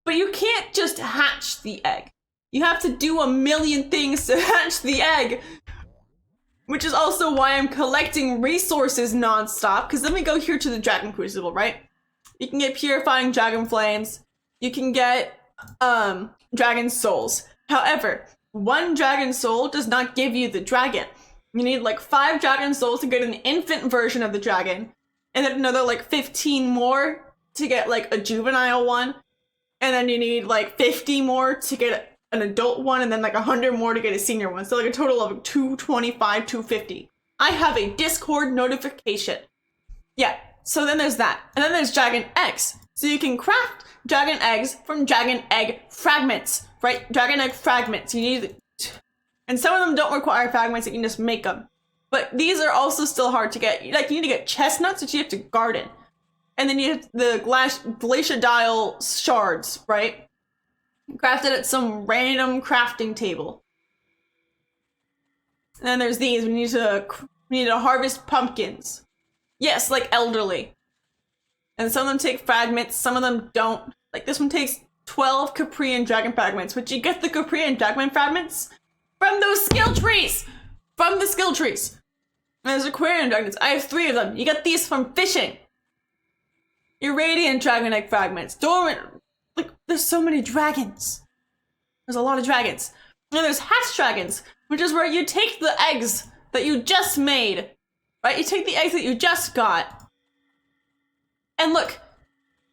But you can't just hatch the egg. You have to do a million things to hatch the egg. Which is also why I'm collecting resources nonstop. Because let me go here to the Dragon Crucible, right? You can get Purifying Dragon Flames. You can get Dragon Souls. However, 1 Dragon Soul does not give you the dragon. You need like 5 Dragon Souls to get an infant version of the dragon. And then another like 15 more to get like a juvenile one. And then you need like 50 more to get an adult one, and then like 100 more to get a senior one. So like a total of 225, 250. I have a Discord notification. Yeah, so then there's that. And then there's Dragon Eggs. So you can craft dragon eggs from dragon egg fragments, right? Dragon egg fragments. You need, and some of them don't require fragments, you can just make them. But these are also still hard to get. Like, you need to get chestnuts, which you have to garden. And then you have the glaciodile shards, right? Crafted at some random crafting table. And then there's these. We need to harvest pumpkins. Yes, like elderly. And some of them take fragments, some of them don't. Like this one takes 12 Caprian dragon fragments, which you get the Caprian dragon fragments from those skill trees! From the skill trees. And there's Aquarian dragons. I have 3 of them. You get these from fishing. Irradiant dragon egg fragments. Dormant. Like, there's so many dragons. There's a lot of dragons. And then there's hatch dragons, which is where you take the eggs that you just made. Right? You take the eggs that you just got. And look,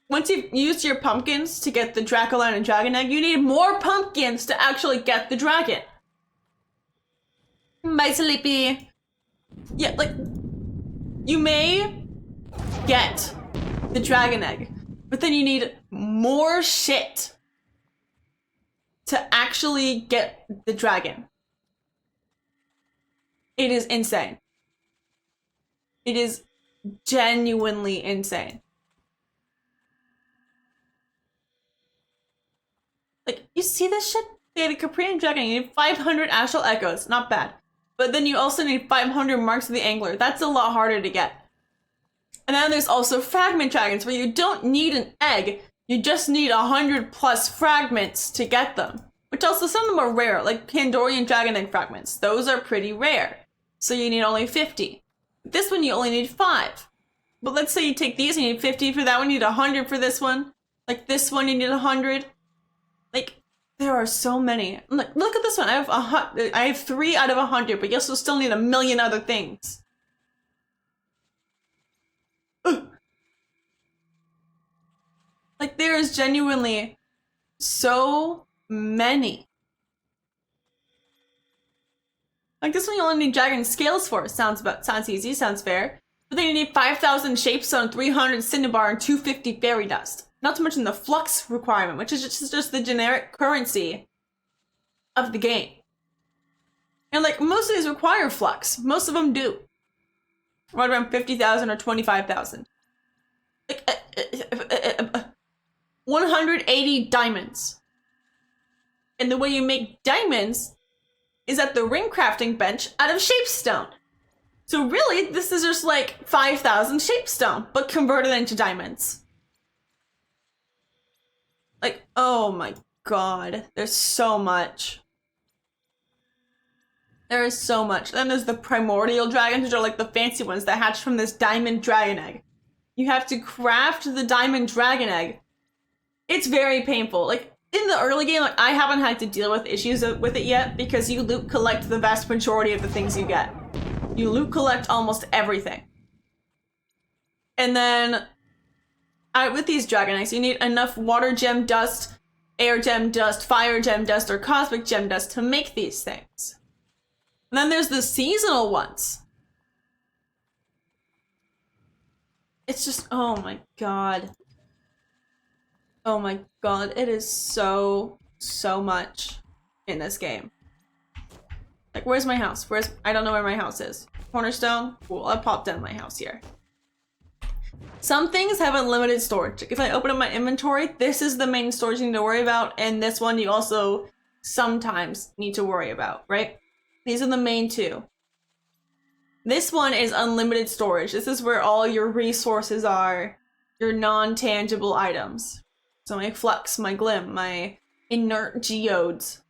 once you've used your pumpkins to get the Dracoline and Dragon Egg, you need more pumpkins to actually get the dragon. Bye, Sleepy. Yeah, like, you may get the Dragon Egg, but then you need more shit to actually get the dragon. It is insane. It is genuinely insane. You see this shit? They had a Caprian Dragon, you need 500 Astral Echoes, not bad. But then you also need 500 Marks of the Angler. That's a lot harder to get. And then there's also Fragment Dragons, where you don't need an egg, you just need 100 plus fragments to get them. Which also, some of them are rare, like Pandorian Dragon Egg Fragments. Those are pretty rare. So you need only 50. This one you only need 5. But let's say you take these and you need 50 for that one, you need 100 for this one. Like this one you need 100. Like, there are so many. Look at this one. I have 3 out of 100, but you also still need a million other things. Ugh. Like, there is genuinely so many. Like, this one you only need Dragon Scales for. Sounds easy, sounds fair. But then you need 5,000 Shapestone, 300 Cinnabar, and 250 Fairy Dust. Not to mention the Flux requirement, which is just the generic currency of the game. And like, most of these require Flux. Most of them do. Right around 50,000 or 25,000. Like, 180 diamonds. And the way you make diamonds is at the ring crafting bench out of Shapestone. So really, this is just like 5,000 Shapestone, but converted into diamonds. Like, oh my god, there's so much. There is so much. Then there's the primordial dragons, which are like the fancy ones that hatch from this diamond dragon egg. You have to craft the diamond dragon egg. It's very painful. Like, in the early game, like, I haven't had to deal with issues with it yet because you loot collect the vast majority of the things you get. You loot collect almost everything. And then with these dragon eggs, you need enough water gem dust, air gem dust, fire gem dust, or cosmic gem dust to make these things. And then there's the seasonal ones. It's just, oh my god. Oh my god, it is so much in this game. Like, where's my house? I don't know where my house is. Cornerstone? Cool, I popped down my house here. Some things have unlimited storage. If I open up my inventory, this is the main storage you need to worry about, and this one you also sometimes need to worry about, right? These are the main two. This one is unlimited storage. This is where all your resources are, your non-tangible items. So my Flux, my Glim, my Inert Geodes,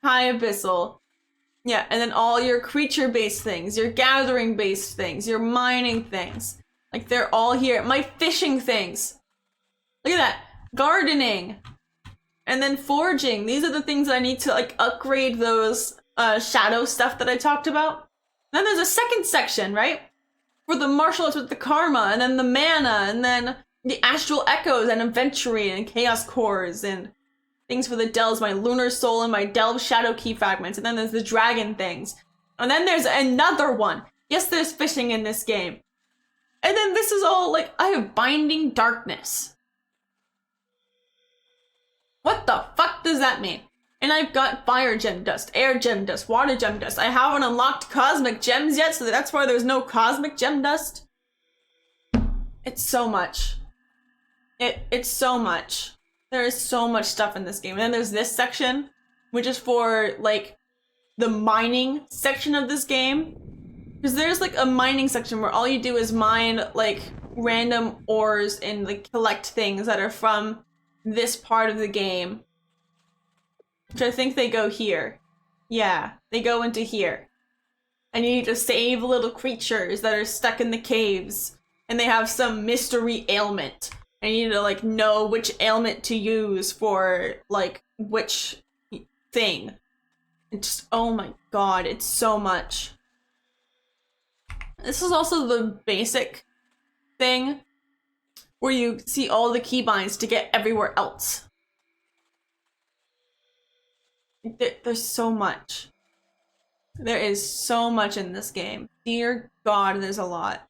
High Abyssal. Yeah, and then all your creature-based things, your gathering-based things, your mining things. Like, they're all here. My fishing things. Look at that. Gardening. And then forging. These are the things that I need to, like, upgrade those shadow stuff that I talked about. Then there's a second section, right? For the martial arts with the karma, and then the mana, and then the astral echoes, and aventurine, and chaos cores, and things for the delves, my lunar soul, and my delve shadow key fragments. And then there's the dragon things. And then there's another one. Yes, there's fishing in this game. And then this is all, like, I have binding darkness. What the fuck does that mean? And I've got fire gem dust, air gem dust, water gem dust. I haven't unlocked cosmic gems yet, so that's why there's no cosmic gem dust. It's so much. It's so much. There is so much stuff in this game. And then there's this section, which is for, like, the mining section of this game. Because there's, like, a mining section where all you do is mine, like, random ores and, like, collect things that are from this part of the game. Which I think they go here. Yeah, they go into here. And you need to save little creatures that are stuck in the caves. And they have some mystery ailment. And you need to, like, know which ailment to use for, like, which thing. It's just, oh my god, it's so much. This is also the basic thing where you see all the keybinds to get everywhere else. There's so much. There is so much in this game. Dear God, there's a lot.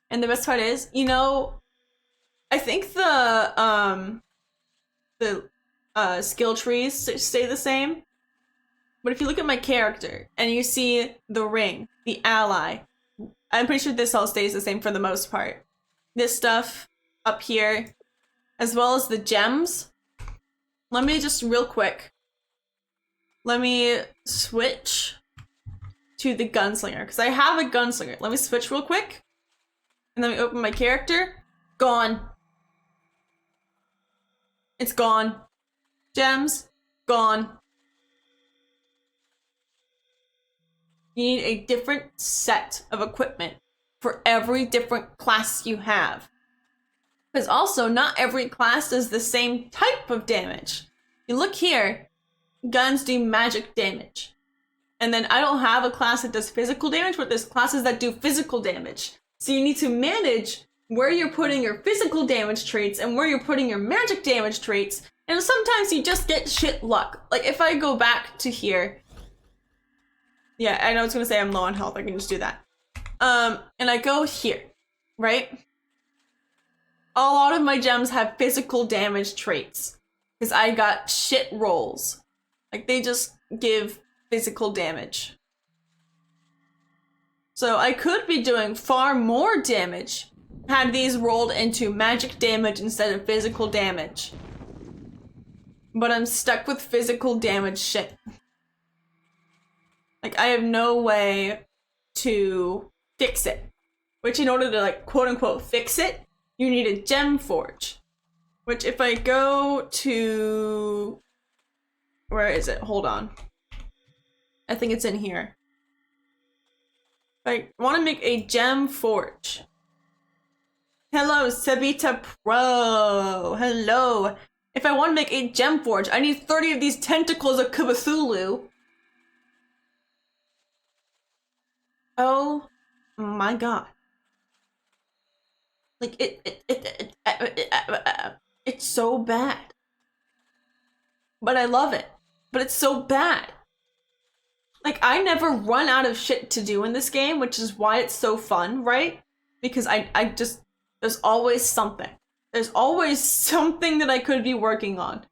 And the best part is, you know, I think the skill trees stay the same. But if you look at my character and you see the ring, the ally, I'm pretty sure this all stays the same for the most part. This stuff up here as well as the gems. Let me just real quick. Let me switch to the gunslinger, because I have a gunslinger. Let me switch real quick. And then we open my character. Gone. It's gone. Gems, gone. You need a different set of equipment for every different class you have. Because also, not every class does the same type of damage. You look here, guns do magic damage. And then I don't have a class that does physical damage, but there's classes that do physical damage. So you need to manage where you're putting your physical damage traits and where you're putting your magic damage traits. And sometimes you just get shit luck. Like if I go back to here. Yeah, I know it's gonna say I'm low on health. I can just do that. And I go here, right? A lot of my gems have physical damage traits. Because I got shit rolls. Like they just give physical damage. So I could be doing far more damage had these rolled into magic damage instead of physical damage. But I'm stuck with physical damage shit. Like I have no way to fix it. Which in order to like quote unquote fix it, you need a gem forge. Which if I go to... Where is it? Hold on. I think it's in here. I want to make a gem forge. Hello, Sabita Pro. Hello. If I want to make a gem forge, I need 30 of these tentacles of Cthulhu. Oh my god. Like it's so bad. But I love it. But it's so bad. Like, I never run out of shit to do in this game, which is why it's so fun, right? Because I just, there's always something. There's always something that I could be working on.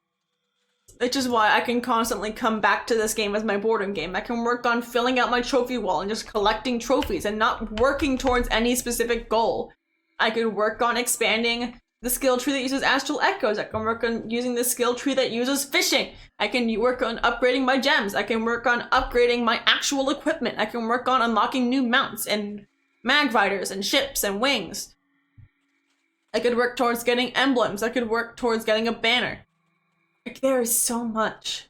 Which is why I can constantly come back to this game as my boredom game. I can work on filling out my trophy wall and just collecting trophies and not working towards any specific goal. I could work on expanding the skill tree that uses astral echoes. I can work on using the skill tree that uses fishing. I can work on upgrading my gems. I can work on upgrading my actual equipment. I can work on unlocking new mounts and mag riders and ships and wings. I could work towards getting emblems. I could work towards getting a banner. Like, there is so much.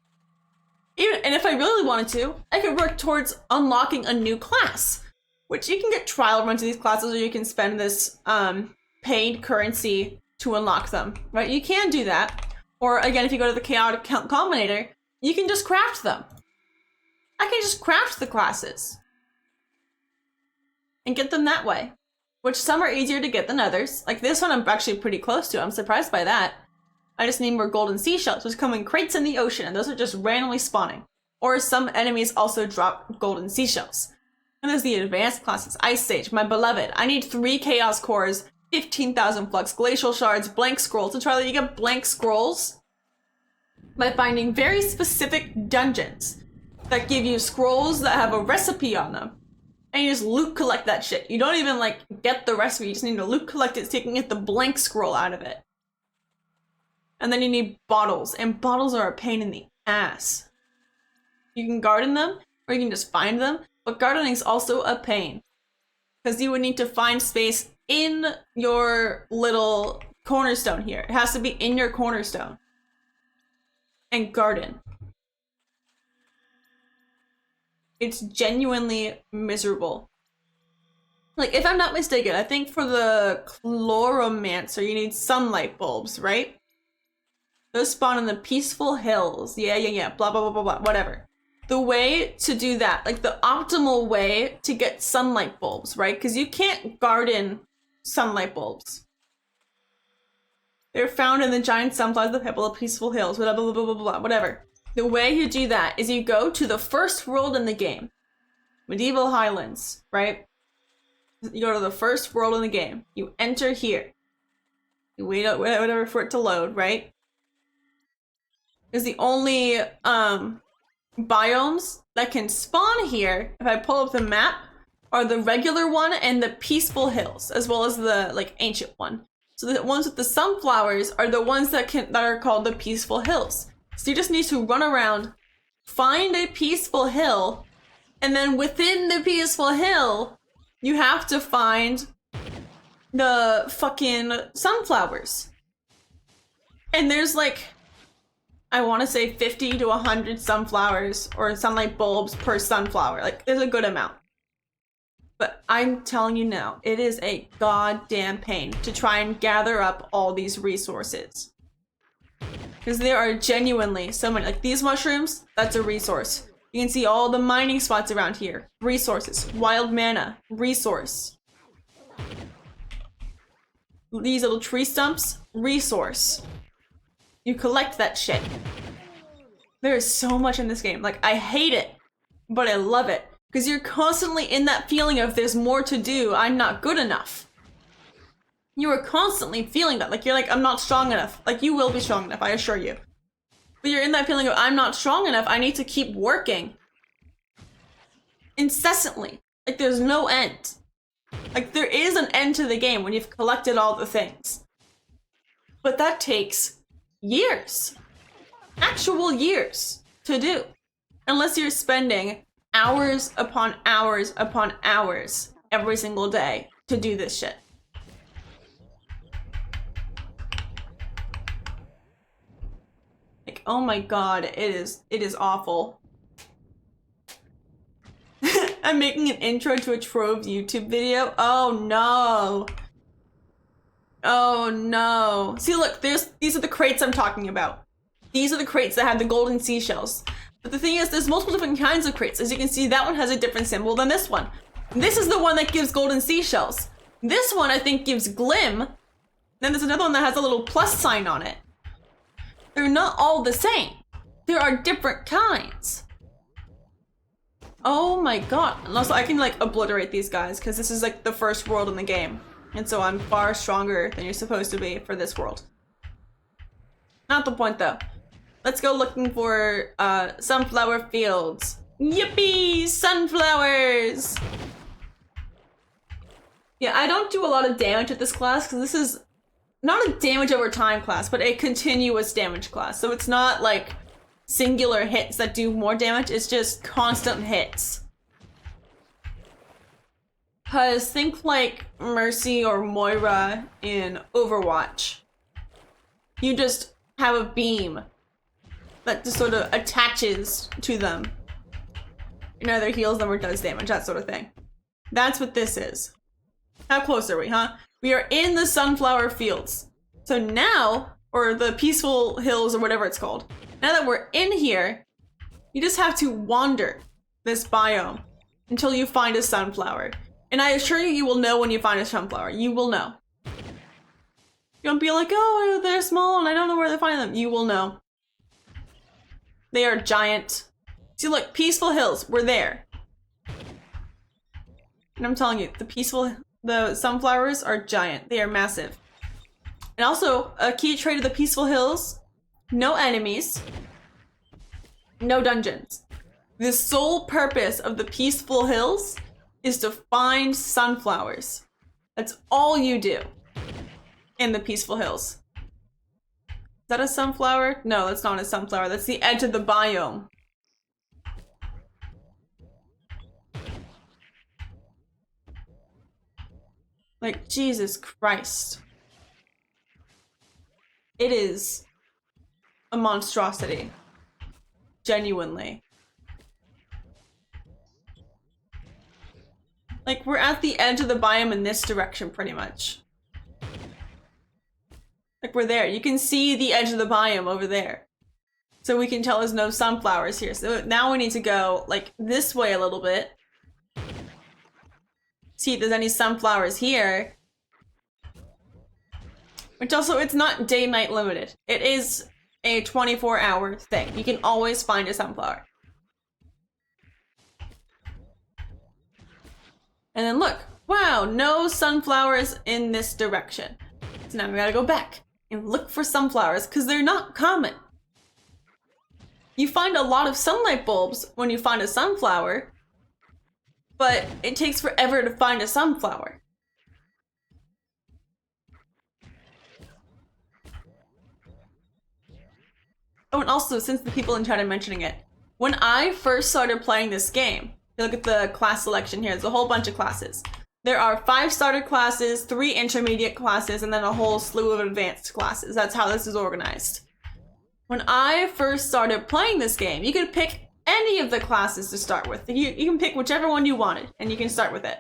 And if I really wanted to, I could work towards unlocking a new class, which you can get trial runs of these classes, or you can spend this paid currency to unlock them, right? You can do that. Or again, if you go to the Chaotic Combinator, you can just craft them. I can just craft the classes and get them that way, which some are easier to get than others. Like this one I'm actually pretty close to. I'm surprised by that. I just need more golden seashells, which come in crates in the ocean, and those are just randomly spawning. Or some enemies also drop golden seashells. And there's the advanced classes. Ice Sage, my beloved. I need 3 Chaos Cores, 15,000 Flux, Glacial Shards, Blank Scrolls. So Charlie, you get Blank Scrolls by finding very specific dungeons that give you scrolls that have a recipe on them. And you just loot collect that shit. You don't even like get the recipe, you just need to loot collect it so you can get the blank scroll out of it. And then you need bottles, and bottles are a pain in the ass. You can garden them, or you can just find them, but gardening is also a pain. Because you would need to find space in your little cornerstone here. It has to be in your cornerstone. And garden. It's genuinely miserable. Like, if I'm not mistaken, I think for the Chloromancer, you need sunlight bulbs, right? Those spawn in the Peaceful Hills. Yeah, blah, blah, blah, blah, blah, whatever. The way to do that, like the optimal way to get sunlight bulbs, right? Because you can't garden sunlight bulbs. They're found in the giant sunflowers, the pebble of Peaceful Hills, blah, blah, blah, blah, blah, whatever. The way you do that is you go to the first world in the game. Medieval Highlands, right? You go to the first world in the game. You enter here. You wait out whatever for it to load, right? Is the only biomes that can spawn here, if I pull up the map, are the regular one and the Peaceful Hills, as well as the like ancient one. So the ones with the sunflowers are the ones that are called the peaceful hills. So you just need to run around, find a peaceful hill, and then within the peaceful hill, you have to find the fucking sunflowers. And there's like, I want to say 50 to 100 sunflowers or sunlight bulbs per sunflower. Like, there's a good amount. But I'm telling you now, it is a goddamn pain to try and gather up all these resources. Because there are genuinely so many. Like, these mushrooms, that's a resource. You can see all the mining spots around here. Resources. Wild mana. Resource. These little tree stumps. Resource. You collect that shit. There is so much in this game. Like, I hate it, but I love it. Because you're constantly in that feeling of there's more to do, I'm not good enough. You are constantly feeling that. Like, you're like, I'm not strong enough. Like, you will be strong enough, I assure you. But you're in that feeling of, I'm not strong enough, I need to keep working. Incessantly. Like, there's no end. Like, there is an end to the game when you've collected all the things. But that takes years. Actual years to do. Unless you're spending hours upon hours upon hours every single day to do this shit. Like, oh my god, it is awful. I'm making an intro to a Trove YouTube video. Oh no. Oh no. See, look, these are the crates I'm talking about. These are the crates that have the golden seashells. But the thing is, there's multiple different kinds of crates. As you can see, that one has a different symbol than this one. This is the one that gives golden seashells. This one, I think, gives glim. Then there's another one that has a little plus sign on it. They're not all the same. There are different kinds. Oh my god. And also, I can, like, obliterate these guys, because this is, like, the first world in the game. And so I'm far stronger than you're supposed to be for this world. Not the point, though. Let's go looking for sunflower fields. Yippee! Sunflowers! Yeah, I don't do a lot of damage with this class because this is not a damage over time class, but a continuous damage class. So it's not like singular hits that do more damage, it's just constant hits. Cause think like Mercy or Moira in Overwatch. You just have a beam that just sort of attaches to them. It either heals them or does damage, that sort of thing. That's what this is. How close are we, huh? We are in the sunflower fields. So now, or the peaceful hills or whatever it's called. Now that we're in here, you just have to wander this biome until you find a sunflower. And I assure you, you will know when you find a sunflower. You will know. You won't be like, oh, they're small and I don't know where to find them. You will know. They are giant. See, look, peaceful hills. We're there. And I'm telling you, the sunflowers are giant. They are massive. And also, a key trait of the peaceful hills, no enemies, no dungeons. The sole purpose of the peaceful hills is to find sunflowers. That's all you do in the peaceful hills. Is that a sunflower? No, that's not a sunflower. That's the edge of the biome. Like, Jesus Christ. It is a monstrosity. Genuinely. Like, we're at the edge of the biome in this direction, pretty much. Like, we're there. You can see the edge of the biome over there. So we can tell there's no sunflowers here. So now we need to go, like, this way a little bit. See if there's any sunflowers here. Which also, it's not day-night limited. It is a 24-hour thing. You can always find a sunflower. And then look, wow, no sunflowers in this direction. So now we gotta go back and look for sunflowers because they're not common. You find a lot of sunlight bulbs when you find a sunflower, but it takes forever to find a sunflower. Oh, and also, since the people in chat are mentioning it, when I first started playing this game, you look at the class selection here, there's a whole bunch of classes. There are 5 starter classes, 3 intermediate classes, and then a whole slew of advanced classes. That's how this is organized. When I first started playing this game, you could pick any of the classes to start with. You can pick whichever one you wanted, and you can start with it.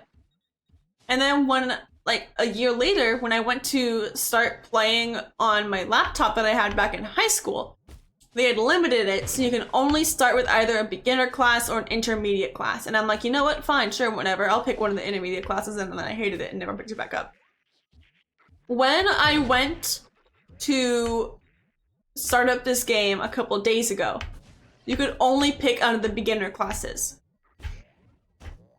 And then when, like, a year later, when I went to start playing on my laptop that I had back in high school, they had limited it, so you can only start with either a beginner class or an intermediate class. And I'm like, you know what? Fine, sure, whatever. I'll pick one of the intermediate classes, and then I hated it and never picked it back up. When I went to start up this game a couple days ago, you could only pick out of the beginner classes.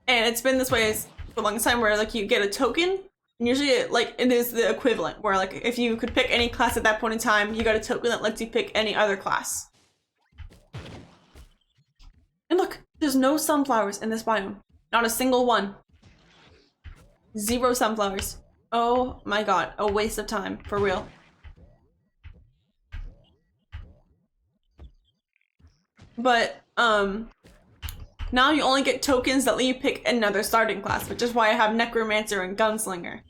And it's been this way for a long time, where like you get a token, and usually like it is the equivalent, where like if you could pick any class at that point in time, you got a token that lets you pick any other class. And look, there's no sunflowers in this biome. Not a single one. 0 sunflowers. Oh my god, a waste of time, for real. But, now you only get tokens that let you pick another starting class, which is why I have Necromancer and Gunslinger.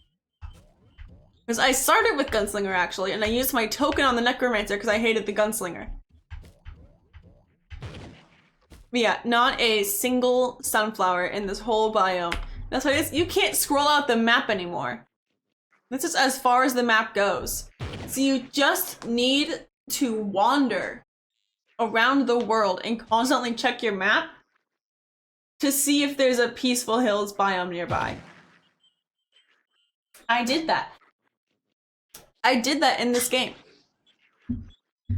Because I started with Gunslinger, actually, and I used my token on the Necromancer because I hated the Gunslinger. But yeah, not a single sunflower in this whole biome. That's why you can't scroll out the map anymore. This is as far as the map goes. So you just need to wander around the world and constantly check your map to see if there's a peaceful hills biome nearby. I did that. I did that in this game.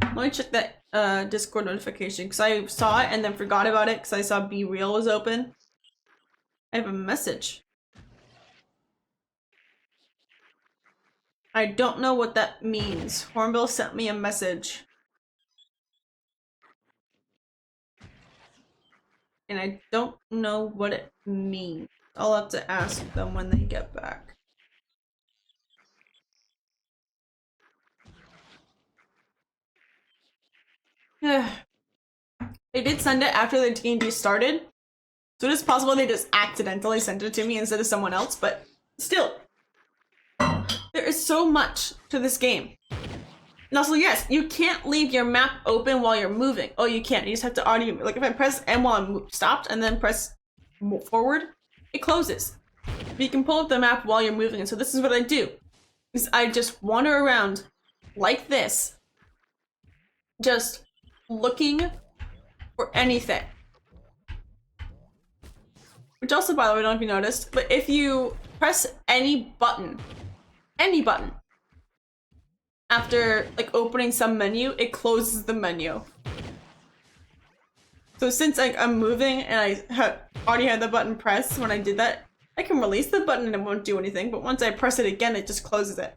Let me check that Discord notification, because I saw it and then forgot about it because I saw Be Real was open. I have a message. I don't know what that means. Hornbill sent me a message. And I don't know what it means. I'll have to ask them when they get back. They did send it after the D&D started. So it is possible they just accidentally sent it to me instead of someone else, but still. There is so much to this game. And also, yes, you can't leave your map open while you're moving. Oh, you can't. You just have to audio. Like if I press M while I'm stopped and then press forward, it closes. But you can pull up the map while you're moving. And so this is what I do. Is I just wander around like this, just looking for anything. Which also, by the way, I don't know if you noticed, but if you press any button, after like opening some menu, it closes the menu. So since like I'm moving and I already had the button pressed when I did that, I can release the button and it won't do anything, but once I press it again, it just closes it.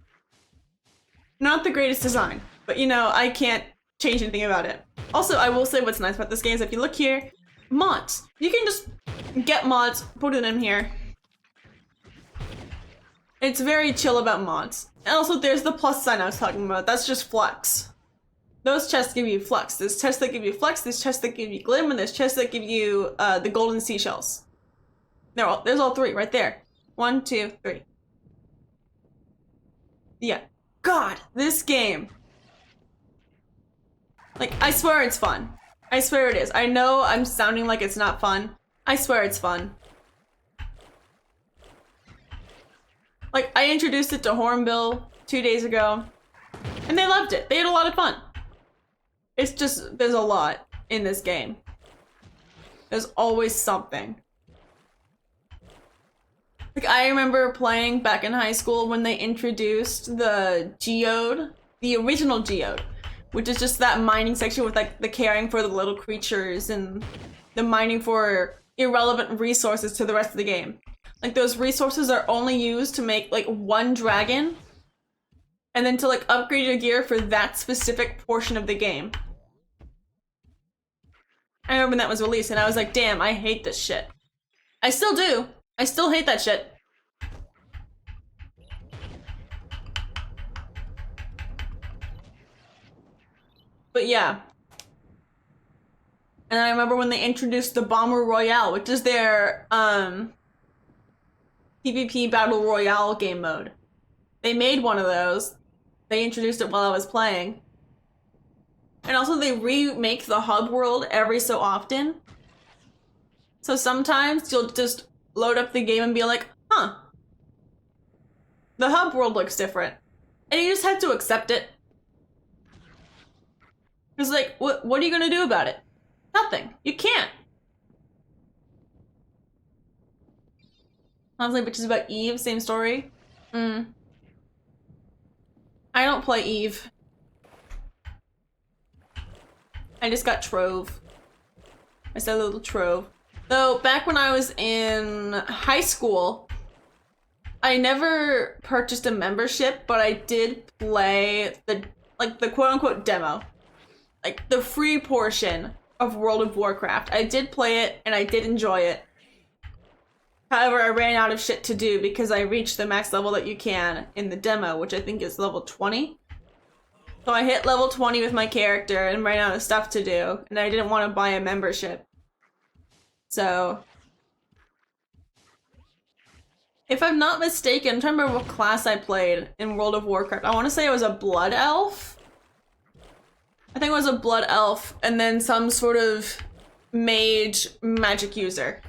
Not the greatest design, but you know, I can't change anything about it. Also, I will say what's nice about this game is if you look here, mods. You can just get mods, put it in here. It's very chill about mods. And also there's the plus sign I was talking about. That's just flux. Those chests give you flux. There's chests that give you flux, there's chests that give you glim, and there's chests that give you the golden seashells. There's all 3 right there. 1, 2, 3. Yeah. God, this game. Like, I swear it's fun. I swear it is. I know I'm sounding like it's not fun. I swear it's fun. Like, I introduced it to Hornbill 2 days ago, and they loved it. They had a lot of fun. It's just, there's a lot in this game. There's always something. Like, I remember playing back in high school when they introduced the geode, the original geode, which is just that mining section with like the caring for the little creatures and the mining for irrelevant resources to the rest of the game. Like those resources are only used to make like 1 dragon and then to like upgrade your gear for that specific portion of the game. I remember when that was released and I was like, damn, I hate this shit. I still do. I still hate that shit. But yeah, And I remember when they introduced the Bomber Royale, which is their PvP Battle Royale game mode. They made one of those. They introduced it while I was playing. And also they remake the hub world every so often. So sometimes you'll just load up the game and be like, huh, the hub world looks different. And you just have to accept it. It's like, what are you gonna do about it? Nothing. You can't. Honestly, which is about Eve, same story. I don't play Eve. I just got Trove. I said a little Trove. Though, back when I was in high school, I never purchased a membership, but I did play the quote-unquote demo. Like, the free portion of World of Warcraft. I did play it, and I did enjoy it. However, I ran out of shit to do because I reached the max level that you can in the demo, which I think is level 20. So I hit level 20 with my character and ran out of stuff to do, and I didn't want to buy a membership. So, if I'm not mistaken, I'm trying to remember what class I played in World of Warcraft. I want to say it was a Blood Elf. I think it was a Blood Elf, and then some sort of mage magic user.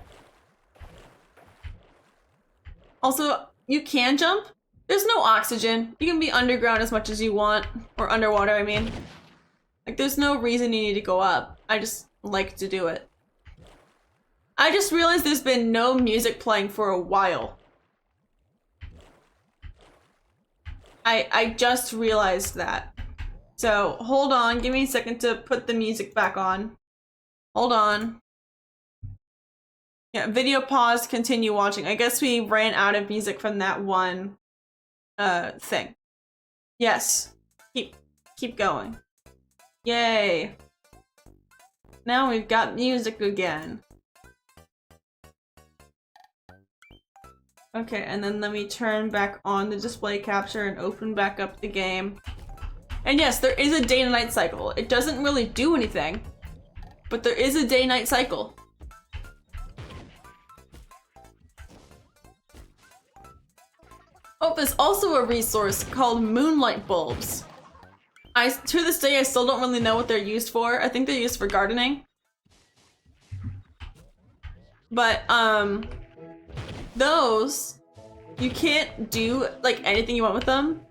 Also, you can jump. There's no oxygen. You can be underground as much as you want. Or underwater, I mean. Like, there's no reason you need to go up. I just like to do it. I just realized there's been no music playing for a while. I just realized that. So, hold on. Give me a second to put the music back on. Hold on. Yeah, video pause, continue watching. I guess we ran out of music from that one thing. Yes. Keep going. Yay. Now we've got music again. Okay, and then let me turn back on the display capture and open back up the game. And yes, there is a day and night cycle. It doesn't really do anything, but there is a day-night cycle. Oh, there's also a resource called moonlight bulbs. To this day, I still don't really know what they're used for. I think they're used for gardening. But, those, you can't do, like, anything you want with them.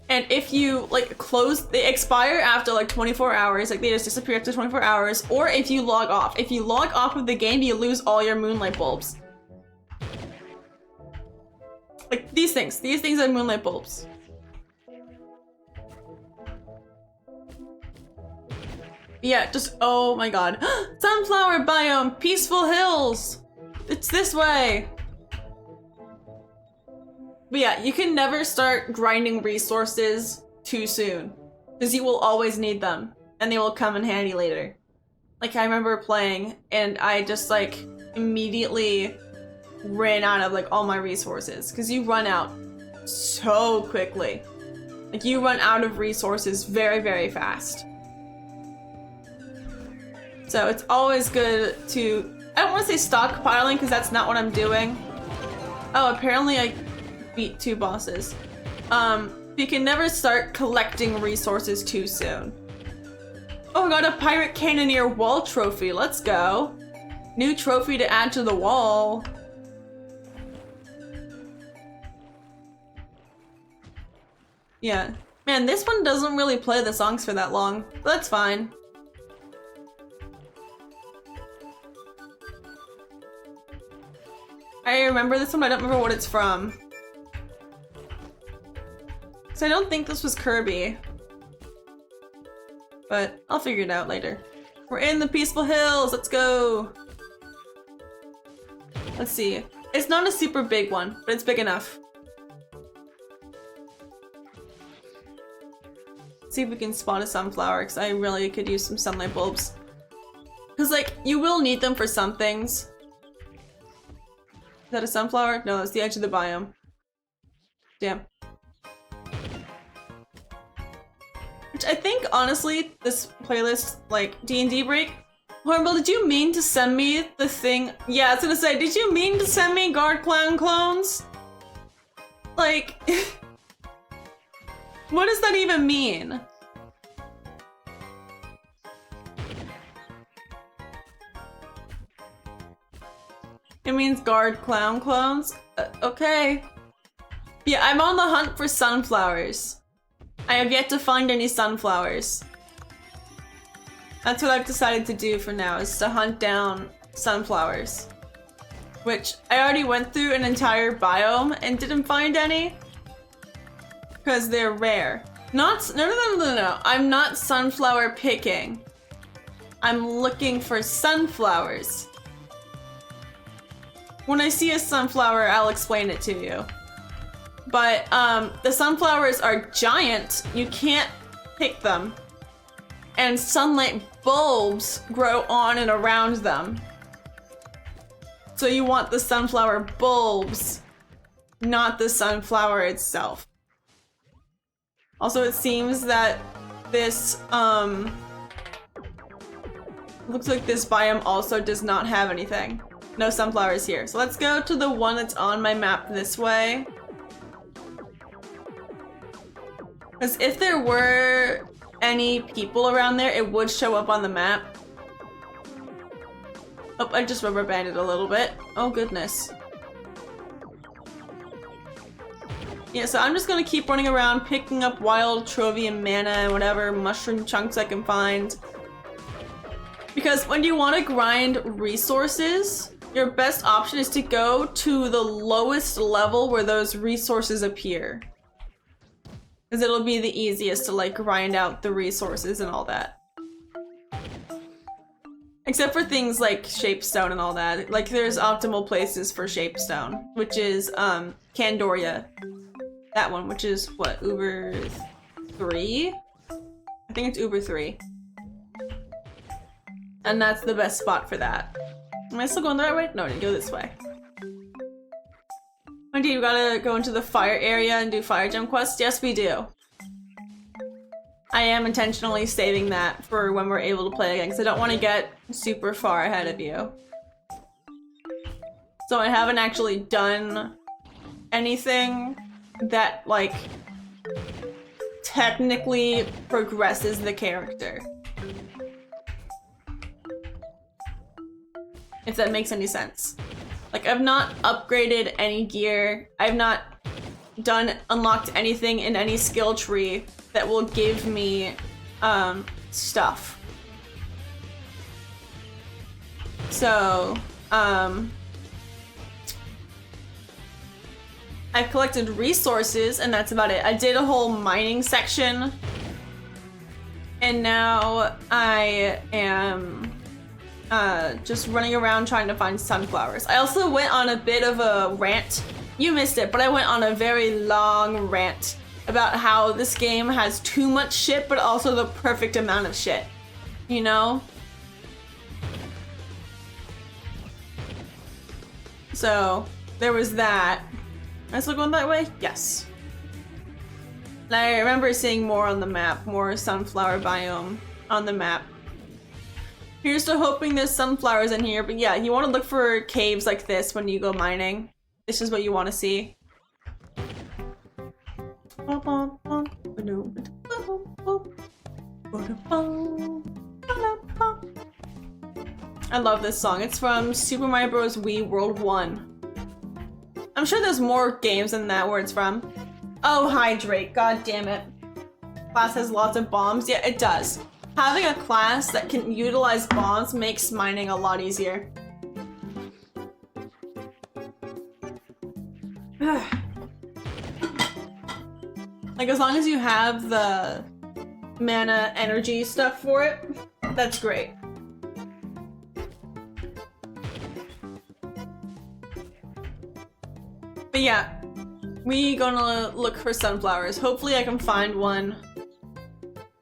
And if you, like, they expire after, like, 24 hours. Like, they just disappear after 24 hours. Or if you log off. If you log off of the game, you lose all your moonlight bulbs. Like, these things are moonlight bulbs. Yeah, just, oh my god. Sunflower biome, peaceful hills! It's this way! But yeah, you can never start grinding resources too soon. Because you will always need them. And they will come in handy later. Like, I remember playing, and I just, like, immediately ran out of, like, all my resources. Because you run out so quickly. Like, you run out of resources very, very fast. So it's always good to... I don't want to say stockpiling, because that's not what I'm doing. Oh, apparently I beat 2 bosses. You can never start collecting resources too soon. Oh, I got a Pirate Cannoneer wall trophy. Let's go. New trophy to add to the wall. Yeah. Man, this one doesn't really play the songs for that long. But that's fine. I remember this one, but I don't remember what it's from. So I don't think this was Kirby. But I'll figure it out later. We're in the peaceful hills, let's go! Let's see. It's not a super big one, but it's big enough. Let's see if we can spot a sunflower, because I really could use some sunlight bulbs. Because, like, you will need them for some things. Is that a sunflower? No, that's the edge of the biome. Damn. Which I think, honestly, this playlist, like, D&D break, Horrible, did you mean to send me the thing? Yeah, I was gonna say, did you mean to send me guard clown clones? Like, what does that even mean? It means guard clown clones? Okay. Yeah, I'm on the hunt for sunflowers. I have yet to find any sunflowers. That's what I've decided to do for now, is to hunt down sunflowers. Which, I already went through an entire biome and didn't find any. Because they're rare. No, I'm not sunflower picking. I'm looking for sunflowers. When I see a sunflower, I'll explain it to you. But, the sunflowers are giant. You can't pick them. And sunlight bulbs grow on and around them. So you want the sunflower bulbs, not the sunflower itself. Also, it seems that this, looks like this biome also does not have anything. No sunflowers here. So let's go to the one that's on my map this way. Because if there were any people around there, it would show up on the map. Oh, I just rubber banded a little bit. Oh goodness. Yeah, so I'm just gonna keep running around picking up wild trovium mana and whatever mushroom chunks I can find. Because when you want to grind resources, your best option is to go to the lowest level where those resources appear. Because it'll be the easiest to like grind out the resources and all that. Except for things like shapestone and all that. Like there's optimal places for shapestone, which is Candoria. That one, which is what, Uber 3? I think it's Uber 3. And that's the best spot for that. Am I still going the right way? No, I didn't go this way. Indeed, we gotta go into the fire area and do fire gem quests. Yes, we do. I am intentionally saving that for when we're able to play again, because I don't want to get super far ahead of you. So I haven't actually done anything that, like, technically progresses the character. If that makes any sense. Like, I've not upgraded any gear. I've not unlocked anything in any skill tree that will give me, stuff. So, I've collected resources, and that's about it. I did a whole mining section, and now I am just running around trying to find sunflowers. I also went on a bit of a rant. You missed it, but I went on a very long rant about how this game has too much shit, but also the perfect amount of shit. You know? So, there was that. Am I still going that way? Yes. And I remember seeing more on the map, more sunflower biome on the map. Here's to hoping there's sunflowers in here, but yeah, you want to look for caves like this when you go mining. This is what you want to see. I love this song. It's from Super Mario Bros. Wii World 1. I'm sure there's more games than that where it's from. Oh, hydrate. God damn it. Class has lots of bombs. Yeah, it does. Having a class that can utilize bombs makes mining a lot easier. Like, as long as you have the mana energy stuff for it, that's great. But yeah, we gonna look for sunflowers. Hopefully I can find one.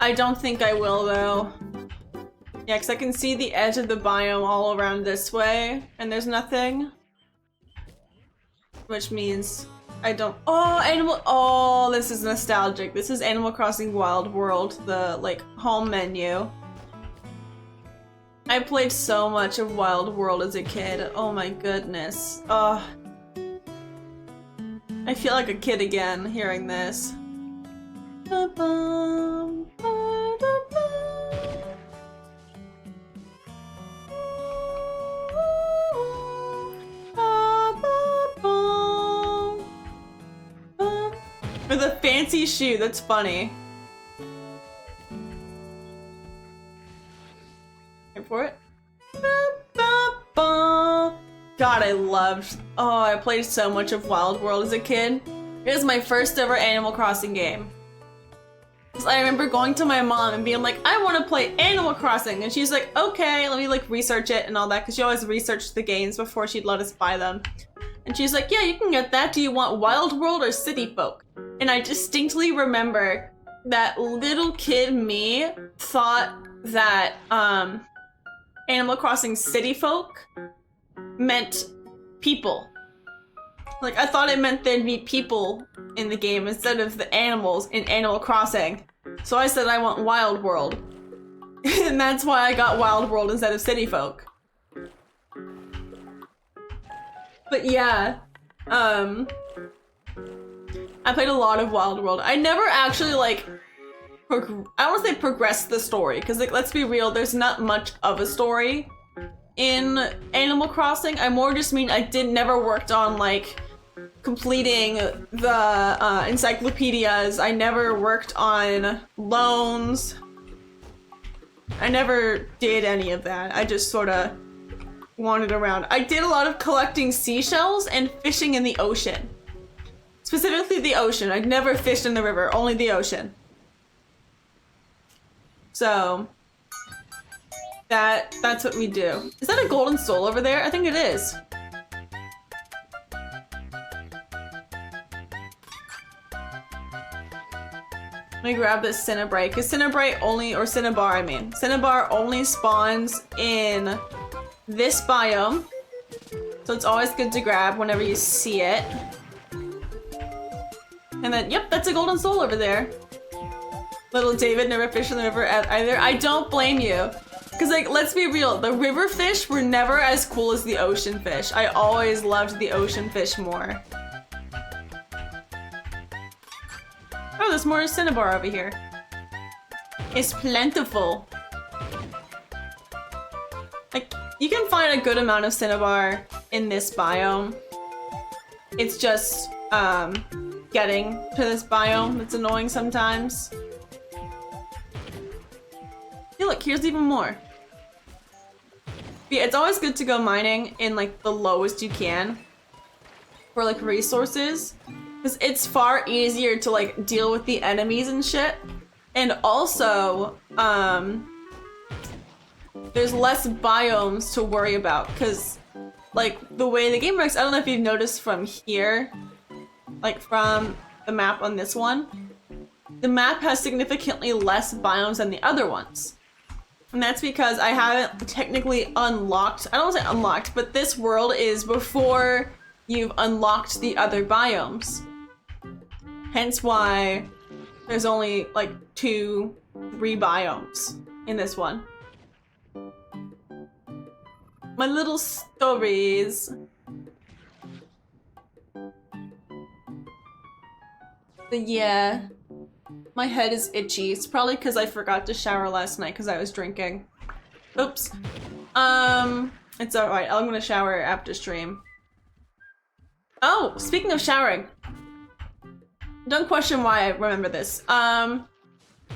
I don't think I will though. Yeah, because I can see the edge of the biome all around this way, and there's nothing. Which means I don't— oh, this is nostalgic. This is Animal Crossing Wild World, the, like, home menu. I played so much of Wild World as a kid. Oh my goodness. Ugh. I feel like a kid again hearing this. With a fancy shoe, that's funny. Wait for it. God, I loved. Oh, I played so much of Wild World as a kid. It was my first ever Animal Crossing game. So I remember going to my mom and being like, I want to play Animal Crossing. And she's like, okay, let me like research it and all that. Because she always researched the games before she'd let us buy them. And she's like, yeah, you can get that. Do you want Wild World or City Folk? And I distinctly remember that little kid me thought that Animal Crossing City Folk meant people. Like, I thought it meant there'd be people in the game instead of the animals in Animal Crossing. So I said I want Wild World. And that's why I got Wild World instead of City Folk. But yeah, I played a lot of Wild World. I never actually, like, I don't want to say progressed the story, because, like, let's be real, there's not much of a story in Animal Crossing. I more just mean I never worked on, like, completing the encyclopedias. I never worked on loans. I never did any of that. I just sort of wandered around. I did a lot of collecting seashells and fishing in the ocean. Specifically the ocean. I'd never fished in the river, only the ocean. So that's what we do. Is that a golden soul over there? I think it is. Let me grab this Cinnabrite, because Cinnabrite only, or Cinnabar I mean. Cinnabar only spawns in this biome. So it's always good to grab whenever you see it. And then, yep, that's a golden soul over there. Little David never fished in the river either. I don't blame you. Because, like, let's be real. The river fish were never as cool as the ocean fish. I always loved the ocean fish more. Oh, there's more Cinnabar over here. It's plentiful. Like, you can find a good amount of Cinnabar in this biome. It's just, getting to this biome that's annoying sometimes. Hey, look, here's even more. But yeah, it's always good to go mining in, like, the lowest you can for, like, resources. Because it's far easier to, like, deal with the enemies and shit. And also, there's less biomes to worry about. Because, like, the way the game works, I don't know if you've noticed from here, like, from the map on this one, the map has significantly less biomes than the other ones. And that's because I haven't technically unlocked, I don't want to say unlocked, but this world is before you've unlocked the other biomes. Hence why there's only like 2-3 biomes in this one. My little stories. But yeah, my head is itchy. It's probably because I forgot to shower last night because I was drinking. Oops. It's alright. I'm gonna shower after stream. Oh, speaking of showering. Don't question why I remember this. I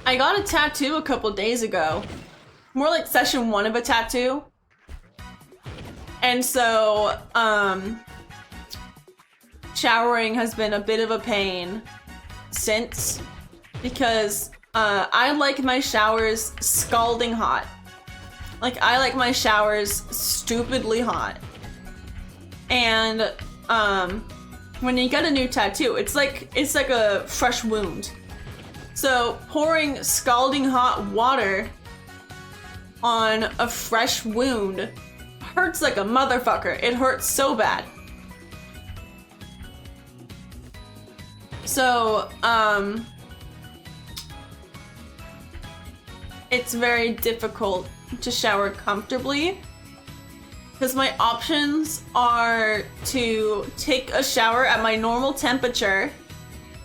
got a tattoo a couple days ago. More like session 1 of a tattoo. And so, showering has been a bit of a pain since, because I like my showers scalding hot. Like, I like my showers stupidly hot. And when you get a new tattoo, it's like a fresh wound. So pouring scalding hot water on a fresh wound hurts like a motherfucker. It hurts so bad. So, it's very difficult to shower comfortably. Because my options are to take a shower at my normal temperature,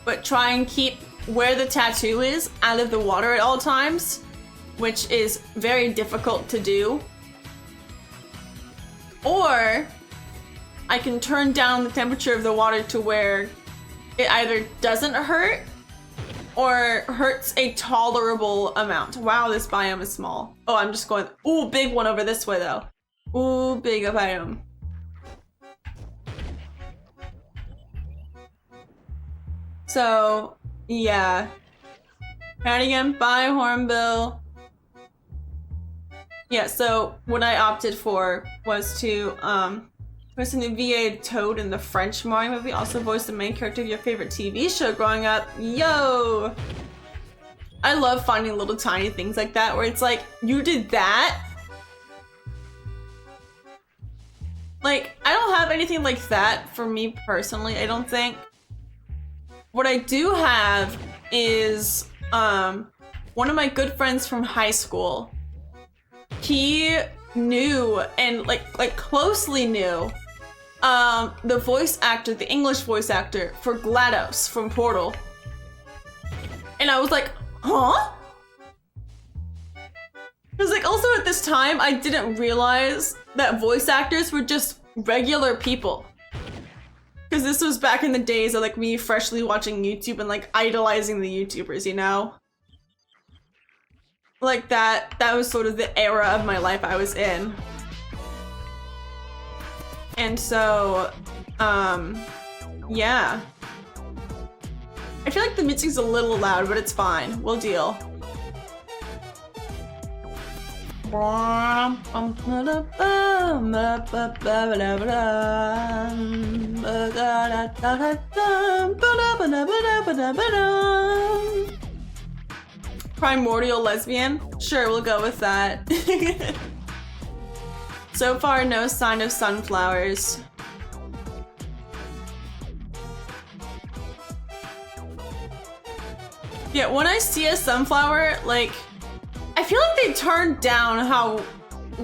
but try and keep where the tattoo is out of the water at all times, which is very difficult to do. Or I can turn down the temperature of the water to where it either doesn't hurt or hurts a tolerable amount. Wow, this biome is small. Oh, I'm just going, ooh, big one over this way though. Ooh, big biome. So, yeah. And again, bye Hornbill. Yeah, so what I opted for was to voice the VA Toad in the French Mario movie. Also voice the main character of your favorite TV show growing up. Yo! I love finding little tiny things like that where it's like, you did that? Like, I don't have anything like that for me personally, I don't think. What I do have is one of my good friends from high school. He knew and like closely knew the voice actor, the English voice actor for GLaDOS from Portal. And I was like, huh? Because like also at this time I didn't realize that voice actors were just regular people. Because this was back in the days of like me freshly watching YouTube and like idolizing the YouTubers, you know? Like that was sort of the era of my life I was in. And so, yeah. I feel like the music's a little loud, but it's fine. We'll deal. Primordial lesbian? Sure, we'll go with that. So far, no sign of sunflowers. Yeah, when I see a sunflower, like, I feel like they turned down how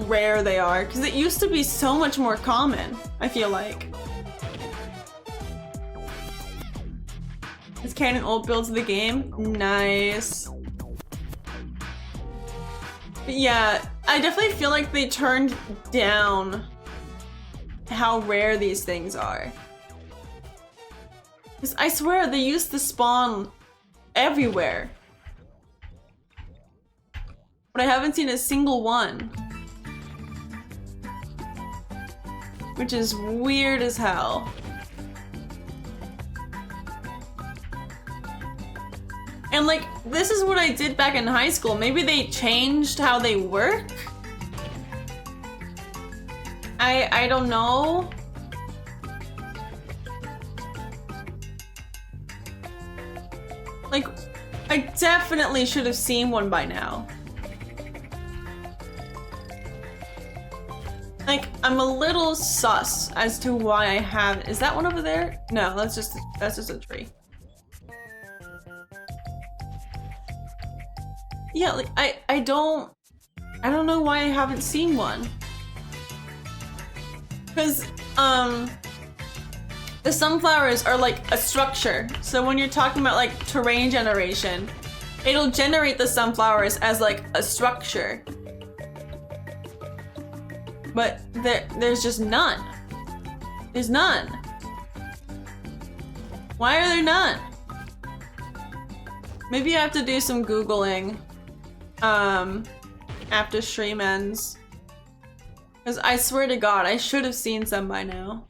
rare they are, because it used to be so much more common, I feel like. Is canon old builds of the game? Nice. But yeah, I definitely feel like they turned down how rare these things are. Because I swear they used to spawn everywhere. But I haven't seen a single one. Which is weird as hell. And like, this is what I did back in high school. Maybe they changed how they work? I don't know. Like, I definitely should have seen one by now. Like, I'm a little sus as to why I have. Is that one over there? No, that's just a tree. Yeah, like I don't know why I haven't seen one. Cause the sunflowers are like a structure. So when you're talking about like terrain generation, it'll generate the sunflowers as like a structure. But there's just none. There's none. Why are there none? Maybe I have to do some Googling after stream ends. Because I swear to God, I should have seen some by now.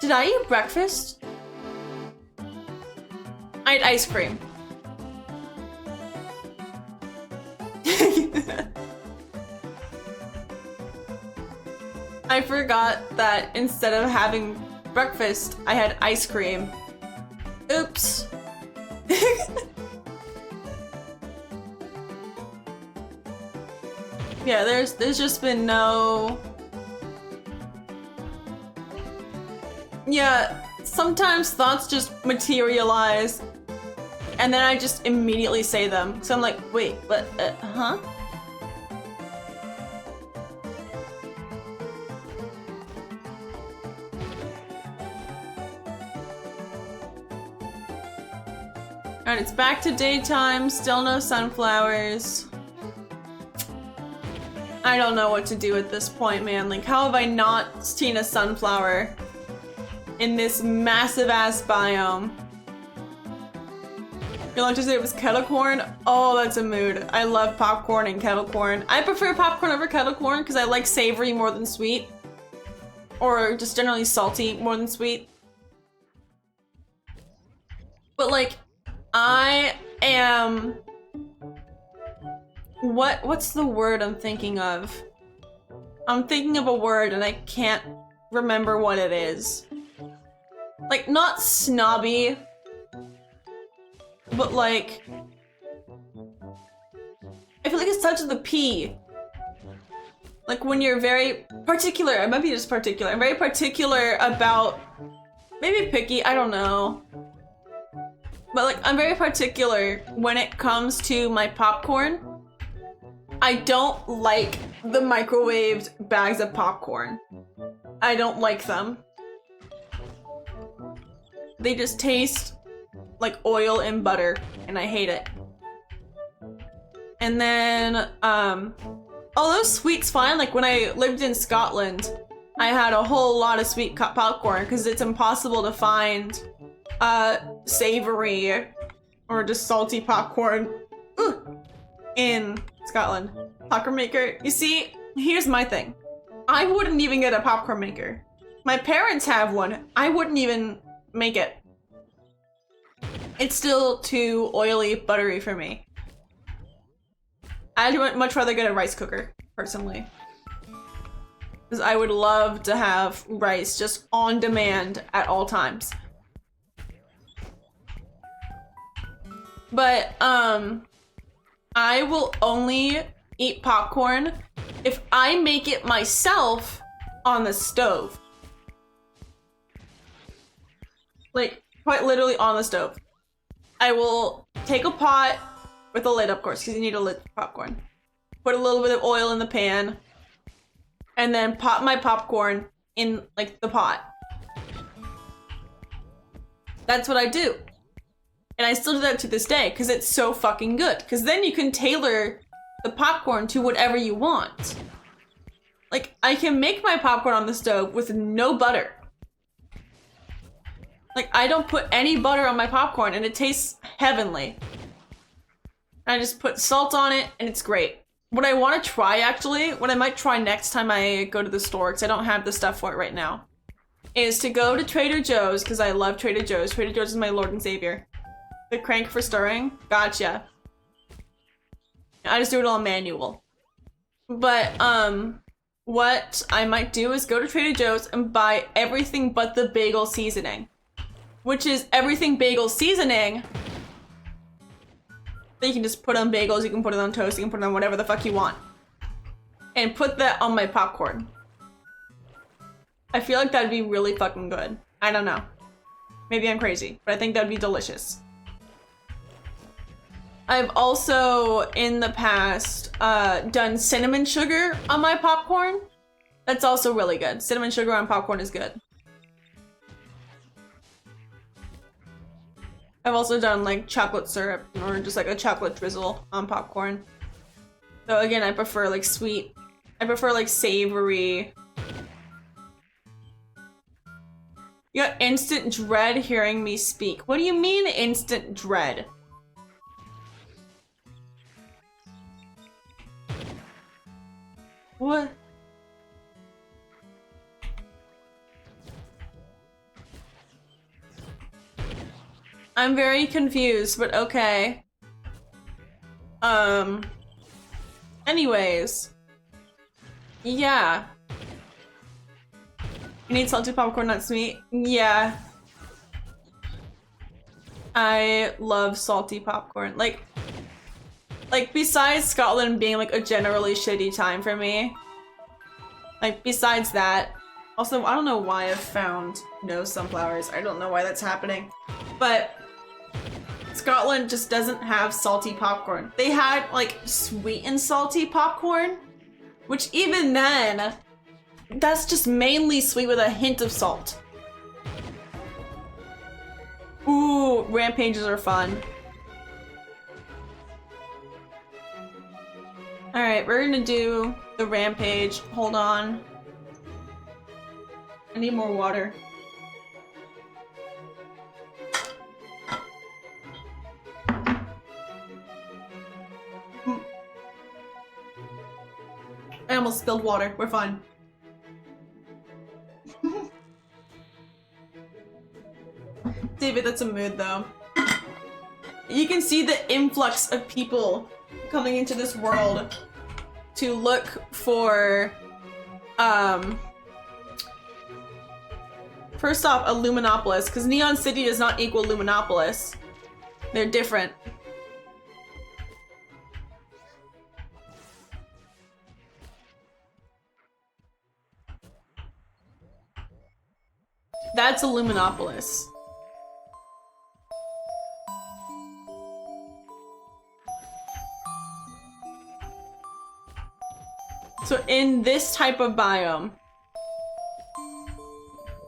Did I eat breakfast? I ate ice cream. I forgot that instead of having breakfast, I had ice cream. Oops. Yeah, there's just been no... Yeah, sometimes thoughts just materialize and then I just immediately say them. So I'm like, wait, but, huh? Alright, it's back to daytime, still no sunflowers. I don't know what to do at this point, man. Like, how have I not seen a sunflower in this massive ass biome? Your lunch yesterday was kettle corn? Oh, that's a mood. I love popcorn and kettle corn. I prefer popcorn over kettle corn because I like savory more than sweet. Or just generally salty more than sweet. But like, I am... What's the word I'm thinking of? I'm thinking of a word and I can't remember what it is. Like, not snobby, but like... I feel like it starts with a P. Like when you're very particular, I might be just particular. I'm very particular about, maybe picky, I don't know. But like, I'm very particular when it comes to my popcorn. I don't like the microwaved bags of popcorn. I don't like them. They just taste like oil and butter, and I hate it. And then, although sweet's fine, like when I lived in Scotland, I had a whole lot of sweet popcorn because it's impossible to find savory or just salty popcorn in Scotland. Popcorn maker. You see, here's my thing. I wouldn't even get a popcorn maker. My parents have one. I wouldn't even make it. It's still too oily, buttery for me. I'd much rather get a rice cooker, personally. Because I would love to have rice just on demand at all times. But, I will only eat popcorn if I make it myself on the stove. Like, quite literally on the stove. I will take a pot with a lid, of course, because you need a lid for popcorn. Put a little bit of oil in the pan, and then pop my popcorn in, like, the pot. That's what I do. And I still do that to this day, because it's so fucking good. Because then you can tailor the popcorn to whatever you want. Like, I can make my popcorn on the stove with no butter. Like, I don't put any butter on my popcorn, and it tastes heavenly. I just put salt on it, and it's great. What I want to try, actually, what I might try next time I go to the store, because I don't have the stuff for it right now, is to go to Trader Joe's, because I love Trader Joe's. Trader Joe's is my Lord and Savior. The crank for stirring? Gotcha. I just do it all manual. But, what I might do is go to Trader Joe's and buy everything but the bagel seasoning. Which is everything bagel seasoning that you can just put on bagels, you can put it on toast, you can put it on whatever the fuck you want. And put that on my popcorn. I feel like that'd be really fucking good. I don't know. Maybe I'm crazy, but I think that'd be delicious. I've also, in the past, done cinnamon sugar on my popcorn. That's also really good. Cinnamon sugar on popcorn is good. I've also done like chocolate syrup or just like a chocolate drizzle on popcorn. So again, I prefer like sweet. I prefer like savory. You got instant dread hearing me speak. What do you mean instant dread? What? I'm very confused, but okay. Anyways. Yeah. You need salty popcorn, not sweet? Yeah. I love salty popcorn. Like besides Scotland being like a generally shitty time for me. Like besides that. Also, I don't know why I've found no sunflowers. I don't know why that's happening. But Scotland just doesn't have salty popcorn. They had like sweet and salty popcorn, which even then, that's just mainly sweet with a hint of salt. Ooh, rampages are fun. Alright, we're gonna do the rampage. Hold on. I need more water. I almost spilled water. We're fine. David, that's a mood though. You can see the influx of people coming into this world to look for, first off, a Luminopolis, because Neon City does not equal Luminopolis. They're different. That's a Luminopolis. So in this type of biome,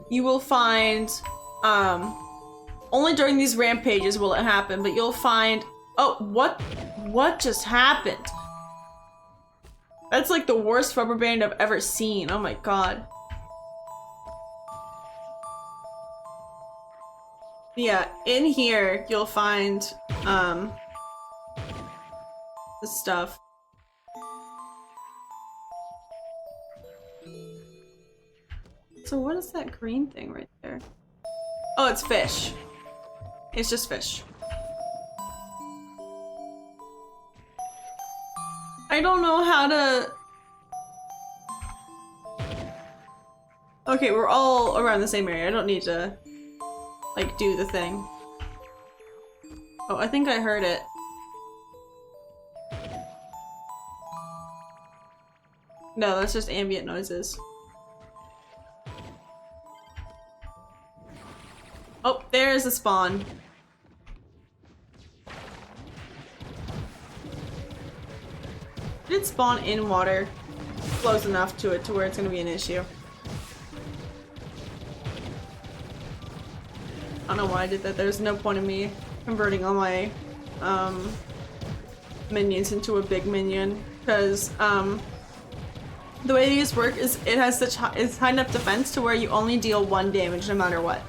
you will find, only during these rampages will it happen, but you'll find, oh, what just happened? That's like the worst rubber band I've ever seen. Oh my god. Yeah, in here, you'll find, the stuff. So what is that green thing right there? Oh, it's fish. It's just fish. I don't know how to... Okay, we're all around the same area. I don't need to, like, do the thing. Oh, I think I heard it. No, that's just ambient noises. Oh, there's the spawn. It did spawn in water. Close enough to it to where it's gonna be an issue. I don't know why I did that. There's no point in me converting all my minions into a big minion, because the way these work is it has such it's high enough defense to where you only deal 1 damage no matter what.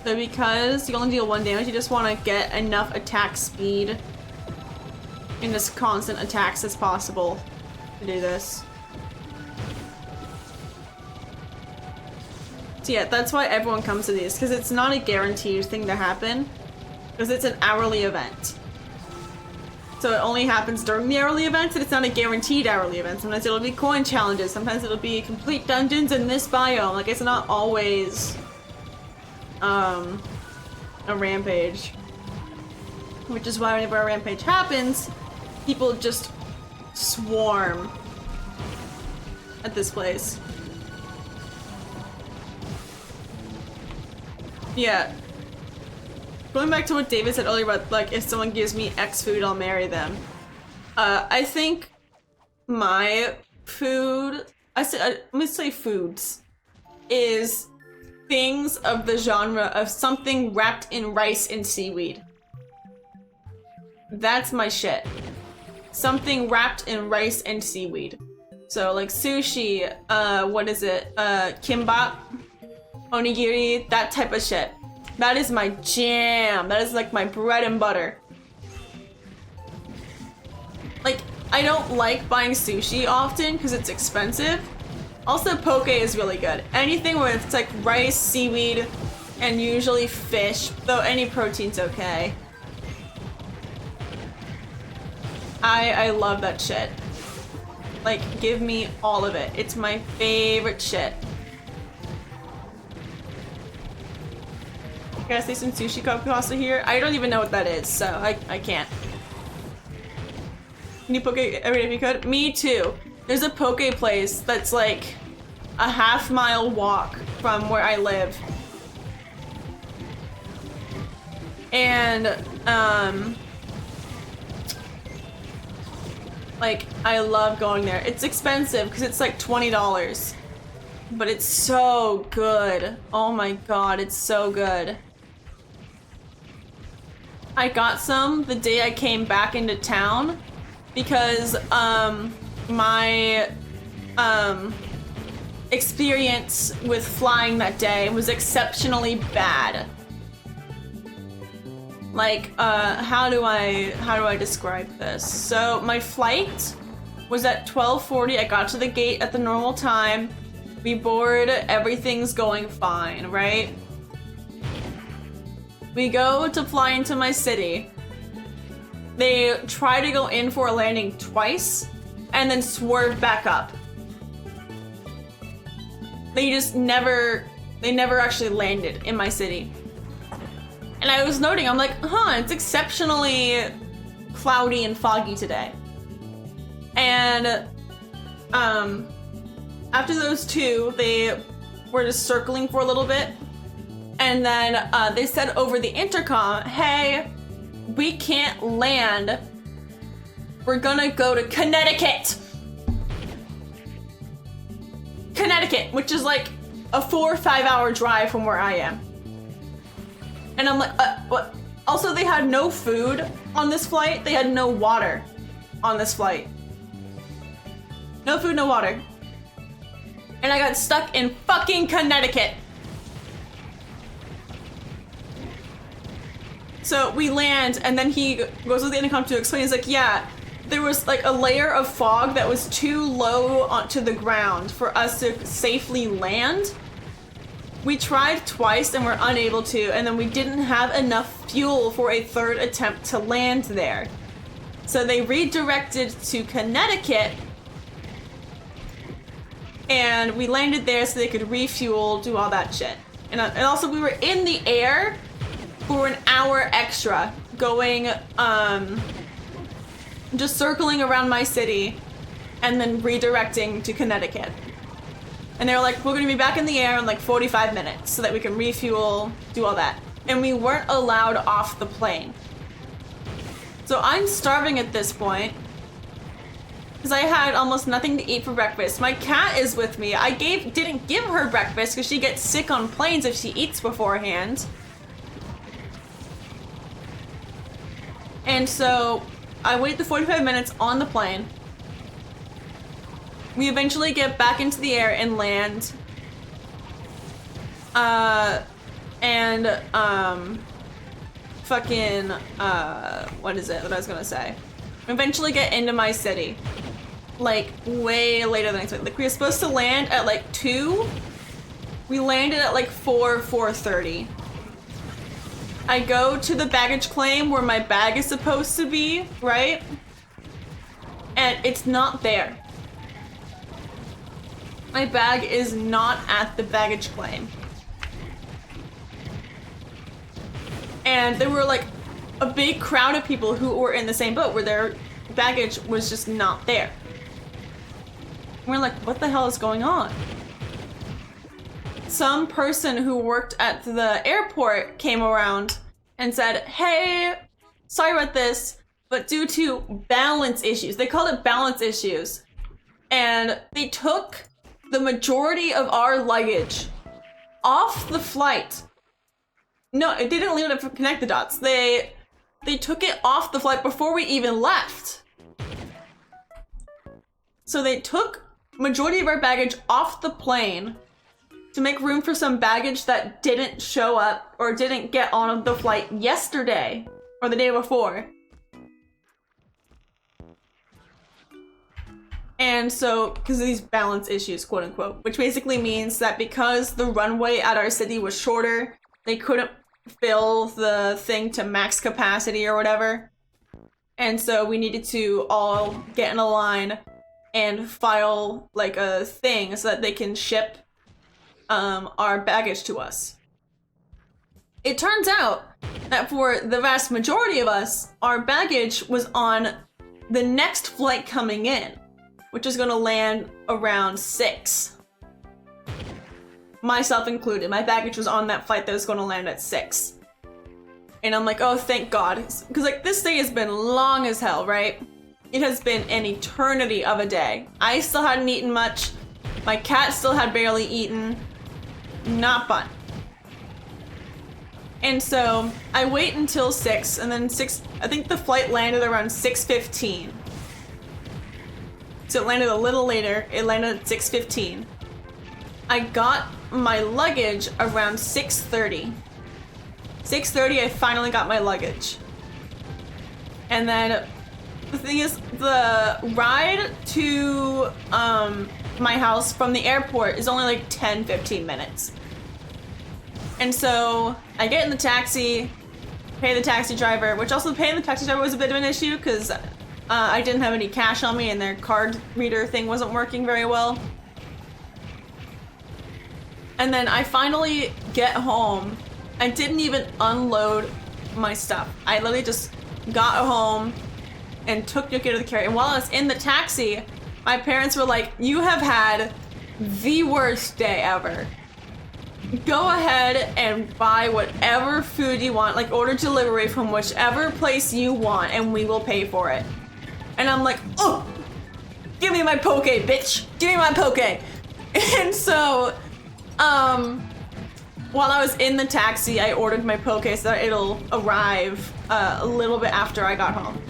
So because you only deal 1 damage, you just want to get enough attack speed and just constant attacks as possible to do this. So yeah, that's why everyone comes to these, because it's not a guaranteed thing to happen, because it's an hourly event. So it only happens during the hourly events, and it's not a guaranteed hourly event. Sometimes it'll be coin challenges, sometimes it'll be complete dungeons in this biome. Like, it's not always a rampage. Which is why whenever a rampage happens, people just swarm at this place. Yeah. Going back to what David said earlier about, like, if someone gives me X food, I'll marry them. I think my food, let me say foods, is things of the genre of something wrapped in rice and seaweed. That's my shit. Something wrapped in rice and seaweed. So like sushi, what is it? Kimbap, onigiri, that type of shit. That is my jam. That is like my bread and butter. Like, I don't like buying sushi often because it's expensive. Also, poke is really good. Anything where it's like rice, seaweed, and usually fish, though any protein's okay. I love that shit. Like, give me all of it. It's my favorite shit. Can I say some sushi pasta here? I don't even know what that is, so I can't. Can you poke every day if you could? Me too. There's a poke place that's like a half-mile walk from where I live. And, like, I love going there. It's expensive because it's like $20, but it's so good. Oh my god, it's so good. I got some the day I came back into town because my experience with flying that day was exceptionally bad. Like, how do I describe this? So my flight was at 12:40. I got to the gate at the normal time. We board, everything's going fine, right? We go to fly into my city. They try to go in for a landing twice and then swerve back up. They never actually landed in my city. And I was noting, I'm like, it's exceptionally cloudy and foggy today. And after those two, they were just circling for a little bit. And then they said over the intercom, hey, we can't land. We're gonna go to Connecticut. Connecticut, which is like a 4 or 5 hour drive from where I am. And I'm like, what? Also, they had no food on this flight. They had no water on this flight. No food, no water. And I got stuck in fucking Connecticut. So we land, and then he goes with the intercom to explain. He's like, yeah, there was like a layer of fog that was too low onto the ground for us to safely land. We tried twice and were unable to, and then we didn't have enough fuel for a third attempt to land there. So they redirected to Connecticut, and we landed there so they could refuel, do all that shit. And also we were in the air for an hour extra, going, just circling around my city, and then redirecting to Connecticut. And they were like, we're gonna be back in the air in like 45 minutes so that we can refuel, do all that. And we weren't allowed off the plane. So I'm starving at this point because I had almost nothing to eat for breakfast. My cat is with me. I didn't give her breakfast because she gets sick on planes if she eats beforehand. And so I wait the 45 minutes on the plane. We eventually get back into the air and land. What is it that I was gonna say? Eventually get into my city. Like, way later than expected. Like, we were supposed to land at like 2. We landed at like 4:30. I go to the baggage claim where my bag is supposed to be, right? And it's not there. My bag is not at the baggage claim. And there were like a big crowd of people who were in the same boat where their baggage was just not there. And we're like, what the hell is going on? Some person who worked at the airport came around and said, hey, sorry about this, but due to balance issues, they called it balance issues, and they took the majority of our luggage off the flight. No, they didn't leave it to connect the dots. They took it off the flight before we even left. So they took majority of our baggage off the plane to make room for some baggage that didn't show up or didn't get on the flight yesterday or the day before. And so, because of these balance issues, quote unquote, which basically means that because the runway at our city was shorter, they couldn't fill the thing to max capacity or whatever. And so we needed to all get in a line and file like a thing so that they can ship our baggage to us. It turns out that for the vast majority of us, our baggage was on the next flight coming in, which is gonna land around 6. Myself included. My baggage was on that flight that was gonna land at 6. And I'm like, oh, thank God. Because like this day has been long as hell, right? It has been an eternity of a day. I still hadn't eaten much. My cat still had barely eaten. Not fun. And so I wait until 6, and then 6, I think the flight landed around 6:15. So it landed a little later. It landed at 6:15. I got my luggage around 6:30. 6:30, I finally got my luggage. And then the thing is, the ride to my house from the airport is only like 10-15 minutes. And so I get in the taxi, pay the taxi driver, which also paying the taxi driver was a bit of an issue because I didn't have any cash on me and their card reader thing wasn't working very well. And then I finally get home. I didn't even unload my stuff. I literally just got home and took Yuki to the carrier. And while I was in the taxi, my parents were like, "You have had the worst day ever. Go ahead and buy whatever food you want, like order delivery from whichever place you want and we will pay for it." And I'm like, "Oh, give me my poke, bitch. Give me my poke." And so, while I was in the taxi, I ordered my poke so that it'll arrive a little bit after I got home.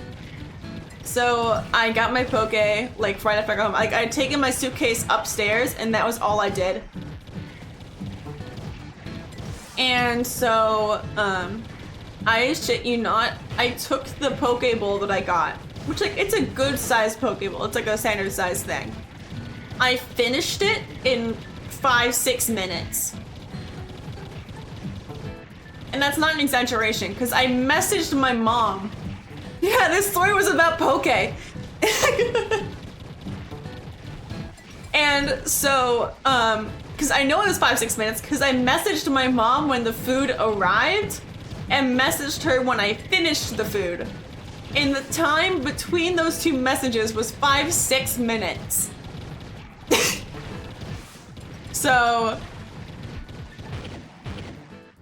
So I got my poke like right after I got home. Like I had taken my suitcase upstairs and that was all I did. And so, I shit you not, I took the poke bowl that I got, which like it's a good sized poke bowl. It's like a standard size thing. I finished it in 5-6 minutes. And that's not an exaggeration, because I messaged my mom. Yeah, this story was about poke. And so, because I know it was 5-6 minutes, because I messaged my mom when the food arrived, and messaged her when I finished the food. And the time between those two messages was 5-6 minutes. So,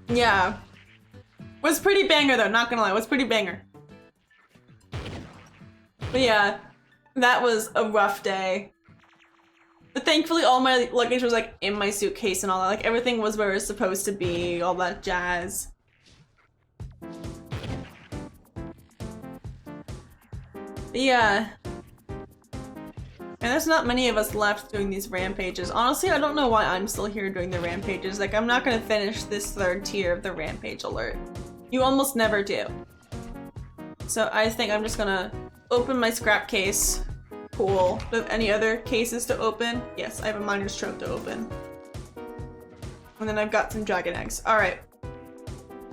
yeah. Was pretty banger though, not gonna lie, was pretty banger. But yeah, that was a rough day. But thankfully all my luggage was like in my suitcase and all that, like everything was where it was supposed to be, all that jazz. But yeah. And there's not many of us left doing these rampages. Honestly, I don't know why I'm still here doing the rampages. Like, I'm not gonna finish this third tier of the rampage alert. You almost never do. So I think I'm just gonna open my scrap case. Cool. Do I have any other cases to open? Yes, I have a miner's trove to open. And then I've got some dragon eggs. Alright.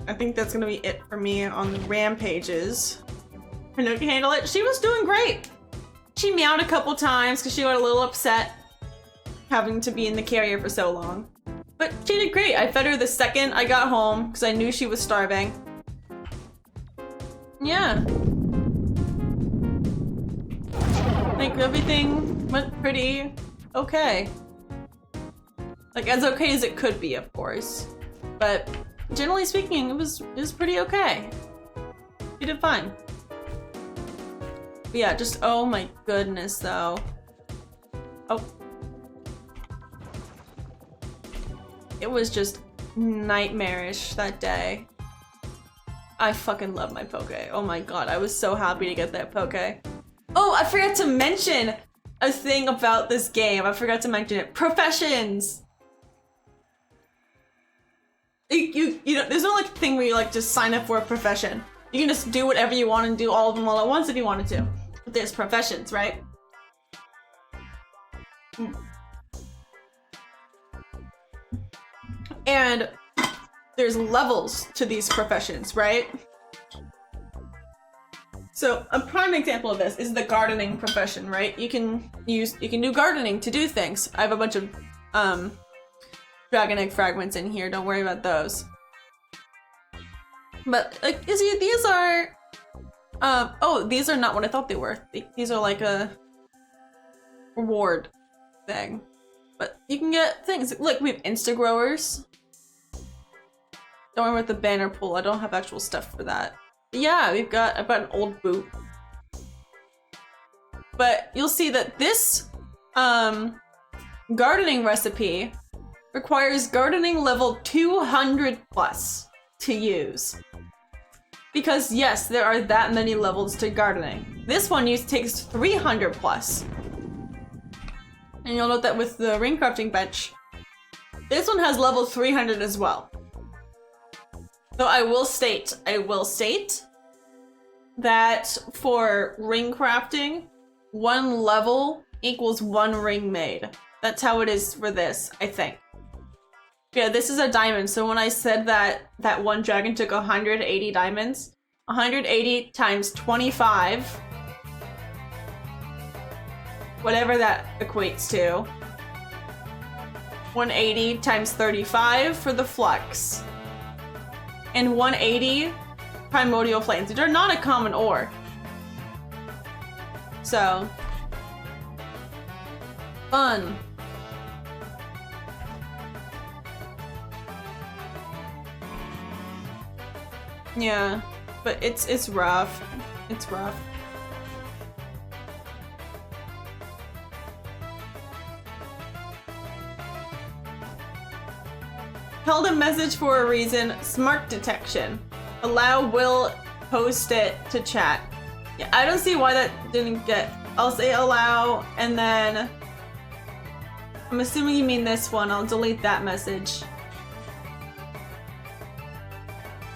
I think that's gonna be it for me on the rampages. I know you can handle it. She was doing great. She meowed a couple times because she got a little upset having to be in the carrier for so long. But she did great. I fed her the second I got home because I knew she was starving. Yeah. Like everything went pretty okay. Like as okay as it could be, of course. But generally speaking, it was pretty okay. She did fine. But yeah, just oh my goodness though. Oh. It was just nightmarish that day. I fucking love my poke. Oh my god, I was so happy to get that poke. Oh, I forgot to mention a thing about this game. I forgot to mention it. Professions! You know, there's no like thing where you like just sign up for a profession. You can just do whatever you want and do all of them all at once if you wanted to. But there's professions, right? And there's levels to these professions, right? So a prime example of this is the gardening profession, right? You can do gardening to do things. I have a bunch of dragon egg fragments in here. Don't worry about those. But like, you see, these are oh, these are not what I thought they were. These are like a reward thing. But you can get things. Look, we have Insta growers. Don't worry about the banner pull. I don't have actual stuff for that. But yeah, I've got an old boot. But you'll see that this gardening recipe requires gardening level 200 plus to use. Because yes, there are that many levels to gardening. This one takes 300 plus. And you'll note that with the ring crafting bench, this one has level 300 as well. Though I will state that for ring crafting, 1 level equals 1 ring made. That's how it is for this, I think. Yeah, this is a diamond, so when I said that that one dragon took 180 diamonds, 180 times 25, whatever that equates to, 180 times 35 for the flux, and 180 primordial flames, which are not a common ore. So, fun. Yeah, but it's rough. It's rough. Held a message for a reason. Smart detection. Allow will post it to chat. Yeah, I don't see why that didn't get. I'll say allow, and then I'm assuming you mean this one. I'll delete that message.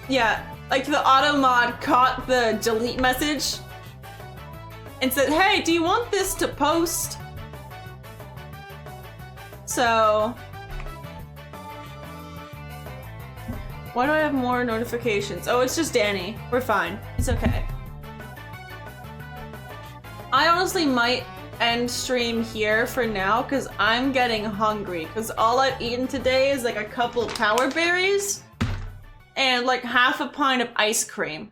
Yeah, like the auto mod caught the delete message and said, hey, do you want this to post? So, why do I have more notifications? Oh, it's just Danny. We're fine. It's okay. I honestly might end stream here for now because I'm getting hungry because all I've eaten today is like a couple power berries and like half a pint of ice cream.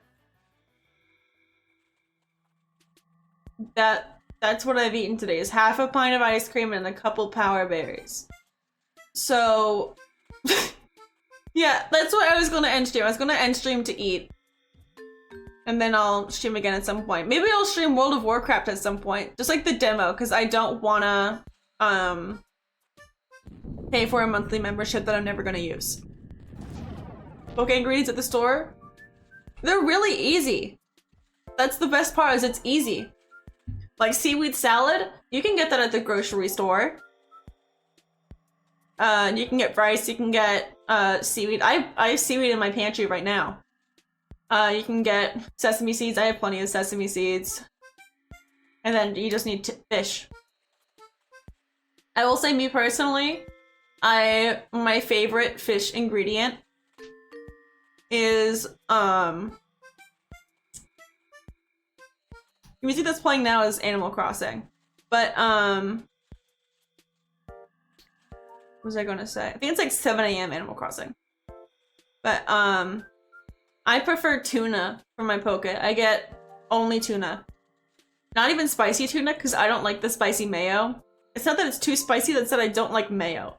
That's what I've eaten today, is half a pint of ice cream and a couple power berries. So yeah, that's what I was gonna end stream. I was gonna end stream to eat. And then I'll stream again at some point. Maybe I'll stream World of Warcraft at some point. Just like the demo, because I don't wanna pay for a monthly membership that I'm never gonna use. Poke ingredients at the store? They're really easy. That's the best part, is it's easy. Like seaweed salad, you can get that at the grocery store. You can get rice, you can get seaweed. I have seaweed in my pantry right now. You can get sesame seeds. I have plenty of sesame seeds. And then you just need fish. I will say, me personally, my favorite fish ingredient is the music that's playing now is Animal Crossing. But what was I gonna say? I think it's like 7 AM Animal Crossing. But I prefer tuna for my poke. I get only tuna. Not even spicy tuna, because I don't like the spicy mayo. It's not that it's too spicy, that's that I don't like mayo.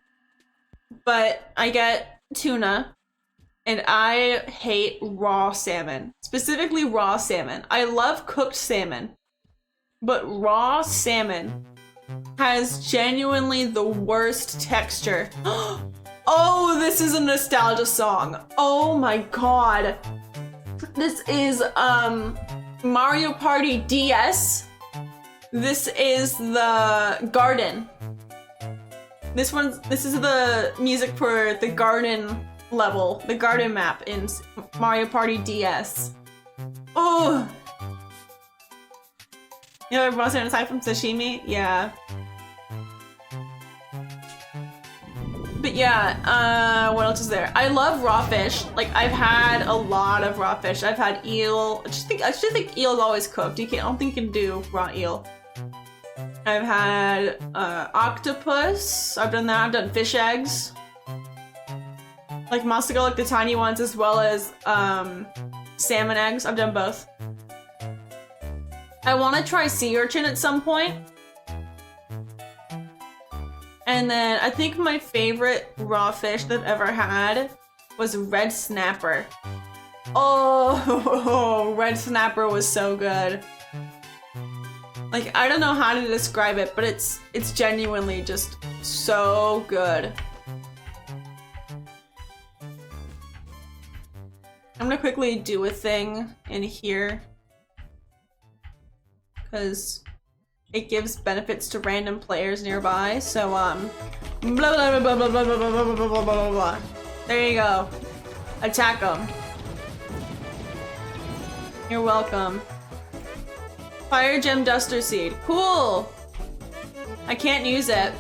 But I get tuna, and I hate raw salmon. Specifically raw salmon. I love cooked salmon, but raw salmon has genuinely the worst texture. Oh, this is a nostalgia song. Oh my god. This is Mario Party DS. This is the garden. This is the music for the garden level, the garden map in Mario Party DS. Oh. You know, everyone's aside from sashimi? Yeah. But yeah, what else is there? I love raw fish. Like, I've had a lot of raw fish. I've had eel. I just think eel is always cooked. I don't think you can do raw eel. I've had octopus. I've done that. I've done fish eggs. Like masago, like the tiny ones, as well as salmon eggs. I've done both. I want to try sea urchin at some point. And then I think my favorite raw fish that I've ever had was red snapper. Oh, red snapper was so good. Like, I don't know how to describe it, but it's genuinely just so good. I'm gonna quickly do a thing in here, because it gives benefits to random players nearby. So blah blah blah blah blah blah blah blah blah blah blah blah. There you go. Attack them. You're welcome. Fire Gem Duster Seed. Cool! I can't use it.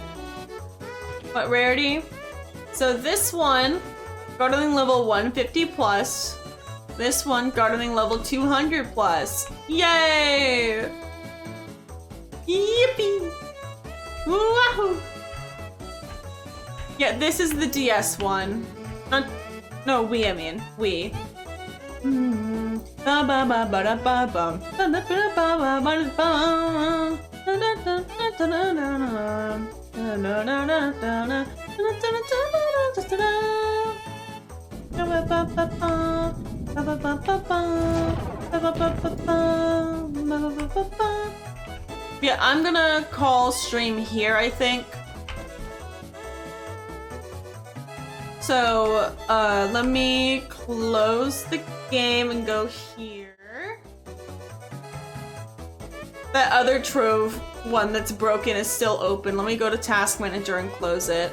What rarity? So this one, gardening level 150 plus. This one, gardening level 200 plus. Yay! Yippee! Wahoo! Yeah, this is the DS one. No, Wii, I mean. Wii. Yeah, I'm gonna call stream here, I think. So, let me close the game and go here. That other Trove one that's broken is still open. Let me go to Task Manager and close it.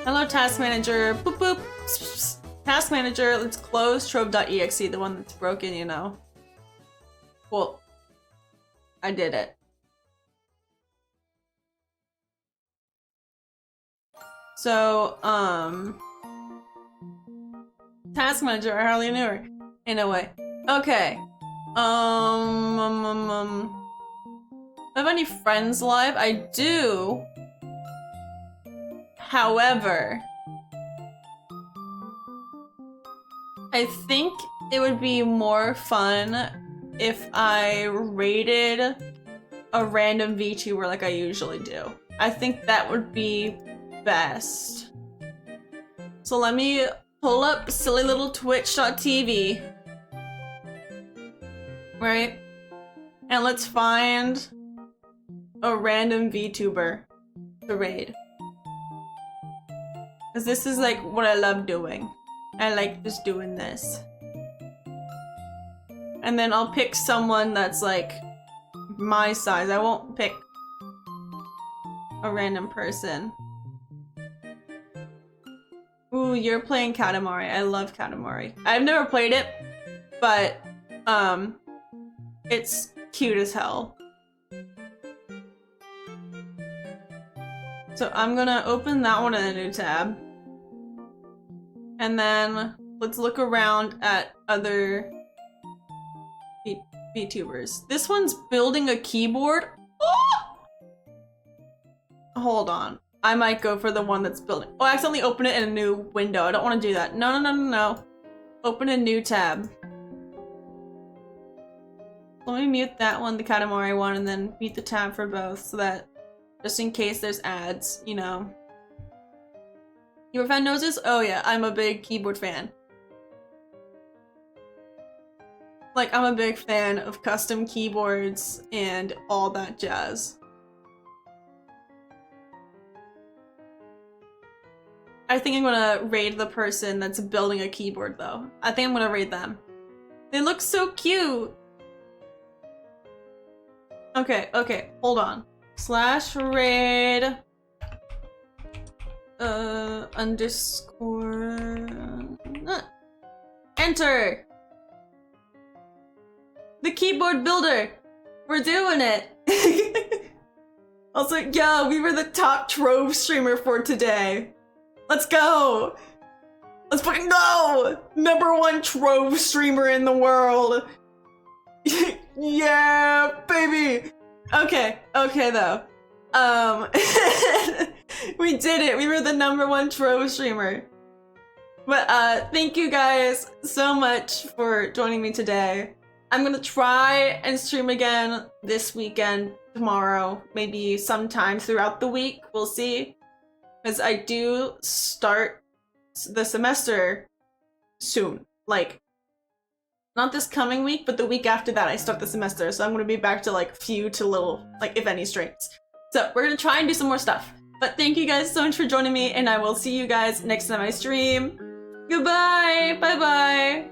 Hello, Task Manager. Boop boop. Psst, psst. Task Manager, let's close Trove.exe, the one that's broken, you know. Cool. I did it. So, Task Manager, I hardly knew her. In a way. Okay. Do I have any friends live? I do. However, I think it would be more fun if I rated a random VTuber like I usually do. I think that would be best. So let me pull up silly little twitch.tv. Right? And let's find a random VTuber to raid. Because this is like what I love doing. I like just doing this. And then I'll pick someone that's like my size. I won't pick a random person. Ooh, you're playing Katamari. I love Katamari. I've never played it, but it's cute as hell. So I'm gonna open that one in a new tab. And then let's look around at other VTubers. This one's building a keyboard. Oh! Hold on. I might go for the one that's building. Oh, I accidentally opened it in a new window. I don't want to do that. No, no, no, no, no. Open a new tab. Let me mute that one, the Katamari one, and then mute the tab for both so that just in case there's ads, you know. Your fan knows this? Oh yeah, I'm a big keyboard fan. Like, I'm a big fan of custom keyboards and all that jazz. I think I'm gonna raid the person that's building a keyboard though. I think I'm gonna raid them. They look so cute! Okay, okay, hold on. /raid underscore enter. The keyboard builder. We're doing it. Also, yo, we were the top Trove streamer for today. Let's go. Let's fucking go. #1 Trove streamer in the world. Yeah, baby. Okay, okay though. We did it. We were the #1 Trove streamer. But thank you guys so much for joining me today. I'm gonna try and stream again this weekend, tomorrow, maybe sometime throughout the week. We'll see. Because I do start the semester soon. Like, not this coming week, but the week after that I start the semester. So I'm gonna be back to like few to little, like if any streams. So we're gonna try and do some more stuff. But thank you guys so much for joining me, and I will see you guys next time I stream. Goodbye! Bye bye!